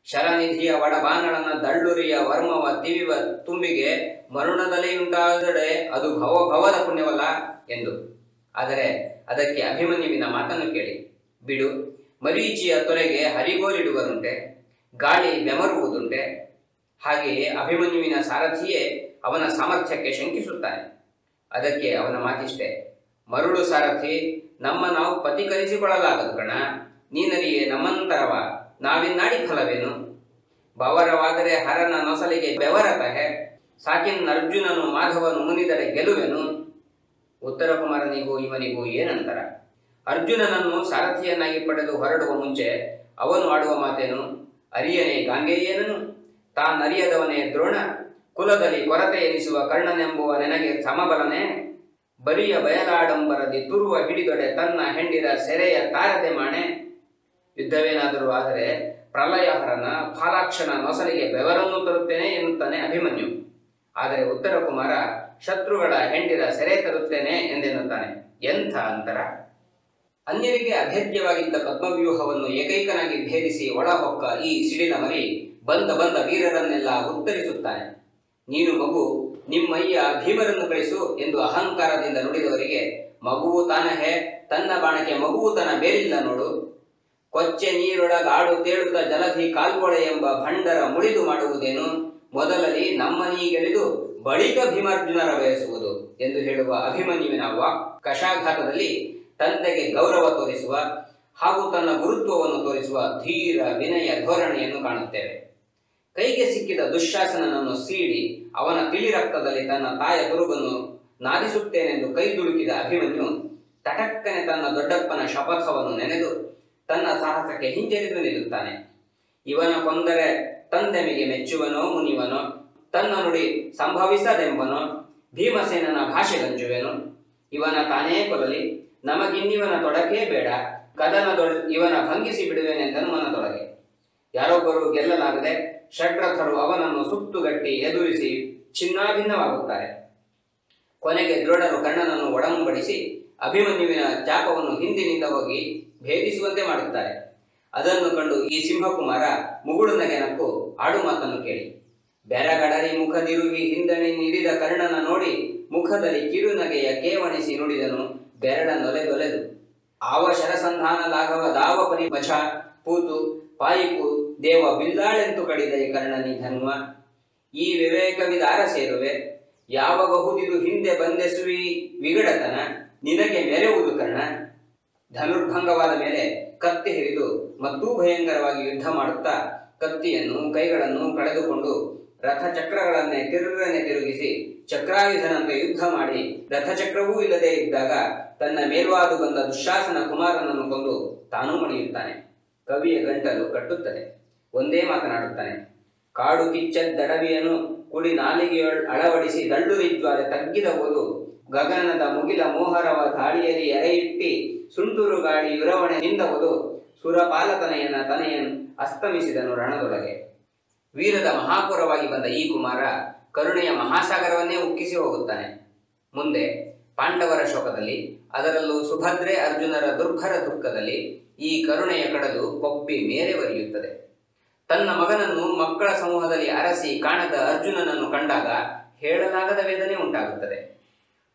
ಶರನಿಧಿಯ ಒಡಬಾನಳನ ದಳ್ಳುರಿಯ ವರ್ಮವ ತಿವಿವ ತುಂಬಿಗೆ ಮರುಣದಲೆಯುಂಟಾದಡೆ ಅದು ಭವದ ಪುಣ್ಯವಲ್ಲ ಎಂದು. ಆದರೆ ಅದಕ್ಕೆ ಅಭಿಮನ್ಯುವಿನ ಮಾತನ್ನು ಕೇಳಿ, ಬಿಡು, ಮರೀಚಿಯ ತೊರೆಗೆ ಹರಿಗೋಲಿಡುವರುಂಟೆ, ಗಾಳಿ ಬೆಮರುವುದುಂಟೆ. ಹಾಗೆಯೇ ಅಭಿಮನ್ಯುವಿನ ಸಾರಥಿಯೇ ಅವನ ಸಾಮರ್ಥ್ಯಕ್ಕೆ ಶಂಕಿಸುತ್ತಾನೆ. ಅದಕ್ಕೆ ಅವನ ಮಾತಿಷ್ಟೆ, ಮರುಳು ಸಾರಥಿ, ನಾವು ಪತಿಕರಿಸಿಕೊಳ್ಳಲಾಗದು ಕಣ. ನೀನರಿಯೇ ನಮ್ಮಂತರವ, ನಾವಿನ್ನಾಡಿ ಫಲವೇನು? ಬವರವಾದರೆ ಹರನ ನೊಸಲಿಗೆ ಬೆವರತಹೆ, ಸಾಕಿನ್ನರ್ಜುನನು ಮಾಧವನು ಮುನಿದರೆ ಗೆಲುವೆನು. ಉತ್ತರ ಕುಮಾರನಿಗೂ ಇವನಿಗೂ ಏನಂತರ? ಅರ್ಜುನನನ್ನು ಸಾರಥಿಯನ್ನಾಗಿ ಪಡೆದು ಹೊರಡುವ ಮುಂಚೆ ಅವನು ಆಡುವ ಮಾತೇನು? ಅರಿಯನೇ ಗಾಂಗೇಯನನು, ತಾನರಿಯದವನೇ ದ್ರೋಣ, ಕುಲದಲ್ಲಿ ಕೊರತೆ ಎನಿಸುವ ಕರ್ಣನೆಂಬುವ ನೆನಗೆ ಸಮಬಲನೆ. ಬರಿಯ ಬಯಲಾಡಂಬರದಿ ತುರುವ ಹಿಡಿದೊಡೆ ತನ್ನ ಹೆಂಡಿರ ಸೆರೆಯ ತಾರದೆ ಮಾಣೆ. ಯುದ್ಧವೇನಾದರೂ ಆದರೆ ಪ್ರಲಯಹರನ ಫಾಲಾಕ್ಷನ ನೊಸಲಿಗೆ ಬೆವರನ್ನು ತರುತ್ತೇನೆ ಎನ್ನುತ್ತಾನೆ ಅಭಿಮನ್ಯು. ಆದರೆ ಉತ್ತರ ಕುಮಾರ ಶತ್ರುಗಳ ಹೆಂಡಿರ ಸೆರೆ ತರುತ್ತೇನೆ ಎಂದೆನ್ನುತ್ತಾನೆ. ಎಂಥ ಅಂತರ! ಅನ್ಯರಿಗೆ ಅಭೇದ್ಯವಾಗಿದ್ದ ಪದ್ಮವ್ಯೂಹವನ್ನು ಏಕೈಕನಾಗಿ ಭೇದಿಸಿ ಒಳಹೊಕ್ಕ ಈ ಸಿಡಿಲ ಮರಿ ಬಂದ ವೀರರನ್ನೆಲ್ಲ ಉತ್ತರಿಸುತ್ತಾನೆ. ನೀನು ಮಗು, ನಿಮ್ಮಯ್ಯ ಭೀಮರನ್ನು ಕಳಿಸು ಎಂದು ಅಹಂಕಾರದಿಂದ ನುಡಿದವರಿಗೆ ಮಗುವು ತಾನಹೆ, ತನ್ನ ಬಾಣಕ್ಕೆ ಮಗುವು ತನ ಬೇರಿಲ್ಲ ನೋಡು. ಕೊಚ್ಚೆ ನೀರೊಳಗಾಡು ತೇಳುತ್ತ ಜಲಧಿ ಕಾಲ್ಗೊಳೆ ಎಂಬ ಭಂಡರ ಮುಳಿದು ಮಾಡುವುದೇನು? ಮೊದಲಲ್ಲಿ ನಮ್ಮನೀಗೆಳೆದು ಬಳಿಕ ಭೀಮಾರ್ಜುನರ ಬಯಸುವುದು ಎಂದು ಹೇಳುವ ಅಭಿಮನ್ಯುವಿನ ಕಷಾಘಾತದಲ್ಲಿ ತಂದೆಗೆ ಗೌರವ ತೋರಿಸುವ ಹಾಗೂ ತನ್ನ ಗುರುತ್ವವನ್ನು ತೋರಿಸುವ ಧೀರ ವಿನಯ ಧೋರಣೆಯನ್ನು ಕಾಣುತ್ತೇವೆ. ಕೈಗೆ ಸಿಕ್ಕಿದ ದುಶ್ಯಾಸನನನ್ನು ಸೀಡಿ ಅವನ ತಿಳಿ ರಕ್ತದಲ್ಲಿ ತನ್ನ ತಾಯ ತುರುಬನ್ನು ನಾದಿಸುತ್ತೇನೆಂದು ಕೈ ದುಡುಕಿದ ಅಭಿಮನ್ಯು ತಟಕ್ಕನೆ ತನ್ನ ದೊಡ್ಡಪ್ಪನ ಶಪಥವನ್ನು ನೆನೆದು ತನ್ನ ಸಾಹಸಕ್ಕೆ ಹಿಂಜರಿದು ನಿಲ್ಲುತ್ತಾನೆ. ಇವನ ಕೊಂದರೆ ತಂದೆಮಿಗೆ ಮೆಚ್ಚುವನೋ ಮುನಿವನೋ, ತನ್ನ ನುಡಿ ಸಂಭವಿಸದೆಂಬನೋ, ಭೀಮಸೇನನ ಭಾಷೆ ಗಂಜುವೆನು. ಇವನ ತಾನೇ ಕೊಲಲಿ, ನಮಗಿನ್ನಿವನ ತೊಡಕೇ ಬೇಡ, ಕದನದೊಳ್ ಇವನ ಭಂಗಿಸಿ ಬಿಡುವೆನೆಂದನು ಮನದೊಳಗೆ. ಯಾರೊಬ್ಬರು ಗೆಲ್ಲಲಾಗದೆ ಷಡ್ರಥರು ಅವನನ್ನು ಸುತ್ತುಗಟ್ಟಿ ಎದುರಿಸಿ ಚಿನ್ನಾಭಿನ್ನವಾಗುತ್ತಾರೆ. ಕೊನೆಗೆ ದ್ರೋಣರು ಕರ್ಣನನ್ನು ಒಡಂಬಡಿಸಿ ಅಭಿಮನ್ಯುವಿನ ಚಾಪವನ್ನು ಹಿಂದಿನಿಂದ ಹೋಗಿ ಭೇದಿಸುವಂತೆ ಮಾಡುತ್ತಾರೆ. ಅದನ್ನು ಕಂಡು ಈ ಸಿಂಹಕುಮಾರ ಮುಗುಳು ನಗೆ ನಕ್ಕು ಆಡು ಮಾತನ್ನು ಕೇಳಿ, ಬೆರಗಡರಿ ಮುಖದಿರುಗಿ ಹಿಂದಣಿ ನಿರಿದ ಕರ್ಣನ ನೋಡಿ ಮುಖದಲ್ಲಿ ಕಿರುನಗೆಯ ಕೇವಣಿಸಿ ನುಡಿದನು ಬೆರಳ ನೊಲೆದೊಲೆದು. ಆವ ಶರಸಂಧಾನ ಲಾಘವ ದಾವ ಪರಿ ವಚ ಪೂತು ಪಾಯಿಕು ದೇವ ಬಿಲ್ಲಾಳೆಂತು ಕಡಿದ ಈ ಕರ್ಣನಿ ಧನ್ವ. ಈ ವಿವೇಕವಿದಾರ ಸೇರುವೆ, ಯಾವಾಗ ಹುದಿದು ಹಿಂದೆ ಬಂದೆಸುವಿ ವಿಗಡತನ, ನಿನಗೆ ಮೆರೆಯುವುದು ಕರ್ಣ. ಧನುರ್ಭಂಗವಾದ ಮೇಲೆ ಕತ್ತಿ ಹಿರಿದು ಮತ್ತೂ ಭಯಂಕರವಾಗಿ ಯುದ್ಧ ಮಾಡುತ್ತಾ ಕತ್ತಿಯನ್ನು ಕೈಗಳನ್ನು ಕಳೆದುಕೊಂಡು ರಥಚಕ್ರಗಳನ್ನೇ ತಿರುಗನೆ ತಿರುಗಿಸಿ ಚಕ್ರಾಯುಧನಂತೆ ಯುದ್ಧ ಮಾಡಿ ರಥಚಕ್ರವೂ ಇಲ್ಲದೆ ಇದ್ದಾಗ ತನ್ನ ಮೇಲ್ವಾದು ಬಂದ ದುಶ್ಯಾಸನ ಕುಮಾರನನ್ನು ಕೊಂದು ತಾನೂ ಮಣಿಯುತ್ತಾನೆ. ಕವಿಯ ಗಂಟಲು ಕಟ್ಟುತ್ತದೆ, ಒಂದೇ ಮಾತನಾಡುತ್ತಾನೆ. ಕಾಡು ಕಿಚ್ಚದ್ದಡವಿಯನ್ನು ಕುಡಿ ನಾಲಿಗೆಯೊಳ್ ಅಳವಡಿಸಿ ದಳ್ಳುರಿಜ್ವಾಲೆ ತಗ್ಗಿದ ಹೋದು ಗಗನದ ಮುಗಿಲ ಮೋಹರವ ದಾಳಿಯಲ್ಲಿ ಎರೆಯಿಟ್ಟಿ ಸುಂಟೂರು ಗಾಳಿ ಯುರವಣೆ ನಿಂದವುದು ಸುರಪಾಲತನೆಯನ ತನೆಯನ್ ಅಸ್ತಮಿಸಿದನು ರಣದೊಳಗೆ. ವೀರದ ಮಹಾಪುರವಾಗಿ ಬಂದ ಈ ಕುಮಾರ ಕರುಣೆಯ ಮಹಾಸಾಗರವನ್ನೇ ಉಕ್ಕಿಸಿ ಹೋಗುತ್ತಾನೆ. ಮುಂದೆ ಪಾಂಡವರ ಶೋಕದಲ್ಲಿ, ಅದರಲ್ಲೂ ಸುಭದ್ರೆ ಅರ್ಜುನರ ದುರ್ಭರ ದುಃಖದಲ್ಲಿ ಈ ಕರುಣೆಯ ಕಡಲು ಕೊಬ್ಬಿ ಮೇರೆವರಿಯುತ್ತದೆ. ತನ್ನ ಮಗನನ್ನು ಮಕ್ಕಳ ಸಮೂಹದಲ್ಲಿ ಅರಸಿ ಕಾಣದ ಅರ್ಜುನನನ್ನು ಕಂಡಾಗ ಹೇಳಲಾಗದ ವೇದನೆ ಉಂಟಾಗುತ್ತದೆ.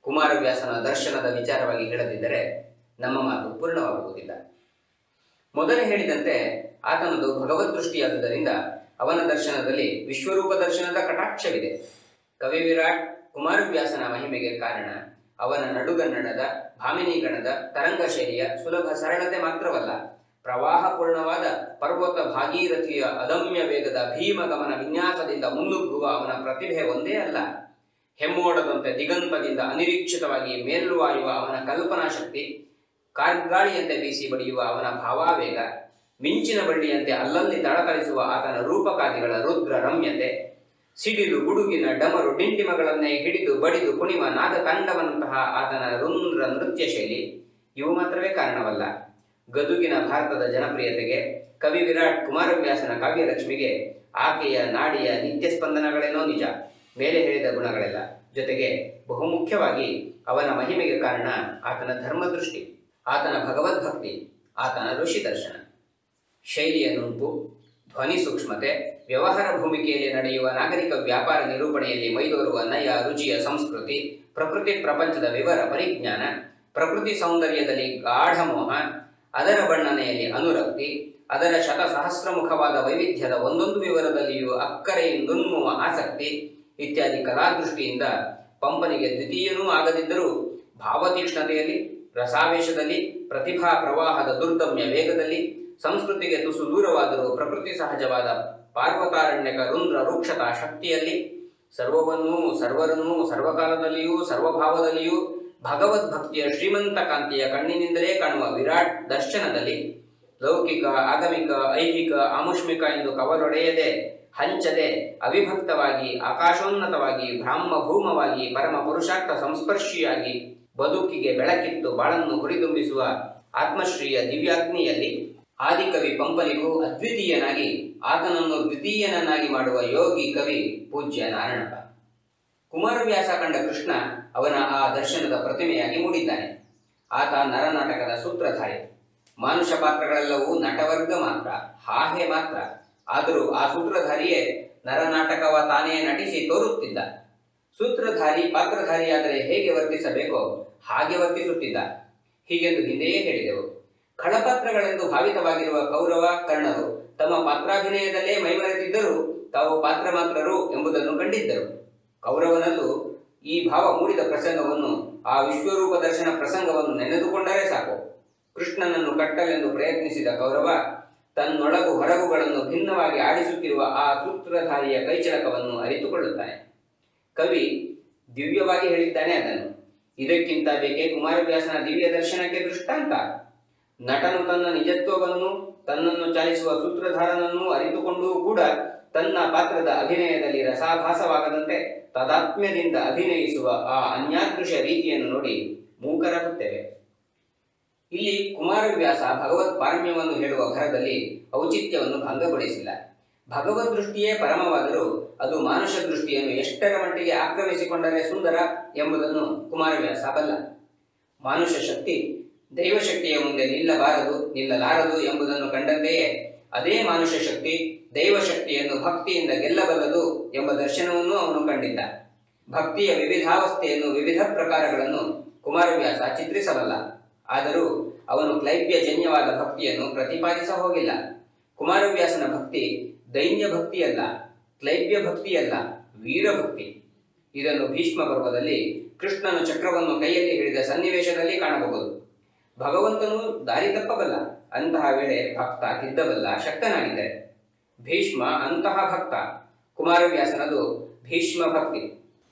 ಕುಮಾರವ್ಯಾಸನ ದರ್ಶನದ ವಿಚಾರವಾಗಿ ಹೇಳದಿದ್ದರೆ ನಮ್ಮ ಮಾತು ಪೂರ್ಣವಾಗುವುದಿಲ್ಲ. ಮೊದಲೇ ಹೇಳಿದಂತೆ ಆತನದು ಭಗವದ್ ದೃಷ್ಟಿಯಾದುದರಿಂದ ಅವನ ದರ್ಶನದಲ್ಲಿ ವಿಶ್ವರೂಪ ದರ್ಶನದ ಕಟಾಕ್ಷವಿದೆ. ಕವಿ ವಿರಾಟ್ ಕುಮಾರವ್ಯಾಸನ ಮಹಿಮೆಗೆ ಕಾರಣ ಅವನ ನಡುಗನ್ನಡದ ಭಾಮಿನೀಗಣದ ತರಂಗ ಶೈಲಿಯ ಸುಲಭ ಸರಳತೆ ಮಾತ್ರವಲ್ಲ, ಪ್ರವಾಹಪೂರ್ಣವಾದ ಪರ್ವತ ಭಾಗೀರಥಿಯ ಅದಮ್ಯ ವೇಗದ ಭೀಮಗಮನ ವಿನ್ಯಾಸದಿಂದ ಮುನ್ನುಗ್ಗುವ ಅವನ ಪ್ರತಿಭೆ ಒಂದೇ ಅಲ್ಲ, ಹೆಮ್ಮೋಡದಂತೆ ದಿಗಂತದಿಂದ ಅನಿರೀಕ್ಷಿತವಾಗಿ ಮೇಲ್ವಾಯುವ ಅವನ ಕಲ್ಪನಾ ಶಕ್ತಿ, ಕಾರ್ಗಾಳಿಯಂತೆ ಬೀಸಿ ಬಡಿಯುವ ಅವನ ಭಾವಾವೇಗ, ಮಿಂಚಿನ ಬಳ್ಳಿಯಂತೆ ಅಲ್ಲಲ್ಲಿ ತಳತಳಿಸುವ ಆತನ ರೂಪಕಾದಿಗಳ ರುದ್ರ ರಮ್ಯತೆ, ಸಿಡಿಲು ಗುಡುಗಿನ ಡಮರು ಡಿಂಡಿಮಗಳನ್ನೇ ಹಿಡಿದು ಬಡಿದು ಕುಣಿವ ನಾದ ತಾಂಡವನಂತಹ ಆತನ ರುಂದ್ರ ನೃತ್ಯ ಶೈಲಿ, ಇವು ಮಾತ್ರವೇ ಕಾರಣವಲ್ಲ. ಗದುಗಿನ ಭಾರತದ ಜನಪ್ರಿಯತೆಗೆ, ಕವಿ ವಿರಾಟ್ ಕುಮಾರವ್ಯಾಸನ ಕಾವ್ಯಲಕ್ಷ್ಮಿಗೆ ಆಕೆಯ ನಾಡಿಯ ನಿತ್ಯ ಸ್ಪಂದನಗಳೇನೋ ನಿಜ, ಮೇಲೆ ಹೇಳಿದ ಗುಣಗಳೆಲ್ಲ. ಜೊತೆಗೆ ಬಹುಮುಖ್ಯವಾಗಿ ಅವನ ಮಹಿಮೆಗೆ ಕಾರಣ ಆತನ ಧರ್ಮದೃಷ್ಟಿ, ಆತನ ಭಗವದ್ಭಕ್ತಿ, ಆತನ ಋಷಿ ದರ್ಶನ. ಶೈಲಿಯ ನುಣುಪು, ಧ್ವನಿ ಸೂಕ್ಷ್ಮತೆ, ವ್ಯವಹಾರ ಭೂಮಿಕೆಯಲ್ಲಿ ನಡೆಯುವ ನಾಗರಿಕ ವ್ಯಾಪಾರ ನಿರೂಪಣೆಯಲ್ಲಿ ಮೈದೋರುವ ನಯ ರುಚಿಯ ಸಂಸ್ಕೃತಿ, ಪ್ರಕೃತಿ ಪ್ರಪಂಚದ ವಿವರ ಪರಿಜ್ಞಾನ, ಪ್ರಕೃತಿ ಸೌಂದರ್ಯದಲ್ಲಿ ಗಾಢ ಮೋಹ, ಅದರ ಬಣ್ಣನೆಯಲ್ಲಿ ಅನುರಕ್ತಿ, ಅದರ ಶತಸಹಸ್ರಮುಖವಾದ ವೈವಿಧ್ಯದ ಒಂದೊಂದು ವಿವರದಲ್ಲಿಯೂ ಅಕ್ಕರೆಯಿಂದುನ್ನುವ ಆಸಕ್ತಿ ಇತ್ಯಾದಿ ಕಲಾದೃಷ್ಟಿಯಿಂದ ಪಂಪನಿಗೆ ದ್ವಿತೀಯನೂ ಆಗದಿದ್ದರೂ ಭಾವತೀಕ್ಷ್ಣತೆಯಲ್ಲಿ, ರಸಾವೇಶದಲ್ಲಿ, ಪ್ರತಿಭಾ ಪ್ರವಾಹದ ದುರ್ದಮ್ಯ ವೇಗದಲ್ಲಿ, ಸಂಸ್ಕೃತಿಗೆ ತುಸು ದೂರವಾದರೂ ಪ್ರಕೃತಿ ಸಹಜವಾದ ಪಾರ್ವತಾರಣ್ಯಕ ರುಂದ್ರ ರೂಕ್ಷತಾ ಶಕ್ತಿಯಲ್ಲಿ, ಸರ್ವವನ್ನೂ ಸರ್ವರನ್ನೂ ಸರ್ವಕಾಲದಲ್ಲಿಯೂ ಸರ್ವಭಾವದಲ್ಲಿಯೂ ಭಗವದ್ಭಕ್ತಿಯ ಶ್ರೀಮಂತ ಕಾಂತಿಯ ಕಣ್ಣಿನಿಂದಲೇ ಕಾಣುವ ವಿರಾಟ್ ದರ್ಶನದಲ್ಲಿ, ಲೌಕಿಕ ಆಗಮಿಕ ಐಹಿಕ ಆಮುಷ್ಮಿಕ ಎಂದು ಕವಲೊಡೆಯದೆ ಹಂಚದೆ ಅವಿಭಕ್ತವಾಗಿ ಆಕಾಶೋನ್ನತವಾಗಿ ಬ್ರಾಹ್ಮಭೂಮವಾಗಿ ಪರಮ ಪುರುಷಾರ್ಥ ಸಂಸ್ಪರ್ಶಿಯಾಗಿ ಬದುಕಿಗೆ ಬೆಳಕಿತ್ತು ಬಾಳನ್ನು ಹುರಿದುಂಬಿಸುವ ಆತ್ಮಶ್ರೀಯ ದಿವ್ಯಾಗ್ನಿಯಲ್ಲಿ ಆದಿಕವಿ ಪಂಪನಿಗೂ ಅದ್ವಿತೀಯನಾಗಿ ಆತನನ್ನು ದ್ವಿತೀಯನನ್ನಾಗಿ ಮಾಡುವ ಯೋಗಿ ಕವಿ ಪೂಜ್ಯ ನಾರಾಯಣಪ್ಪ. ಕುಮಾರವ್ಯಾಸ ಕಂಡ ಕೃಷ್ಣ ಅವನ ಆ ದರ್ಶನದ ಪ್ರತಿಮೆಯಾಗಿ ಮೂಡಿದ್ದಾನೆ. ಆತ ನರನಾಟಕದ ಸೂತ್ರಧಾರಿ. ಮಾನುಷ ಪಾತ್ರಗಳೆಲ್ಲವೂ ನಟವರ್ಗ ಮಾತ್ರ, ಹಾಹೆ ಮಾತ್ರ. ಆದರೂ ಆ ಸೂತ್ರಧಾರಿಯೇ ನರನಾಟಕವ ತಾನೇ ನಟಿಸಿ ತೋರುತ್ತಿದ್ದ. ಸೂತ್ರಧಾರಿ ಪಾತ್ರಧಾರಿಯಾದರೆ ಹೇಗೆ ವರ್ತಿಸಬೇಕೋ ಹಾಗೆ ವರ್ತಿಸುತ್ತಿದ್ದ. ಹೀಗೆಂದು ಹಿಂದೆಯೇ ಹೇಳಿದೆವು. ಖಳಪಾತ್ರಗಳೆಂದು ಭಾವಿತವಾಗಿರುವ ಕೌರವ ಕರ್ಣರು ತಮ್ಮ ಪಾತ್ರಾಭಿನಯದಲ್ಲೇ ಮೈಮರೆತಿದ್ದರೂ ತಾವು ಪಾತ್ರ ಮಾತ್ರರು ಎಂಬುದನ್ನು ಕಂಡಿದ್ದರು. ಕೌರವನಲ್ಲೂ ಈ ಭಾವ ಮೂಡಿದ ಪ್ರಸಂಗವನ್ನು, ಆ ವಿಶ್ವರೂಪ ದರ್ಶನ ಪ್ರಸಂಗವನ್ನು ನೆನೆದುಕೊಂಡರೆ ಸಾಕು. ಕೃಷ್ಣನನ್ನು ಕಟ್ಟಲೆಂದು ಪ್ರಯತ್ನಿಸಿದ ಕೌರವ ತನ್ನೊಳಗು ಹೊರಗುಗಳನ್ನು ಭಿನ್ನವಾಗಿ ಆಡಿಸುತ್ತಿರುವ ಆ ಸೂತ್ರಧಾರಿಯ ಕೈಚಳಕವನ್ನು ಅರಿತುಕೊಳ್ಳುತ್ತಾನೆ. ಕವಿ ದಿವ್ಯವಾಗಿ ಹೇಳಿದ್ದಾನೆ ಅದನ್ನು. ಇದಕ್ಕಿಂತ ಬೇಕೇ ಕುಮಾರವ್ಯಾಸನ ದಿವ್ಯ ದರ್ಶನಕ್ಕೆ ದೃಷ್ಟಾಂತ? ನಟನು ತನ್ನ ನಿಜತ್ವವನ್ನು, ತನ್ನನ್ನು ಚಾಲಿಸುವ ಸೂತ್ರಧಾರನನ್ನು ಅರಿತುಕೊಂಡೂ ಕೂಡ ತನ್ನ ಪಾತ್ರದ ಅಭಿನಯದಲ್ಲಿ ರಸಾಭಾಸವಾಗದಂತೆ ತಾದಾತ್ಮ್ಯದಿಂದ ಅಭಿನಯಿಸುವ ಆ ಅನ್ಯಾದೃಶ ರೀತಿಯನ್ನು ನೋಡಿ ಮೂಕರಾಗುತ್ತೇವೆ. ಇಲ್ಲಿ ಕುಮಾರವ್ಯಾಸ ಭಗವತ್ ಪಾರಮ್ಯವನ್ನು ಹೇಳುವ ಭರದಲ್ಲಿ ಔಚಿತ್ಯವನ್ನು ಭಂಗಗೊಳಿಸಿಲ್ಲ. ಭಗವದ್ ದೃಷ್ಟಿಯೇ ಪರಮವಾದರೂ ಅದು ಮಾನುಷ ದೃಷ್ಟಿಯನ್ನು ಎಷ್ಟರ ಮಟ್ಟಿಗೆ ಆಕ್ರಮಿಸಿಕೊಂಡರೆ ಸುಂದರ ಎಂಬುದನ್ನು ಕುಮಾರವ್ಯಾಸ ಬಲ್ಲ. ಮಾನುಷ ಶಕ್ತಿ ದೈವಶಕ್ತಿಯ ಮುಂದೆ ನಿಲ್ಲಲಾರದು ಎಂಬುದನ್ನು ಕಂಡಂತೆಯೇ ಅದೇ ಮಾನುಷ ಶಕ್ತಿ ದೈವಶಕ್ತಿಯನ್ನು ಭಕ್ತಿಯಿಂದ ಗೆಲ್ಲಬಲ್ಲದು ಎಂಬ ದರ್ಶನವನ್ನೂ ಅವನು ಕಂಡಿದ್ದ. ಭಕ್ತಿಯ ವಿವಿಧಾವಸ್ಥೆಯನ್ನು, ವಿವಿಧ ಪ್ರಕಾರಗಳನ್ನು ಕುಮಾರವ್ಯಾಸ ಚಿತ್ರಿಸಬಲ್ಲ. ಆದರೂ ಅವನು ಕ್ಲೈಬ್ಯಜನ್ಯವಾದ ಭಕ್ತಿಯನ್ನು ಪ್ರತಿಪಾದಿಸ ಹೋಗಿಲ್ಲ. ಕುಮಾರವ್ಯಾಸನ ಭಕ್ತಿ ದೈನ್ಯ ಭಕ್ತಿಯಲ್ಲ, ಕ್ಲೈಬ್ಯ ಭಕ್ತಿಯಲ್ಲ, ವೀರಭಕ್ತಿ. ಇದನ್ನು ಭೀಷ್ಮ ಪರ್ವದಲ್ಲಿ ಕೃಷ್ಣನು ಚಕ್ರವನ್ನು ಕೈಯಲ್ಲಿ ಹಿಡಿದ ಸನ್ನಿವೇಶದಲ್ಲಿ ಕಾಣಬಹುದು. ಭಗವಂತನು ದಾರಿ ತಪ್ಪಬಲ್ಲ, ಅಂತಹ ವೇಳೆ ಭಕ್ತ ತಿದ್ದಬಲ್ಲ, ಶಕ್ತನಾಗಿದ್ದರೆ. ಭೀಷ್ಮ ಅಂತಹ ಭಕ್ತ, ಕುಮಾರವ್ಯಾಸನದು ಭೀಷ್ಮ ಭಕ್ತಿ.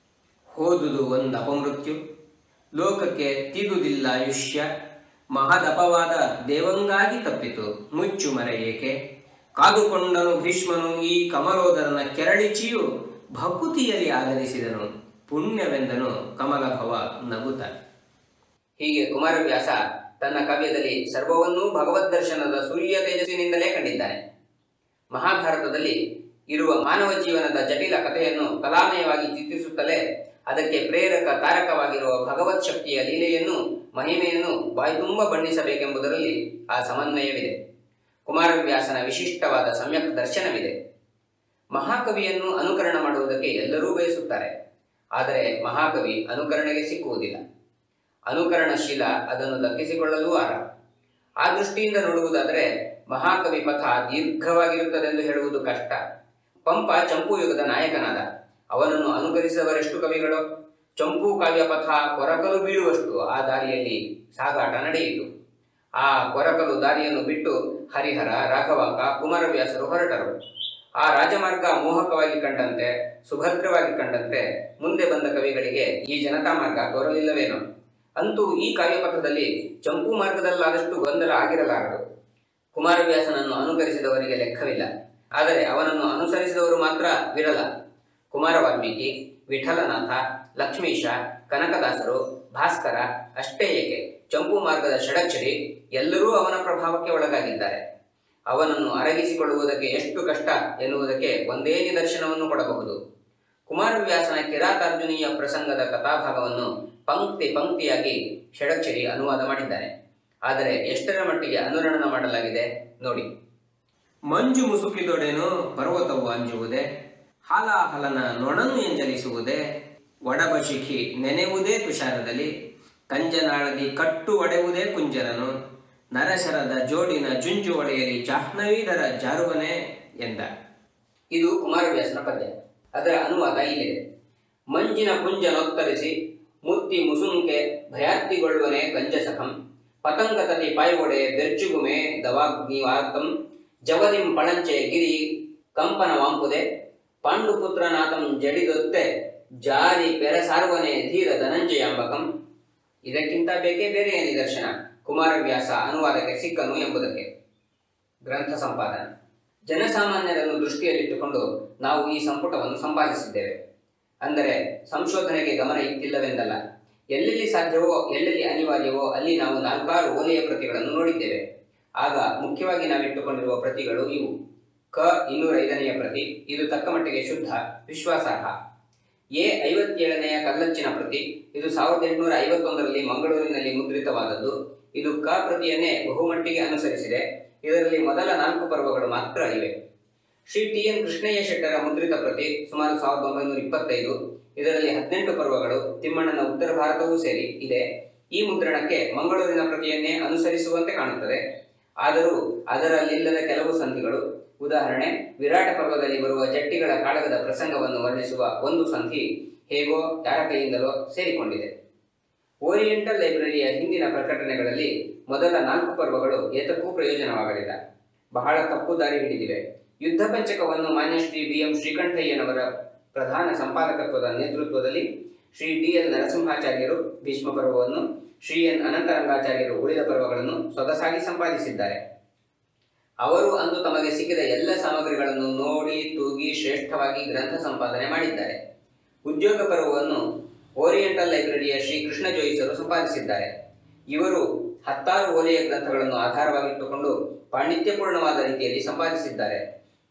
ಹೋದುದು ಒಂದು ಅಪಮೃತ್ಯು, ಲೋಕಕ್ಕೆ ತಿದುದಿಲ್ಲ ಆಯುಷ್ಯ, ಮಹದಪವಾದ ದೇವಂಗಾಗಿ ತಪ್ಪಿತು ಮುಚ್ಚು ಮರೆ ಏಕೆ, ಕಾದುಕೊಂಡನು ಭೀಷ್ಮನು ಈ ಕಮಲೋದರನ ಕೆರಳಿಚಿಯು, ಭಕುತಿಯಲ್ಲಿ ಆಧರಿಸಿದನು ಪುಣ್ಯವೆಂದನು ಕಮಲಭವ ನಗುತ್ತ. ಹೀಗೆ ಕುಮಾರವ್ಯಾಸ ತನ್ನ ಕಾವ್ಯದಲ್ಲಿ ಸರ್ವವನ್ನೂ ಭಗವದ್ ದರ್ಶನದ ಸೂರ್ಯ ತೇಜಸ್ಸಿನಿಂದಲೇ ಕಂಡಿದ್ದಾನೆ. ಮಹಾಭಾರತದಲ್ಲಿ ಇರುವ ಮಾನವ ಜೀವನದ ಜಟಿಲ ಕಥೆಯನ್ನು ಕಲಾಮಯವಾಗಿ ಚಿತ್ರಿಸುತ್ತಲೇ ಅದಕ್ಕೆ ಪ್ರೇರಕ ತಾರಕವಾಗಿರುವ ಭಗವತ್ ಶಕ್ತಿಯ ಲೀಲೆಯನ್ನು, ಮಹಿಮೆಯನ್ನು ಬಾಯ್ತುಂಬ ಬಣ್ಣಿಸಬೇಕೆಂಬುದರಲ್ಲಿ ಆ ಸಮನ್ವಯವಿದೆ. ಕುಮಾರವ್ಯಾಸನ ವಿಶಿಷ್ಟವಾದ ಸಮ್ಯಕ್ ದರ್ಶನವಿದೆ. ಮಹಾಕವಿಯನ್ನು ಅನುಕರಣ ಮಾಡುವುದಕ್ಕೆ ಎಲ್ಲರೂ ಬಯಸುತ್ತಾರೆ. ಆದರೆ ಮಹಾಕವಿ ಅನುಕರಣೆಗೆ ಸಿಕ್ಕುವುದಿಲ್ಲ. ಅನುಕರಣಶೀಲ ಅದನ್ನು ದಕ್ಕಿಸಿಕೊಳ್ಳಲೂ ಆರ. ಆ ದೃಷ್ಟಿಯಿಂದ ನೋಡುವುದಾದರೆ ಮಹಾಕವಿ ಪಥ ದೀರ್ಘವಾಗಿರುತ್ತದೆಂದು ಹೇಳುವುದು ಕಷ್ಟ. ಪಂಪ ಚಂಪೂ ಯುಗದ ನಾಯಕನಾದ. ಅವನನ್ನು ಅನುಕರಿಸಿದವರೆಷ್ಟು ಕವಿಗಳು? ಚಂಪೂ ಕಾವ್ಯ ಪಥ ಕೊರಕಲು ಬೀಳುವಷ್ಟು ಆ ದಾರಿಯಲ್ಲಿ ಸಾಗಾಟ ನಡೆಯಿತು. ಆ ಕೊರಕಲು ದಾರಿಯನ್ನು ಬಿಟ್ಟು ಹರಿಹರ, ರಾಘವಾಂಕ, ಕುಮಾರವ್ಯಾಸರು ಹೊರಟರು. ಆ ರಾಜಮಾರ್ಗ ಮೋಹಕವಾಗಿ ಕಂಡಂತೆ, ಸುಭದ್ರವಾಗಿ ಕಂಡಂತೆ ಮುಂದೆ ಬಂದ ಕವಿಗಳಿಗೆ ಈ ಜನತಾ ಮಾರ್ಗ ತೋರಲಿಲ್ಲವೇನೋ? ಅಂತೂ ಈ ಕಾವ್ಯಪಥದಲ್ಲಿ ಚಂಪೂ ಮಾರ್ಗದಲ್ಲಾದಷ್ಟು ಗೊಂದಲ ಆಗಿರಲಾರದು. ಕುಮಾರವ್ಯಾಸನನ್ನು ಅನುಕರಿಸಿದವರಿಗೆ ಲೆಕ್ಕವಿಲ್ಲ. ಆದರೆ ಅವನನ್ನು ಅನುಸರಿಸಿದವರು ಮಾತ್ರ ವಿರಳ. ಕುಮಾರ ವಾಲ್ಮೀಕಿ, ವಿಠಲನಾಥ, ಲಕ್ಷ್ಮೀಶ, ಕನಕದಾಸರು, ಭಾಸ್ಕರ, ಅಷ್ಟೇ ಏಕೆ ಚಂಪೂ ಮಾರ್ಗದ ಷಡಕ್ಷರಿ ಎಲ್ಲರೂ ಅವನ ಪ್ರಭಾವಕ್ಕೆ ಒಳಗಾಗಿದ್ದಾರೆ. ಅವನನ್ನು ಅರಗಿಸಿಕೊಳ್ಳುವುದಕ್ಕೆ ಎಷ್ಟು ಕಷ್ಟ ಎನ್ನುವುದಕ್ಕೆ ಒಂದೇ ನಿದರ್ಶನವನ್ನು ಕೊಡಬಹುದು. ಕುಮಾರವ್ಯಾಸನ ಕಿರಾತಾರ್ಜುನೀಯ ಪ್ರಸಂಗದ ಕಥಾಭಾಗವನ್ನು ಪಂಕ್ತಿ ಪಂಕ್ತಿಯಾಗಿ ಷಡಕ್ಷರಿ ಅನುವಾದ ಮಾಡಿದ್ದಾನೆ. ಆದರೆ ಎಷ್ಟರ ಮಟ್ಟಿಗೆ ಅನುರಣನ ಮಾಡಲಾಗಿದೆ ನೋಡಿ. ಮಂಜು ಮುಸುಕಿದೊಡೆನು ಪರ್ವತವು ಅಂಜುವುದೇ, ಹಾಲಾಹಲನ ನೊಣನು ಎಂಜಲಿಸುವುದೇ, ಒಡಬಶಿಖಿ ನೆನೆಯುವುದೇ ತುಷಾರದಲ್ಲಿ, ಕಂಜನಾಳದಿ ಕಟ್ಟು ಒಡೆಯುವುದೇ ಕುಂಜರನು, ನರಶರದ ಜೋಡಿನ ಜುಂಜು ಒಡೆಯಲಿ ಜಾಹ್ನವೀಧರ ಜಾರುವನೇ ಎಂದ. ಇದು ಕುಮಾರವ್ಯಾಸನ ಪದ್ಯ. ಅದರ ಅನುವಾದ ಇಲ್ಲಿದೆ. ಮಂಜಿನ ಪುಂಜನೊತ್ತರಿಸಿ ಮುತ್ತಿ ಮುಸುಂಕೆ ಭಯಾರ್ತಿಗೊಳ್ಳುವನೆ ಕಂಜಸಖಂ, ಪತಂಗತತಿ ಪಾಯ್ವೊಡೆ ಬೆರ್ಚುಗುಮೆ ದವಾಗ್ನಿವಾರ್ತಂ, ಜವದಿಂ ಪಳಂಚೆ ಗಿರಿ ಕಂಪನ ವಾಂಪುದೆ, ಪಾಂಡುಪುತ್ರನಾಥಂ ಜಡಿದೊತ್ತೆ ಜಾರಿ ಪೆರಸಾರ್ವನೆ ಧೀರ ಧನಂಜಯಾಂಬಕಂ. ಇದಕ್ಕಿಂತ ಬೇರೆ ನಿದರ್ಶನ ಕುಮಾರವ್ಯಾಸ ಅನುವಾದಕ್ಕೆ ಸಿಕ್ಕನು ಎಂಬುದಕ್ಕೆ. ಗ್ರಂಥ ಸಂಪಾದನೆ. ಜನಸಾಮಾನ್ಯರನ್ನು ದೃಷ್ಟಿಯಲ್ಲಿಟ್ಟುಕೊಂಡು ನಾವು ಈ ಸಂಪುಟವನ್ನು ಸಂಪಾದಿಸಿದ್ದೇವೆ. ಅಂದರೆ ಸಂಶೋಧನೆಗೆ ಗಮನ ಇತ್ತಿಲ್ಲವೆಂದಲ್ಲ. ಎಲ್ಲೆಲ್ಲಿ ಸಾಧ್ಯವೋ, ಎಲ್ಲೆಲ್ಲಿ ಅನಿವಾರ್ಯವೋ ಅಲ್ಲಿ ನಾವು 4-6 ಓಲೆಯ ಪ್ರತಿಗಳನ್ನು ನೋಡಿದ್ದೇವೆ. ಆಗ ಮುಖ್ಯವಾಗಿ ನಾವಿಟ್ಟುಕೊಂಡಿರುವ ಪ್ರತಿಗಳು ಇವು. ಕ 205ನೆಯ ಪ್ರತಿ, ಇದು ತಕ್ಕ ಮಟ್ಟಿಗೆ ಶುದ್ಧ, ವಿಶ್ವಾಸಾರ್ಹ. ಎ 57ನೆಯ ಕಲ್ಲಚ್ಚಿನ ಪ್ರತಿ, ಇದು 1851ರಲ್ಲಿ ಮಂಗಳೂರಿನಲ್ಲಿ ಮುದ್ರಿತವಾದದ್ದು. ಇದು ಕ ಪ್ರತಿಯನ್ನೇ ಬಹುಮಟ್ಟಿಗೆ ಅನುಸರಿಸಿದೆ. ಇದರಲ್ಲಿ ಮೊದಲ 4 ಪರ್ವಗಳು ಮಾತ್ರ ಇವೆ. ಶ್ರೀ TN ಕೃಷ್ಣಯ್ಯ ಶೆಟ್ಟರ ಮುದ್ರಿತ ಪ್ರತಿ ಸುಮಾರು 1925. ಇದರಲ್ಲಿ 18 ಪರ್ವಗಳು, ತಿಮ್ಮಣ್ಣನ ಉತ್ತರ ಭಾರತವೂ ಸೇರಿ ಇದೆ. ಈ ಮುದ್ರಣಕ್ಕೆ ಮಂಗಳೂರಿನ ಪ್ರತಿಯನ್ನೇ ಅನುಸರಿಸುವಂತೆ ಕಾಣುತ್ತದೆ. ಆದರೂ ಅದರಲ್ಲಿಲ್ಲದ ಕೆಲವು ಸಂಧಿಗಳು, ಉದಾಹರಣೆ ವಿರಾಟ ಪರ್ವದಲ್ಲಿ ಬರುವ ಜಟ್ಟಿಗಳ ಕಾಳಗದ ಪ್ರಸಂಗವನ್ನು ವರ್ಣಿಸುವ ಒಂದು ಸಂಧಿ ಹೇಗೋ ಯಾರ ಕೈಯಿಂದಲೋ ಸೇರಿಕೊಂಡಿದೆ. ಓರಿಯೆಂಟಲ್ ಲೈಬ್ರರಿಯ ಹಿಂದಿನ ಪ್ರಕಟಣೆಗಳಲ್ಲಿ ಮೊದಲ 4 ಪರ್ವಗಳು ಏತಕ್ಕೂ ಪ್ರಯೋಜನವಾಗಲಿಲ್ಲ, ಬಹಳ ತಪ್ಪು ದಾರಿ ಹಿಡಿದಿವೆ. ಯುದ್ಧ ಪಂಚಕವನ್ನು ಮಾನ್ಯ ಶ್ರೀ BM ಶ್ರೀಕಂಠಯ್ಯನವರ ಪ್ರಧಾನ ಸಂಪಾದಕತ್ವದ ನೇತೃತ್ವದಲ್ಲಿ ಶ್ರೀ DL ನರಸಿಂಹಾಚಾರ್ಯರು ಭೀಷ್ಮ ಪರ್ವವನ್ನು, ಶ್ರೀ N ಅನಂತರಂಗಾಚಾರ್ಯರು ಉಳಿದ ಪರ್ವಗಳನ್ನು ಸೊಗಸಾಗಿ ಸಂಪಾದಿಸಿದ್ದಾರೆ. ಅವರು ಅಂದು ತಮಗೆ ಸಿಕ್ಕಿದ ಎಲ್ಲ ಸಾಮಗ್ರಿಗಳನ್ನು ನೋಡಿ ತೂಗಿ ಶ್ರೇಷ್ಠವಾಗಿ ಗ್ರಂಥ ಸಂಪಾದನೆ ಮಾಡಿದ್ದಾರೆ. ಉದ್ಯೋಗ ಪರ್ವವನ್ನು ಓರಿಯೆಂಟಲ್ ಲೈಬ್ರರಿಯ ಶ್ರೀ ಕೃಷ್ಣ ಜೋಯಿಸರು ಸಂಪಾದಿಸಿದ್ದಾರೆ. ಇವರು 16 ಓಲೆಯ ಗ್ರಂಥಗಳನ್ನು ಆಧಾರವಾಗಿಟ್ಟುಕೊಂಡು ಪಾಂಡಿತ್ಯಪೂರ್ಣವಾದ ರೀತಿಯಲ್ಲಿ ಸಂಪಾದಿಸಿದ್ದಾರೆ.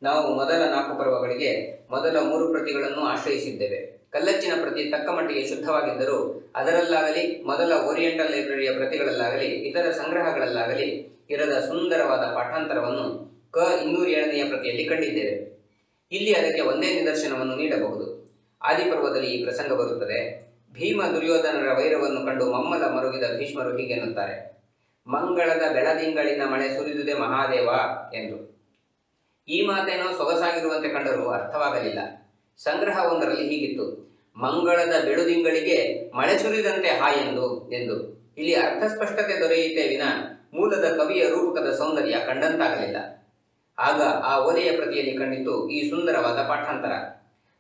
ನಾವು ಮೊದಲ 4 ಪರ್ವಗಳಿಗೆ ಮೊದಲ 3 ಪ್ರತಿಗಳನ್ನು ಆಶ್ರಯಿಸಿದ್ದೇವೆ. ಕಲ್ಲಚ್ಚಿನ ಪ್ರತಿ ತಕ್ಕ ಮಟ್ಟಿಗೆ ಶುದ್ಧವಾಗಿದ್ದರೂ ಅದರಲ್ಲಾಗಲಿ ಮೊದಲ ಓರಿಯೆಂಟಲ್ ಲೈಬ್ರರಿಯ ಪ್ರತಿಗಳಲ್ಲಾಗಲಿ ಇತರ ಸಂಗ್ರಹಗಳಲ್ಲಾಗಲಿ ಇರದ ಸುಂದರವಾದ ಪಾಠಾಂತರವನ್ನು 207ನೆಯ ಪ್ರತಿಯಲ್ಲಿ ಕಂಡಿದ್ದೇವೆ. ಇಲ್ಲಿ ಅದಕ್ಕೆ ಒಂದೇ ನಿದರ್ಶನವನ್ನು ನೀಡಬಹುದು. ಆದಿಪರ್ವದಲ್ಲಿ ಈ ಪ್ರಸಂಗ ಬರುತ್ತದೆ. ಭೀಮ ದುರ್ಯೋಧನರ ವೈರವನ್ನು ಕಂಡು ಮಮ್ಮಲ ಮರುಗಿದ ಭೀಷ್ಮರು ಹೀಗೆನ್ನುತ್ತಾರೆ: ಮಂಗಳದ ಬೆಳದಿಂಗಳಿನ ಮಳೆ ಸುರಿದುದೇ ಮಹಾದೇವ ಎಂದು. ಈ ಮಾತೇನೋ ಸೊಗಸಾಗಿರುವಂತೆ ಕಂಡರೂ ಅರ್ಥವಾಗಲಿಲ್ಲ. ಸಂಗ್ರಹ ಒಂದರಲ್ಲಿ ಹೀಗಿತ್ತು: ಮಂಗಳದ ಬೆಳುದಿಂಗಳಿಗೆ ಮಳೆ ಸುರಿದಂತೆ ಎಂದು. ಇಲ್ಲಿ ಅರ್ಥಸ್ಪಷ್ಟತೆ ದೊರೆಯಿತೇ ವಿನ ಮೂಲದ ಕವಿಯ ರೂಪಕದ ಸೌಂದರ್ಯ ಕಂಡಂತಾಗಲಿಲ್ಲ. ಆಗ ಆ ಓಲೆಯ ಪ್ರತಿಯಲ್ಲಿ ಕಂಡಿತು ಈ ಸುಂದರವಾದ ಪಾಠಾಂತರ: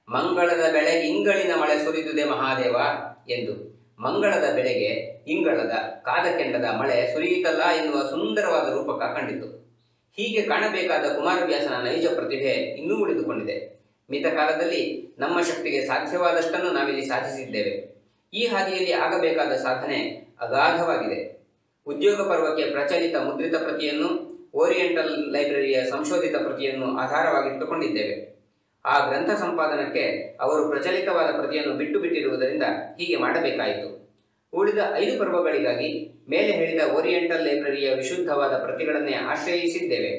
ಮಂಗಳದ ಬೆಳೆಗೆ ಇಂಗಳಿನ ಮಳೆ ಸುರಿದುದೇ ಮಹಾದೇವ ಎಂದು. ಮಂಗಳದ ಬೆಳೆಗೆ ಇಂಗಳದ ಕಾದ ಕೆಂಡದ ಮಳೆ ಸುರಿಯಿತಲ್ಲ ಎನ್ನುವ ಸುಂದರವಾದ ರೂಪಕ ಕಂಡಿತು. ಹೀಗೆ ಕಾಣಬೇಕಾದ ಕುಮಾರವ್ಯಾಸನ ನೈಜ ಪ್ರತಿಭೆ ಇನ್ನೂ ಉಳಿದುಕೊಂಡಿದೆ. ಮಿತ ಕಾಲದಲ್ಲಿ ನಮ್ಮ ಶಕ್ತಿಗೆ ಸಾಧ್ಯವಾದಷ್ಟನ್ನು ನಾವಿಲ್ಲಿ ಸಾಧಿಸಿದ್ದೇವೆ. ಈ ಹಾದಿಯಲ್ಲಿ ಆಗಬೇಕಾದ ಸಾಧನೆ ಅಗಾಧವಾಗಿದೆ. ಉದ್ಯೋಗ ಪರ್ವಕ್ಕೆ ಪ್ರಚಲಿತ ಮುದ್ರಿತ ಪ್ರತಿಯನ್ನು, ಓರಿಯೆಂಟಲ್ ಲೈಬ್ರರಿಯ ಸಂಶೋಧಿತ ಪ್ರತಿಯನ್ನು ಆಧಾರವಾಗಿಟ್ಟುಕೊಂಡಿದ್ದೇವೆ. ಆ ಗ್ರಂಥ ಸಂಪಾದನಕ್ಕೆ ಅವರು ಪ್ರಚಲಿತವಾದ ಪ್ರತಿಯನ್ನು ಬಿಟ್ಟಿರುವುದರಿಂದ ಹೀಗೆ ಮಾಡಬೇಕಾಯಿತು. ಉಳಿದ 5 ಪರ್ವಗಳಿಗಾಗಿ ಮೇಲೆ ಹೇಳಿದ ಓರಿಯೆಂಟಲ್ ಲೈಬ್ರರಿಯ ವಿಶುದ್ಧವಾದ ಪ್ರತಿಗಳನ್ನೇ ಆಶ್ರಯಿಸಿದ್ದೇವೆ.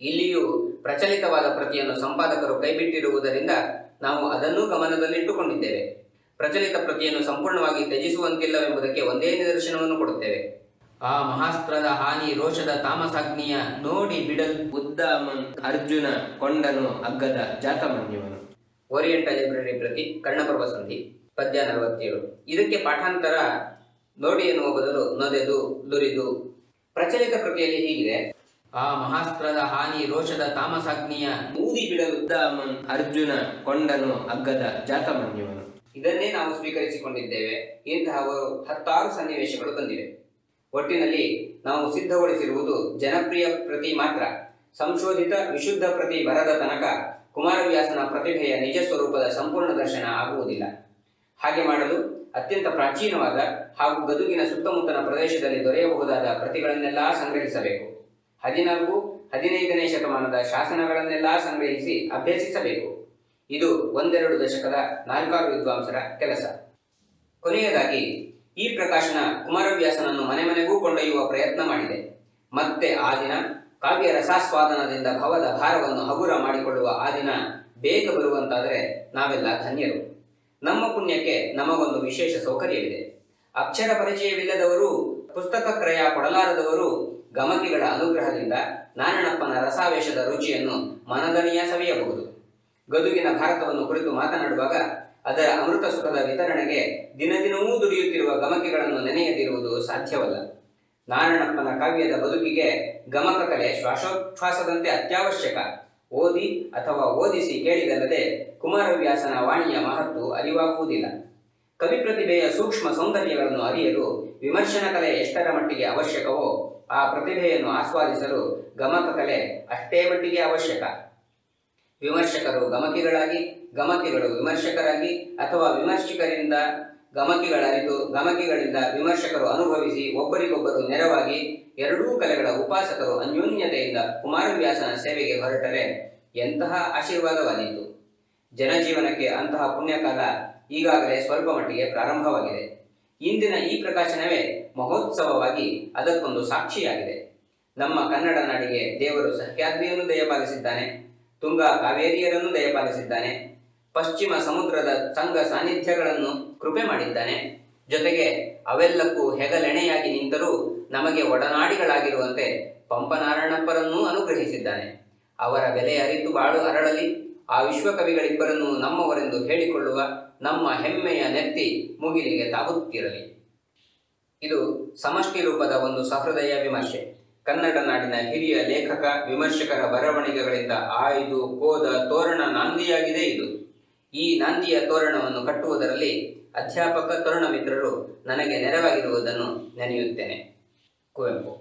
ಇಲ್ಲಿಯೂ ಪ್ರಚಲಿತವಾದ ಪ್ರತಿಯನ್ನು ಸಂಪಾದಕರು ಕೈಬಿಟ್ಟಿರುವುದರಿಂದ ನಾವು ಅದನ್ನೂ ಗಮನದಲ್ಲಿಟ್ಟುಕೊಂಡಿದ್ದೇವೆ. ಪ್ರಚಲಿತ ಪ್ರತಿಯನ್ನು ಸಂಪೂರ್ಣವಾಗಿ ತ್ಯಜಿಸುವಂತಿಲ್ಲವೆಂಬುದಕ್ಕೆ ಒಂದೇ ನಿದರ್ಶನವನ್ನು ಕೊಡುತ್ತೇವೆ. ಆ ಮಹಾಸ್ತ್ರದ ಹಾನಿ ರೋಷದ ತಾಮಸಾಗ್ನಿಯ ನೋಡಿ ಬಿಡಲ್ ಉದ್ದಾಮನ್ ಅರ್ಜುನ ಕೊಂಡನು ಅಗ್ಗದ ಜಾತಮನ್ಯುವನು. ಓರಿಯೆಂಟಲ್ ಲೈಬ್ರರಿ ಪ್ರತಿ ಕರ್ಣಪರ್ವ ಸಂಧಿ ಪದ್ಯ 47. ಇದಕ್ಕೆ ಪಾಠಾಂತರ ನೋಡಿ ಎನ್ನುವ ಬದಲು ನೊದೆದು ದುರಿದು. ಪ್ರಚಲಿತ ಪ್ರತಿಯಲ್ಲಿ ಹೀಗಿದೆ: ಆ ಮಹಾಸ್ತ್ರದ ಹಾನಿ ರೋಷದ ತಾಮಸಾಗ್ನಿಯ ಊದಿ ಬಿಡಲುದ್ದಾಮನ್ ಅರ್ಜುನ ಕೊಂಡನು ಅಗ್ಗದ ಜಾತಮನ್ಯುವನು. ಇದನ್ನೇ ನಾವು ಸ್ವೀಕರಿಸಿಕೊಂಡಿದ್ದೇವೆ. ಇಂತಹ 16 ಸನ್ನಿವೇಶಗಳು ಬಂದಿವೆ. ಒಟ್ಟಿನಲ್ಲಿ ನಾವು ಸಿದ್ಧಗೊಳಿಸಿರುವುದು ಜನಪ್ರಿಯ ಪ್ರತಿ ಮಾತ್ರ. ಸಂಶೋಧಿತ ವಿಶುದ್ಧ ಪ್ರತಿ ಬರದ ತನಕ ಕುಮಾರವ್ಯಾಸನ ಪ್ರತಿಭೆಯ ನಿಜ ಸ್ವರೂಪದ ಸಂಪೂರ್ಣ ದರ್ಶನ ಆಗುವುದಿಲ್ಲ. ಹಾಗೆ ಮಾಡಲು ಅತ್ಯಂತ ಪ್ರಾಚೀನವಾದ ಹಾಗೂ ಗದುಗಿನ ಸುತ್ತಮುತ್ತಲ ಪ್ರದೇಶದಲ್ಲಿ ದೊರೆಯಬಹುದಾದ ಪ್ರತಿಗಳನ್ನೆಲ್ಲ ಸಂಗ್ರಹಿಸಬೇಕು. 14, 15ನೇ ಶತಮಾನದ ಶಾಸನಗಳನ್ನೆಲ್ಲ ಸಂಗ್ರಹಿಸಿ ಅಭ್ಯಸಿಸಬೇಕು. ಇದು 1-2 ದಶಕದ 4 ವಿದ್ವಾಂಸರ ಕೆಲಸ. ಕೊನೆಯದಾಗಿ ಈ ಪ್ರಕಾಶನ ಕುಮಾರವ್ಯಾಸನನ್ನು ಮನೆ ಮನೆಗೂ ಕೊಂಡೊಯ್ಯುವ ಪ್ರಯತ್ನ ಮಾಡಿದೆ. ಮತ್ತೆ ಆ ದಿನ ಕಾವ್ಯ ರಸಾಸ್ವಾದನದಿಂದ ಭವದ ಭಾರವನ್ನು ಹಗುರ ಮಾಡಿಕೊಳ್ಳುವ ಆ ದಿನ ಬೇಗ ಬರುವಂತಾದರೆ ನಾವೆಲ್ಲ ಧನ್ಯರು. ನಮ್ಮ ಪುಣ್ಯಕ್ಕೆ ನಮಗೊಂದು ವಿಶೇಷ ಸೌಕರ್ಯವಿದೆ. ಅಕ್ಷರ ಪರಿಚಯವಿಲ್ಲದವರು, ಪುಸ್ತಕ ಕ್ರಯ ಕೊಡಲಾರದವರು ಗಮಕಿಗಳ ಅನುಗ್ರಹದಿಂದ ನಾರಣಪ್ಪನ ರಸಾವೇಶದ ರುಚಿಯನ್ನು ಮನದಣಿಯ ಸವಿಯಬಹುದು. ಗದುಗಿನ ಭಾರತವನ್ನು ಕುರಿತು ಮಾತನಾಡುವಾಗ ಅದರ ಅಮೃತ ಸುಖದ ವಿತರಣೆಗೆ ದಿನದಿನವೂ ದುಡಿಯುತ್ತಿರುವ ಗಮಕಿಗಳನ್ನು ನೆನೆಯದಿರುವುದು ಸಾಧ್ಯವಲ್ಲ. ನಾರಣಪ್ಪನ ಕಾವ್ಯದ ಬದುಕಿಗೆ ಗಮಕ ಕಲೆ ಶ್ವಾಸೋಚ್ಛ್ವಾಸದಂತೆ ಅತ್ಯವಶ್ಯಕ. ಓದಿ ಅಥವಾ ಓದಿಸಿ ಕೇಳಿದಲ್ಲದೆ ಕುಮಾರವ್ಯಾಸನ ವಾಣಿಯ ಮಹತ್ತು ಅರಿವಾಗುವುದಿಲ್ಲ. ಕವಿ ಪ್ರತಿಭೆಯ ಸೂಕ್ಷ್ಮ ಸೌಂದರ್ಯಗಳನ್ನು ಅರಿಯಲು ವಿಮರ್ಶನ ಕಲೆ ಎಷ್ಟರ ಮಟ್ಟಿಗೆ ಅವಶ್ಯಕವೋ ಆ ಪ್ರತಿಭೆಯನ್ನು ಆಸ್ವಾದಿಸಲು ಗಮಕ ಕಲೆ ಅಷ್ಟೇ ಮಟ್ಟಿಗೆ ಅವಶ್ಯಕ. ವಿಮರ್ಶಕರು ಗಮಕಿಗಳಾಗಿ, ಗಮಕಿಗಳು ವಿಮರ್ಶಕರಾಗಿ, ಅಥವಾ ವಿಮರ್ಶಕರಿಂದ ಗಮಕಿಗಳರಿತು, ಗಮಕಿಗಳಿಂದ ವಿಮರ್ಶಕರು ಅನುಭವಿಸಿ ಒಬ್ಬರಿಗೊಬ್ಬರು ನೆರವಾಗಿ ಎರಡೂ ಕಲೆಗಳ ಉಪಾಸಕರು ಅನ್ಯೋನ್ಯತೆಯಿಂದ ಕುಮಾರವ್ಯಾಸನ ಸೇವೆಗೆ ಹೊರಟರೆ ಎಂತಹ ಆಶೀರ್ವಾದವಾದೀತು. ಜನಜೀವನಕ್ಕೆ ಅಂತಹ ಪುಣ್ಯಕಾಲ ಈಗಾಗಲೇ ಸ್ವಲ್ಪ ಮಟ್ಟಿಗೆ ಪ್ರಾರಂಭವಾಗಿದೆ. ಇಂದಿನ ಈ ಪ್ರಕಾಶನವೇ ಮಹೋತ್ಸವವಾಗಿ ಅದಕ್ಕೊಂದು ಸಾಕ್ಷಿಯಾಗಿದೆ. ನಮ್ಮ ಕನ್ನಡ ನಾಡಿಗೆ ದೇವರು ಸಹ್ಯಾದ್ರಿಯನ್ನು ದಯಪಾಲಿಸಿದ್ದಾನೆ, ತುಂಗಾ ಕಾವೇರಿಯರನ್ನು ದಯಪಾಲಿಸಿದ್ದಾನೆ, ಪಶ್ಚಿಮ ಸಮುದ್ರದ ಸಂಘ ಸಾನ್ನಿಧ್ಯಗಳನ್ನು ಕೃಪೆ ಮಾಡಿದ್ದಾನೆ. ಜೊತೆಗೆ ಅವೆಲ್ಲಕ್ಕೂ ಹೆಗಲೆಣೆಯಾಗಿ ನಿಂತರೂ ನಮಗೆ ಒಡನಾಡಿಗಳಾಗಿರುವಂತೆ ಪಂಪನಾರಾಯಣಪ್ಪರನ್ನೂ ಅನುಗ್ರಹಿಸಿದ್ದಾನೆ. ಅವರ ಬೆಲೆ ಅರಿತು ಬಾಳು ಅರಳಲಿ. ಆ ವಿಶ್ವಕವಿಗಳಿಬ್ಬರನ್ನೂ ನಮ್ಮವರೆಂದು ಹೇಳಿಕೊಳ್ಳುವ ನಮ್ಮ ಹೆಮ್ಮೆಯ ನೆತ್ತಿ ಮುಗಿಲಿಗೆ ತಾಗುತ್ತಿರಲಿ. ಇದು ಸಮಷ್ಟಿ ರೂಪದ ಒಂದು ಸಹೃದಯ ವಿಮರ್ಶೆ. ಕನ್ನಡ ನಾಡಿನ ಹಿರಿಯ ಲೇಖಕ ವಿಮರ್ಶಕರ ಬರವಣಿಗೆಗಳಿಂದ ಆಯ್ದು ಕೋದ ತೋರಣ ನಾಂದಿಯಾಗಿದೆ ಇದು. ಈ ನಾಂದಿಯ ತೋರಣವನ್ನು ಕಟ್ಟುವುದರಲ್ಲಿ ಅಧ್ಯಾಪಕ ತರುಣ ಮಿತ್ರರು ನನಗೆ ನೆರವಾಗಿರುವುದನ್ನು ನೆನೆಯುತ್ತೇನೆ. ಕುವೆಂಪು.